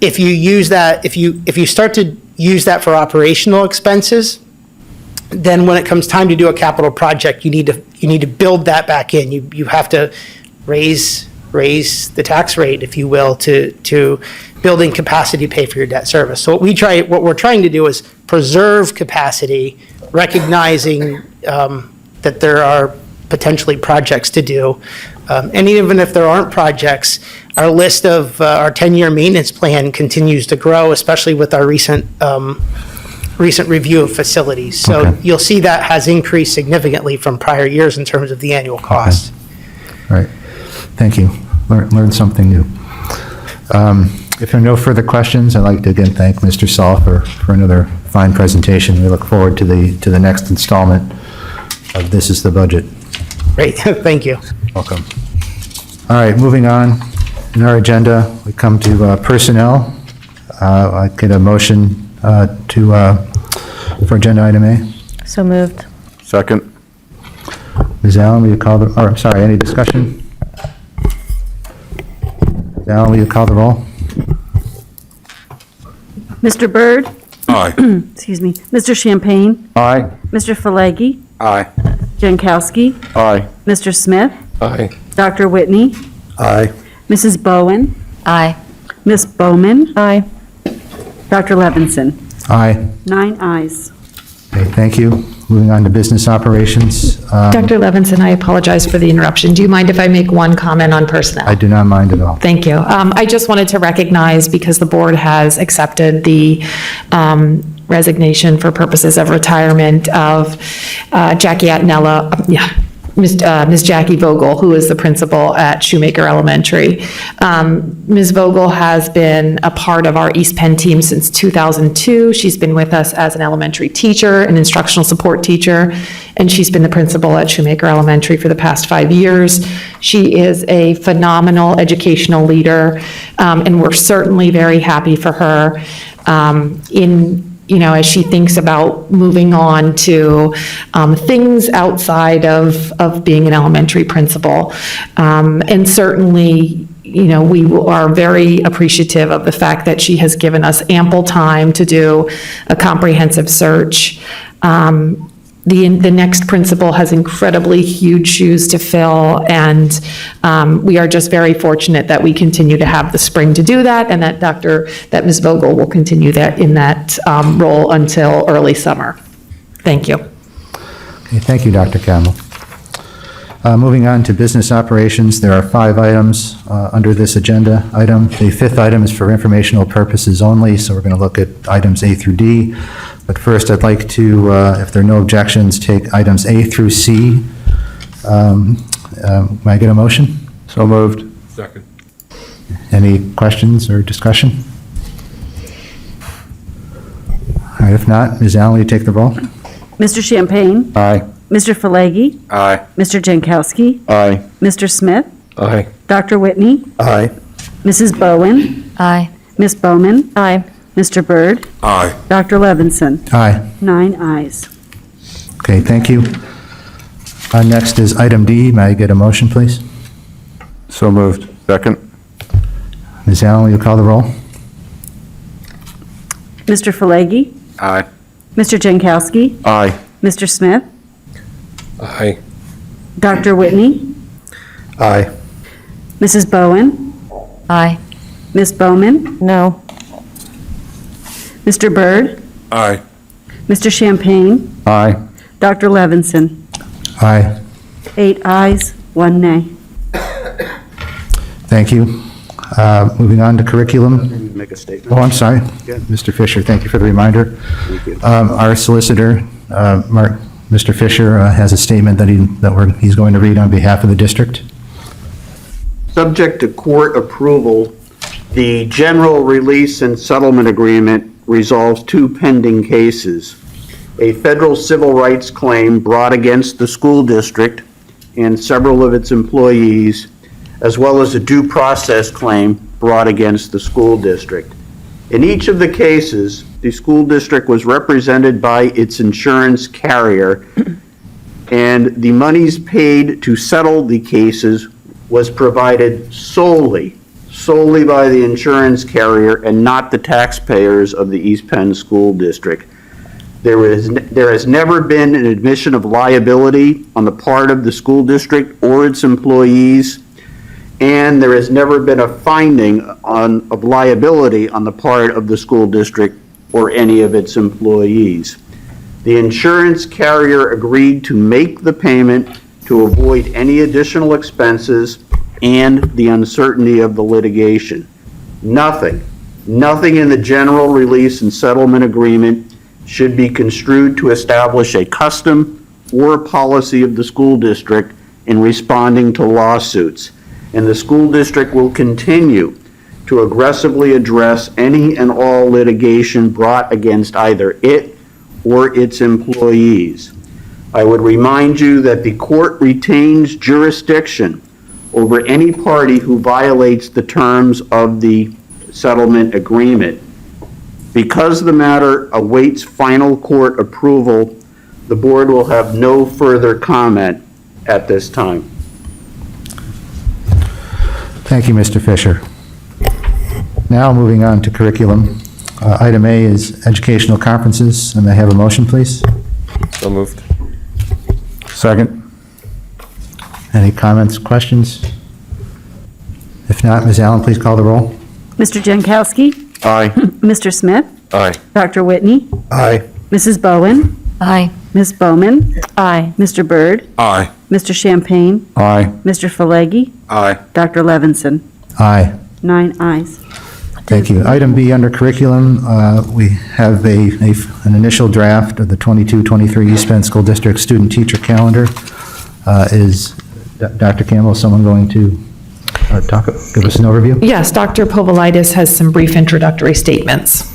if you use that, if you start to use that for operational expenses, then when it comes time to do a capital project, you need to build that back in. You have to raise the tax rate, if you will, to building capacity to pay for your debt service. So what we're trying to do is preserve capacity, recognizing that there are potentially projects to do. And even if there aren't projects, our list of our 10-year maintenance plan continues to grow, especially with our recent review of facilities. So Okay. you'll see that has increased significantly from prior years in terms of the annual cost. All right, thank you. Learned something new. If there are no further questions, I'd like to again thank Mr. Saul for another fine presentation. We look forward to the next installment of This is the Budget. Great, thank you. Welcome. All right, moving on. In our agenda, we come to personnel. I get a motion for agenda item A. So moved. Second. Ms. Allen, will you call I'm sorry, any discussion? Ms. Allen, will you call the roll? Mr. Byrd? Aye. Excuse me. Mr. Champagne? Aye. Mr. Falegi? Aye. Jankowski? Aye. Mr. Smith? Aye. Dr. Whitney? Aye. Mrs. Bowen? Aye. Miss Bowman? Aye. Dr. Levinson? Aye. 9 ayes. Okay, thank you. Moving on to business operations. Dr. Levinson, I apologize for the interruption. Do you mind if I make one comment on personnel? I do not mind at all. Thank you. I just wanted to recognize, because the board has accepted the resignation for purposes of retirement of Jackie Attinella, Ms. Jackie Vogel, who is the principal at Shoemaker Elementary. Ms. Vogel has been a part of our East Penn team since 2002. She's been with us as an elementary teacher, an instructional support teacher, and she's been the principal at Shoemaker Elementary for the past 5 years. She is a phenomenal educational leader, and we're certainly very happy for her as she thinks about moving on to things outside of being an elementary principal. And certainly, we are very appreciative of the fact that she has given us ample time to do a comprehensive search. The next principal has incredibly huge shoes to fill, and we are just very fortunate that we continue to have the spring to do that, and that Ms. Vogel will continue that in that role until early summer. Thank you. Okay, thank you, Dr. Campbell. Moving on to business operations, there are 5 items under this agenda item. The 5th item is for informational purposes only, so we're going to look at items A through D. But first, I'd like to, if there are no objections, take items A through C. May I get a motion? So moved. Second. Any questions or discussion? All right, if not, Ms. Allen, will you take the roll? Mr. Champagne? Aye. Mr. Falegi? Aye. Mr. Jankowski? Aye. Mr. Smith? Aye. Dr. Whitney? Aye. Mrs. Bowen? Aye. Ms. Bowman? Aye. Mr. Byrd? Aye. Dr. Levinson? Aye. 9 ayes. Okay, thank you. Next is item D. May I get a motion, please? So moved. Second. Ms. Allen, will you call the roll? Mr. Falegi? Aye. Mr. Jankowski? Aye. Mr. Smith? Aye. Dr. Whitney? Aye. Mrs. Bowen? Aye. Ms. Bowman? No. Mr. Byrd? Aye. Mr. Champagne? Aye. Dr. Levinson? Aye. 8 ayes, 1 nay. Thank you. Moving on to curriculum. Make a statement. Oh, I'm sorry. Yeah. Mr. Fisher, thank you for the reminder. Thank you. Our solicitor, Mr. Fisher, has a statement that he's going to read on behalf of the district. Subject to court approval, the general release and settlement agreement resolves 2 pending cases. A federal civil rights claim brought against the school district and several of its employees, as well as a due process claim brought against the school district. In each of the cases, the school district was represented by its insurance carrier, and the monies paid to settle the cases was provided solely by the insurance carrier and not the taxpayers of the East Penn School District. There has never been an admission of liability on the part of the school district or its employees, and there has never been a finding of liability on the part of the school district or any of its employees. The insurance carrier agreed to make the payment to avoid any additional expenses and the uncertainty of the litigation. Nothing in the general release and settlement agreement should be construed to establish a custom or policy of the school district in responding to lawsuits, and the school district will continue to aggressively address any and all litigation brought against either it or its employees. I would remind you that the court retains jurisdiction over any party who violates the terms of the settlement agreement. Because the matter awaits final court approval, the board will have no further comment at this time. Thank you, Mr. Fisher. Now, moving on to curriculum. Item A is educational conferences, and may I have a motion, please? So moved. Second. Any comments, questions? If not, Ms. Allen, please call the roll. Mr. Jankowski? Aye. Mr. Smith? Aye. Dr. Whitney? Aye. Mrs. Bowen? Aye. Ms. Bowman? Aye. Mr. Byrd? Aye. Mr. Champagne? Aye. Mr. Falegi? Aye. Dr. Levinson? Aye. 9 ayes. Thank you. Item B under curriculum, we have an initial draft of the 22-23 East Penn School District student-teacher calendar. Is Dr. Campbell, someone going to give us an overview? Yes, Dr. Povolitis has some brief introductory statements.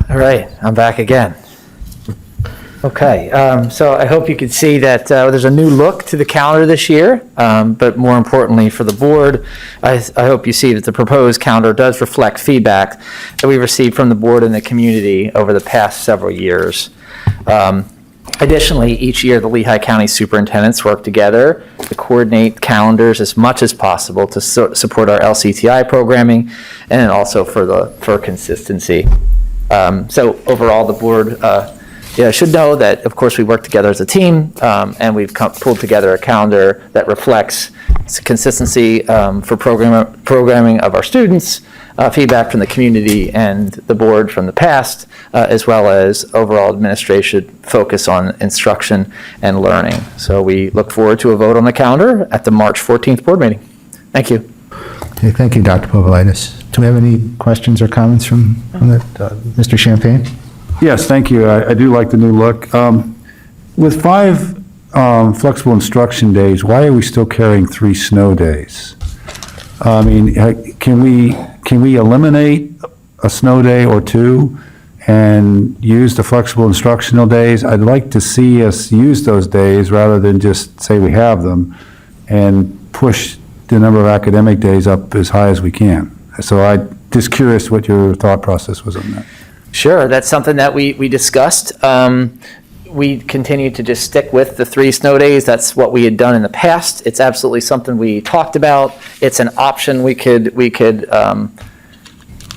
All right, I'm back again. Okay, so I hope you could see that there's a new look to the calendar this year, but more importantly for the board, I hope you see that the proposed calendar does reflect feedback that we received from the board and the community over the past several years. Additionally, each year the Lehigh County superintendents work together to coordinate calendars as much as possible to support our LCTI programming and also for consistency. So overall, the board should know that, of course, we work together as a team, and we've pulled together a calendar that reflects consistency for programming of our students, feedback from the community and the board from the past, as well as overall administration focus on instruction and learning. So we look forward to a vote on the calendar at the March 14th board meeting. Thank you. Okay, thank you, Dr. Povolitis. Do we have any questions or comments from Mr. Champagne? Yes, thank you. I do like the new look. With 5 flexible instruction days, why are we still carrying 3 snow days? I mean, can we eliminate a snow day or 2 and use the flexible instructional days? I'd like to see us use those days rather than just say we have them and push the number of academic days up as high as we can. So I'm just curious what your thought process was on that. Sure, that's something that we discussed. We continue to just stick with the 3 snow days. That's what we had done in the past. It's absolutely something we talked about. It's an option we could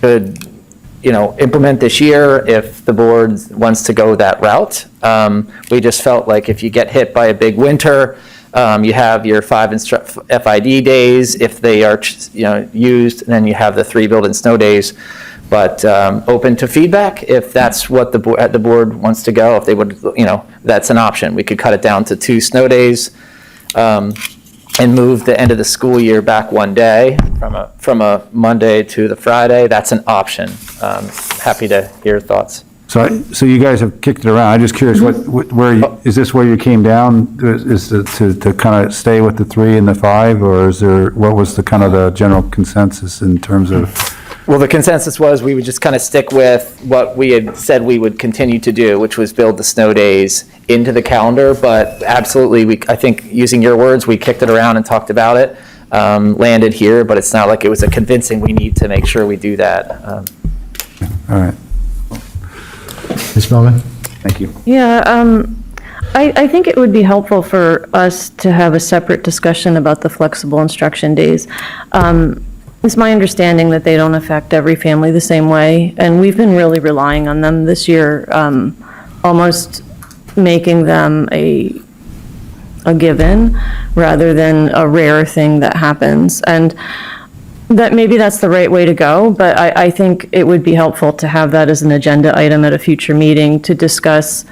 implement this year if the board wants to go that route. We just felt like if you get hit by a big winter, you have your 5 FID days if they are used, and then you have the 3 built-in snow days. But open to feedback if that's what the board wants to go. If they would, that's an option. We could cut it down to 2 snow days and move the end of the school year back 1 day from a Monday to the Friday. That's an option. Happy to hear your thoughts. So you guys have kicked it around. I'm just curious, is this where you came down? Is to kind of stay with the 3 and the 5, or what was the kind of the general consensus in terms of? Well, the consensus was we would just kind of stick with what we had said we would continue to do, which was build the snow days into the calendar. But absolutely, I think using your words, we kicked it around and talked about it, landed here, but it's not like it was a convincing we need to make sure we do that. All right. Ms. Bowman? Thank you. Yeah, I think it would be helpful for us to have a separate discussion about the flexible instruction days. It's my understanding that they don't affect every family the same way, and we've been really relying on them this year, almost making them a given rather than a rare thing that happens. And that maybe that's the right way to go, but I think it would be helpful to have that as an agenda item at a future meeting to discuss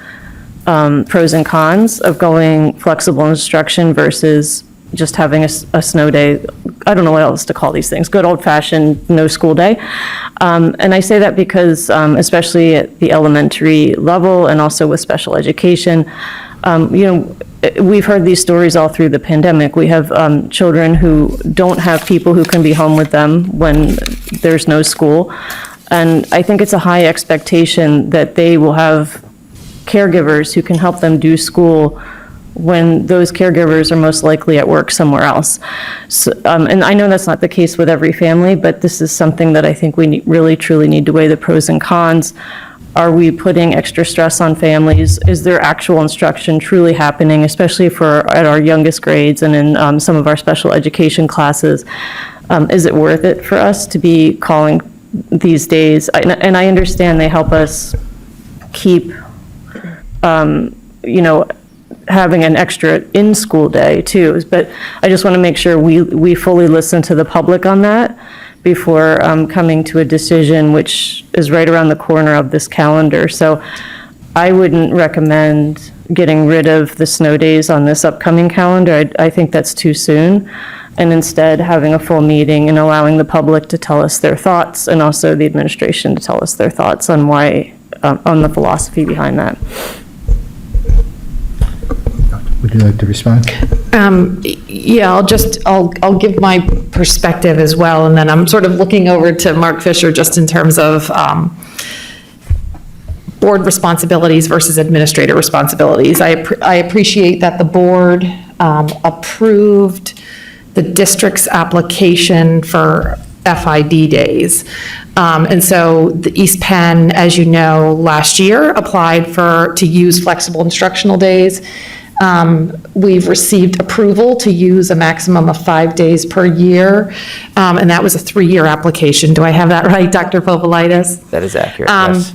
pros and cons of going flexible instruction versus just having a snow day. I don't know what else to call these things, good old-fashioned no school day. And I say that because, especially at the elementary level and also with special education, we've heard these stories all through the pandemic. We have children who don't have people who can be home with them when there's no school. And I think it's a high expectation that they will have caregivers who can help them do school when those caregivers are most likely at work somewhere else. So, and I know that's not the case with every family, but this is something that I think we really truly need to weigh the pros and cons. Are we putting extra stress on families? Is there actual instruction truly happening, especially at our youngest grades and in some of our special education classes? Is it worth it for us to be calling these days? And I understand they help us keep, having an extra in-school day too, but I just want to make sure we fully listen to the public on that before coming to a decision, which is right around the corner of this calendar. So I wouldn't recommend getting rid of the snow days on this upcoming calendar. I think that's too soon. And instead having a full meeting and allowing the public to tell us their thoughts and also the administration to tell us their thoughts on why, on the philosophy behind that. Would you like to respond? Yeah, I'll give my perspective as well, and then I'm sort of looking over to Mark Fisher just in terms of board responsibilities versus administrator responsibilities. I appreciate that the board approved the district's application for FID days. And so the East Penn, as you know, last year applied to use flexible instructional days. We've received approval to use a maximum of 5 days per year, and that was a 3-year application. Do I have that right, Dr. Povolitis? That is accurate, yes.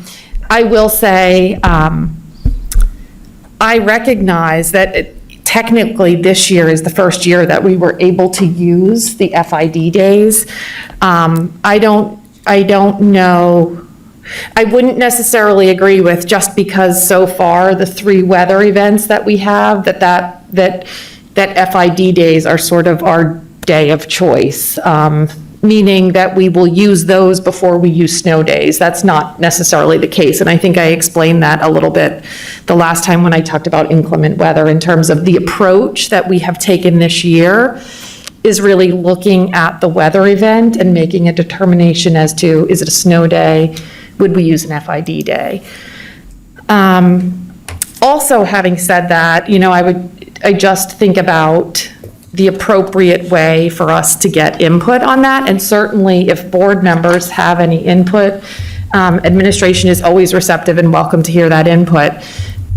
I will say, I recognize that technically this year is the first year that we were able to use the FID days. I don't know. I wouldn't necessarily agree with just because so far the 3 weather events that we have, that FID days are sort of our day of choice, meaning that we will use those before we use snow days. That's not necessarily the case, and I think I explained that a little bit the last time when I talked about inclement weather in terms of the approach that we have taken this year is really looking at the weather event and making a determination as to, is it a snow day? Would we use an FID day? Also, having said that, I just think about the appropriate way for us to get input on that. And certainly if board members have any input, administration is always receptive and welcome to hear that input.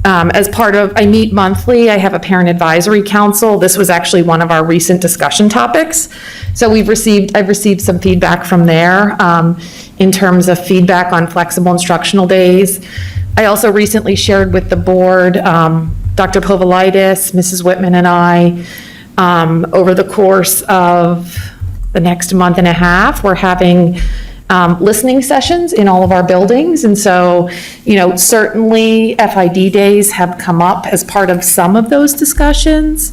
As part of, I meet monthly, I have a parent advisory council. This was actually one of our recent discussion topics. So I've received some feedback from there in terms of feedback on flexible instructional days. I also recently shared with the board, Dr. Povolitis, Mrs. Whitman, and I, over the course of the next month and a half, we're having listening sessions in all of our buildings. And so, certainly FID days have come up as part of some of those discussions.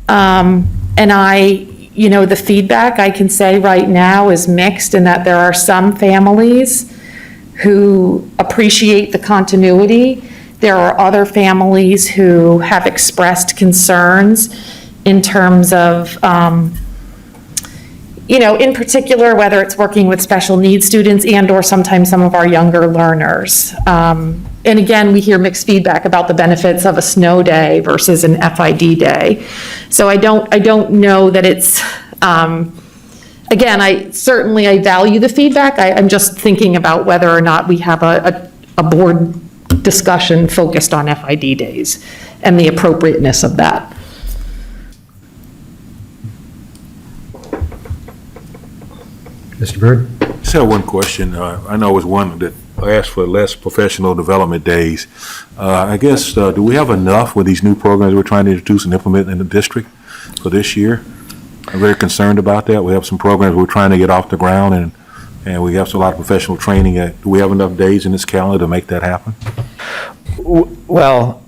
And the feedback I can say right now is mixed in that there are some families who appreciate the continuity. There are other families who have expressed concerns in terms of, in particular, whether it's working with special needs students and/or sometimes some of our younger learners. And again, we hear mixed feedback about the benefits of a snow day versus an FID day. So I don't know that it's, again, I value the feedback. I'm just thinking about whether or not we have a board discussion focused on FID days and the appropriateness of that. Mr. Byrd? Just have one question. I know it was one that asked for less professional development days. I guess, do we have enough with these new programs we're trying to introduce and implement in the district for this year? I'm very concerned about that. We have some programs we're trying to get off the ground, and we have a lot of professional training. Do we have enough days in this calendar to make that happen? Well,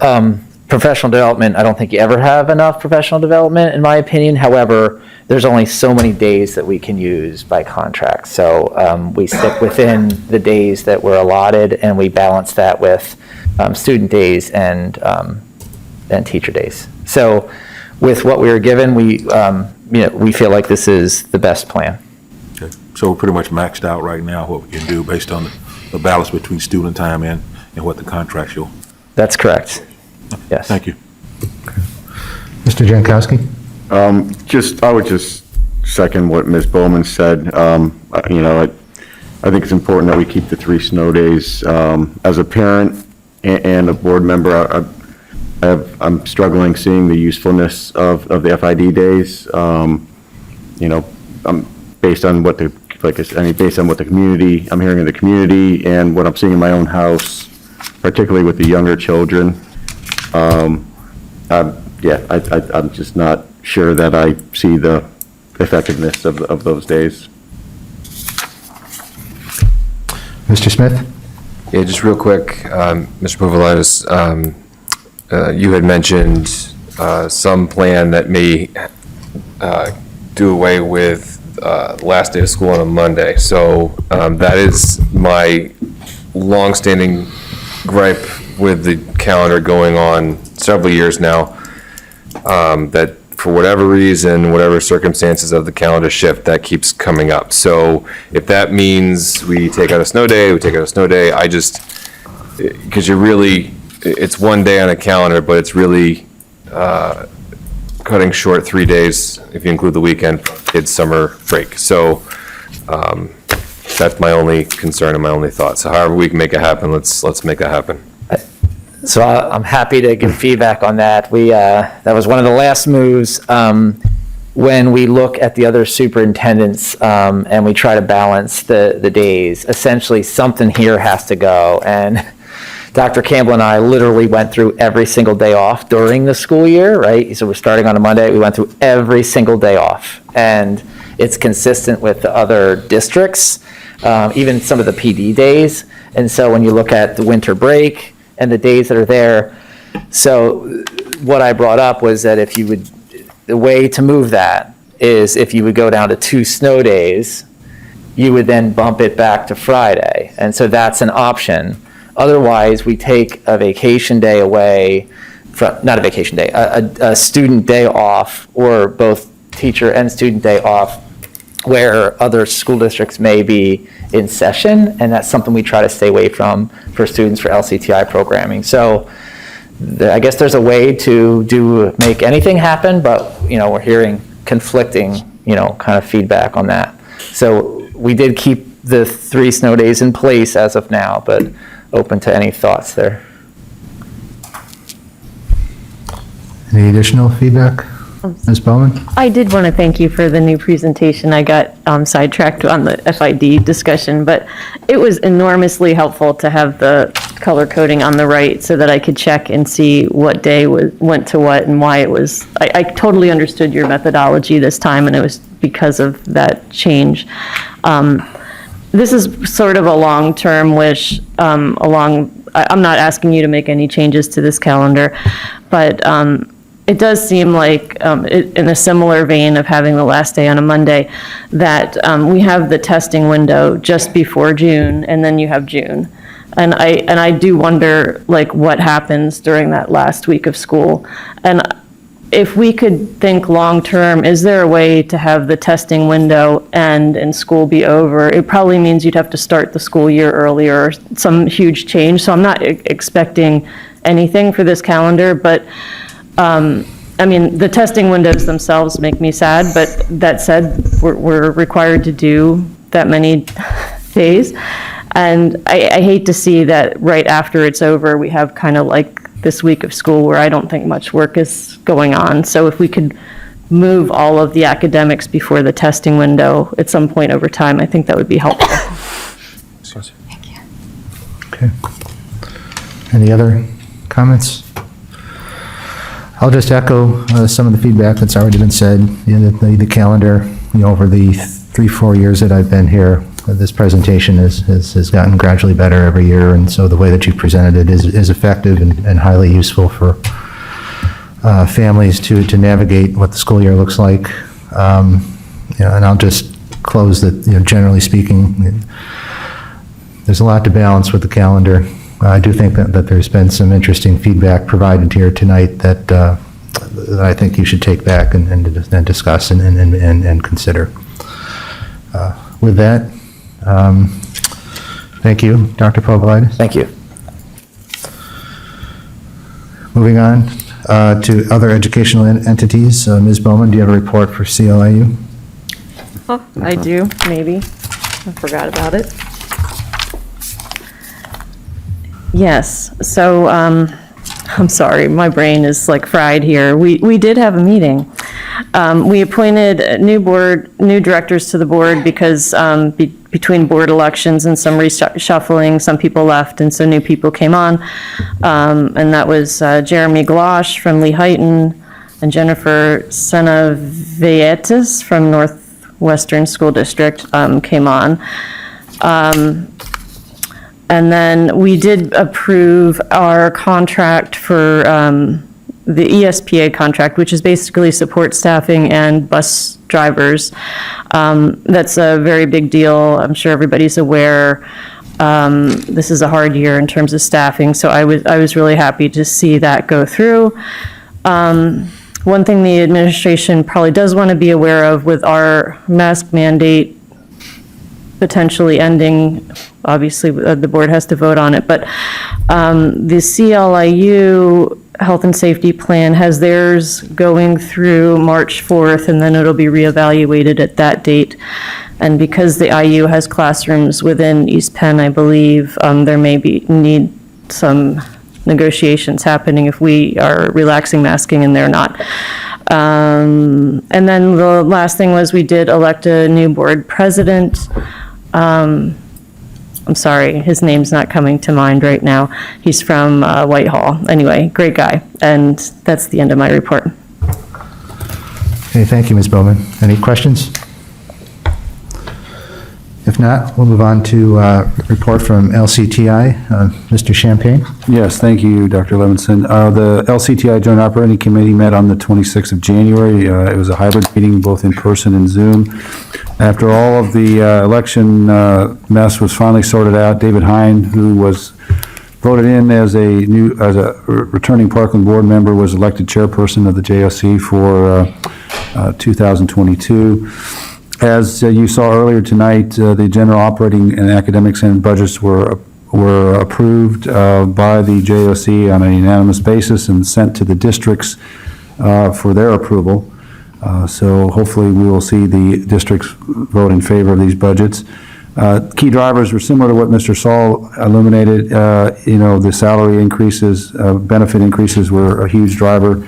professional development, I don't think you ever have enough professional development, in my opinion. However, there's only so many days that we can use by contract. So we stick within the days that were allotted, and we balance that with student days and teacher days. So with what we were given, we feel like this is the best plan. Okay. So we're pretty much maxed out right now what we can do based on the balance between student time and what the contract show. That's correct. Yes. Thank you. Mr. Jankowski? I would just second what Ms. Bowman said. I think it's important that we keep the 3 snow days. As a parent and a board member, I'm struggling seeing the usefulness of the FID days. Based on what the community, I'm hearing in the community and what I'm seeing in my own house, particularly with the younger children. I'm just not sure that I see the effectiveness of those days. Mr. Smith? Yeah, just real quick, Mr. Povolitis, you had mentioned some plan that may do away with last day of school on a Monday. So that is my longstanding gripe with the calendar going on several years now, that for whatever reason, whatever circumstances of the calendar shift, that keeps coming up. So if that means we take out a snow day, I just, because it's one day on a calendar, but it's really cutting short 3 days, if you include the weekend, kids' summer break. So that's my only concern and my only thought. So however we can make it happen, let's make that happen. So I'm happy to give feedback on that. That was one of the last moves when we look at the other superintendents and we try to balance the days. Essentially, something here has to go. And Dr. Campbell and I literally went through every single day off during the school year, right? So we're starting on a Monday. We went through every single day off. And it's consistent with the other districts, even some of the PD days. And so when you look at the winter break and the days that are there, so what I brought up was that the way to move that is if you would go down to 2 snow days, you would then bump it back to Friday. And so that's an option. Otherwise, we take a vacation day away from, not a vacation day, a student day off, or both teacher and student day off, where other school districts may be in session, and that's something we try to stay away from for students for LCTI programming. So I guess there's a way to make anything happen, but we're hearing conflicting kind of feedback on that. So we did keep the 3 snow days in place as of now, but open to any thoughts there. Any additional feedback? Ms. Bowman? I did want to thank you for the new presentation. I got sidetracked on the FID discussion, but it was enormously helpful to have the color coding on the right so that I could check and see what day went to what and why it was. I totally understood your methodology this time, and it was because of that change. This is sort of a long-term wish I'm not asking you to make any changes to this calendar, but it does seem like, in a similar vein of having the last day on a Monday, that we have the testing window just before June, and then you have June. And I do wonder, what happens during that last week of school. And if we could think long-term, is there a way to have the testing window end and school be over? It probably means you'd have to start the school year earlier, or some huge change. So I'm not expecting anything for this calendar, but the testing windows themselves make me sad, but that said, we're required to do that many days. And I hate to see that right after it's over, we have kind of like this week of school where I don't think much work is going on. So if we could move all of the academics before the testing window at some point over time, I think that would be helpful. Okay. Any other comments? I'll just echo some of the feedback that's already been said. The calendar, over the 3-4 years that I've been here, this presentation has gotten gradually better every year, and so the way that you presented it is effective and highly useful for families to navigate what the school year looks like. And I'll just close that, generally speaking, there's a lot to balance with the calendar. I do think that there's been some interesting feedback provided here tonight that I think you should take back and discuss and consider. With that, thank you, Dr. Povolitis. Thank you. Moving on to other educational entities. Ms. Bowman, do you have a report for CLIU? Oh, I do, maybe. I forgot about it. Yes, so, I'm sorry, my brain is fried here. We did have a meeting. We appointed new directors to the board because between board elections and some reshuffling, some people left, and so new people came on. And that was Jeremy Glosh from Lee-Heighton and Jennifer Senaviatis from Northwestern School District came on. And then we did approve our contract for the ESPA contract, which is basically support staffing and bus drivers. That's a very big deal. I'm sure everybody's aware. This is a hard year in terms of staffing, so I was really happy to see that go through. One thing the administration probably does want to be aware of with our mask mandate, potentially ending. Obviously, the board has to vote on it, but the CLIU Health and Safety Plan has theirs going through March 4th, and then it'll be reevaluated at that date. And because the IU has classrooms within East Penn, I believe there may need some negotiations happening if we are relaxing masking and they're not. And then the last thing was we did elect a new board president. I'm sorry, his name's not coming to mind right now. He's from Whitehall. Anyway, great guy. And that's the end of my report. Okay, thank you, Ms. Bowman. Any questions? If not, we'll move on to report from LCTI. Mr. Champagne? Yes, thank you, Dr. Levinson. The LCTI Joint Operating Committee met on the 26th of January. It was a hybrid meeting, both in person and Zoom. After all of the election mess was finally sorted out, David Hine, who was voted in as a returning Parkland board member, was elected chairperson of the JOC for 2022. As you saw earlier tonight, the general operating and academic senate budgets were approved by the JOC on a unanimous basis and sent to the districts for their approval. So hopefully we will see the districts vote in favor of these budgets. Key drivers were similar to what Mr. Saul illuminated. The salary increases, benefit increases were a huge driver.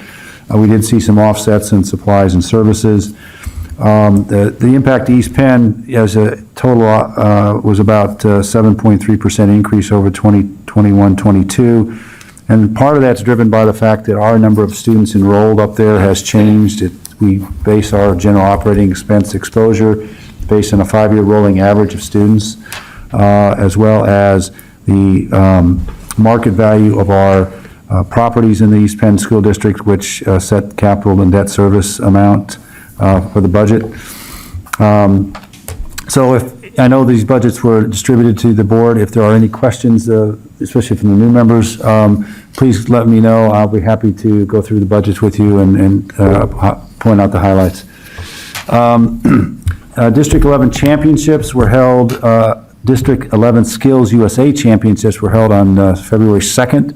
We did see some offsets in supplies and services. The impact to East Penn as a total was about 7.3% increase over 2021-22. And part of that's driven by the fact that our number of students enrolled up there has changed. We base our general operating expense exposure based on a 5-year rolling average of students, as well as the market value of our properties in the East Penn School District, which set capital and debt service amount for the budget. So I know these budgets were distributed to the board. If there are any questions, especially from the new members, please let me know. I'll be happy to go through the budgets with you and point out the highlights. District 11 championships were held, District 11 Skills USA championships were held on February 2nd.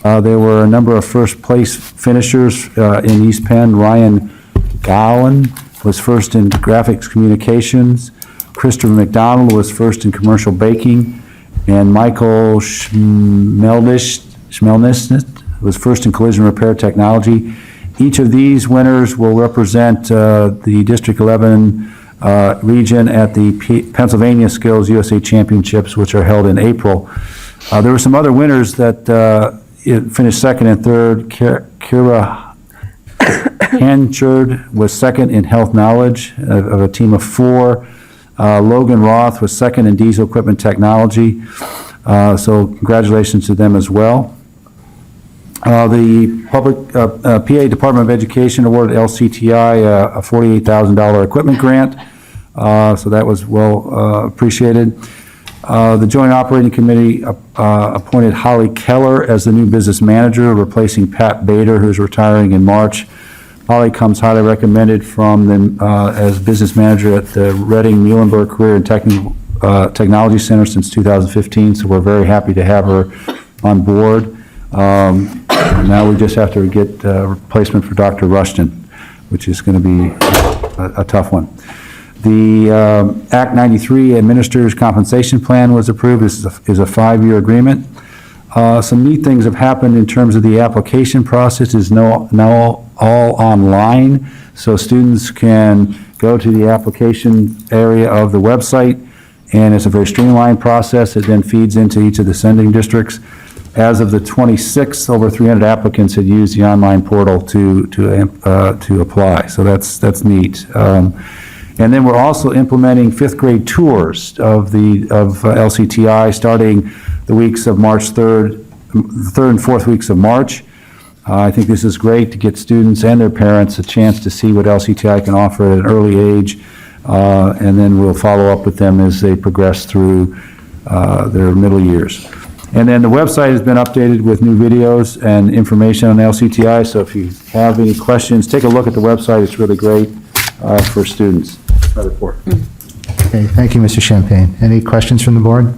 There were a number of first place finishers in East Penn. Ryan Gowan was first in graphics communications. Christopher McDonald was first in commercial baking. And Michael Schmelnist was first in collision repair technology. Each of these winners will represent the District 11 region at the Pennsylvania Skills USA Championships, which are held in April. There were some other winners that finished second and third. Kira Hanchard was second in health knowledge of a team of 4. Logan Roth was second in diesel equipment technology. So congratulations to them as well. The PA Department of Education awarded LCTI a $48,000 equipment grant. So that was well appreciated. The Joint Operating Committee appointed Holly Keller as the new business manager, replacing Pat Bader, who's retiring in March. Holly comes highly recommended from them as business manager at the Reading Muhlenberg Career and Technology Center since 2015, so we're very happy to have her on board. Now we just have to get a replacement for Dr. Rushton, which is going to be a tough one. The Act 93 Administrators Compensation Plan was approved. This is a 5-year agreement. Some neat things have happened in terms of the application process. Is now all online, so students can go to the application area of the website, and it's a very streamlined process. It then feeds into each of the sending districts. As of the 26th, over 300 applicants had used the online portal to apply, so that's neat. And then we're also implementing 5th grade tours of LCTI starting the weeks of March 3rd, the 3rd and 4th weeks of March. I think this is great to get students and their parents a chance to see what LCTI can offer at an early age, and then we'll follow up with them as they progress through their middle years. And then the website has been updated with new videos and information on LCTI, so if you have any questions, take a look at the website. It's really great for students. My report. Okay, thank you, Mr. Champagne. Any questions from the board?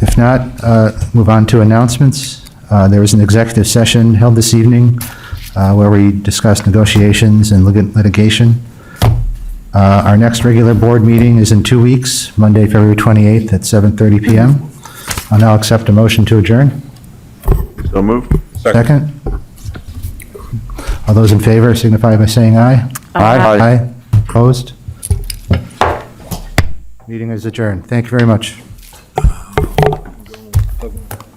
If not, move on to announcements. There was an executive session held this evening where we discussed negotiations and litigation. Our next regular board meeting is in 2 weeks, Monday, February 28th at 7:30 PM. I'll now accept a motion to adjourn. So moved. Second? All those in favor signify by saying aye. Aye. Aye. Opposed? Meeting is adjourned. Thank you very much.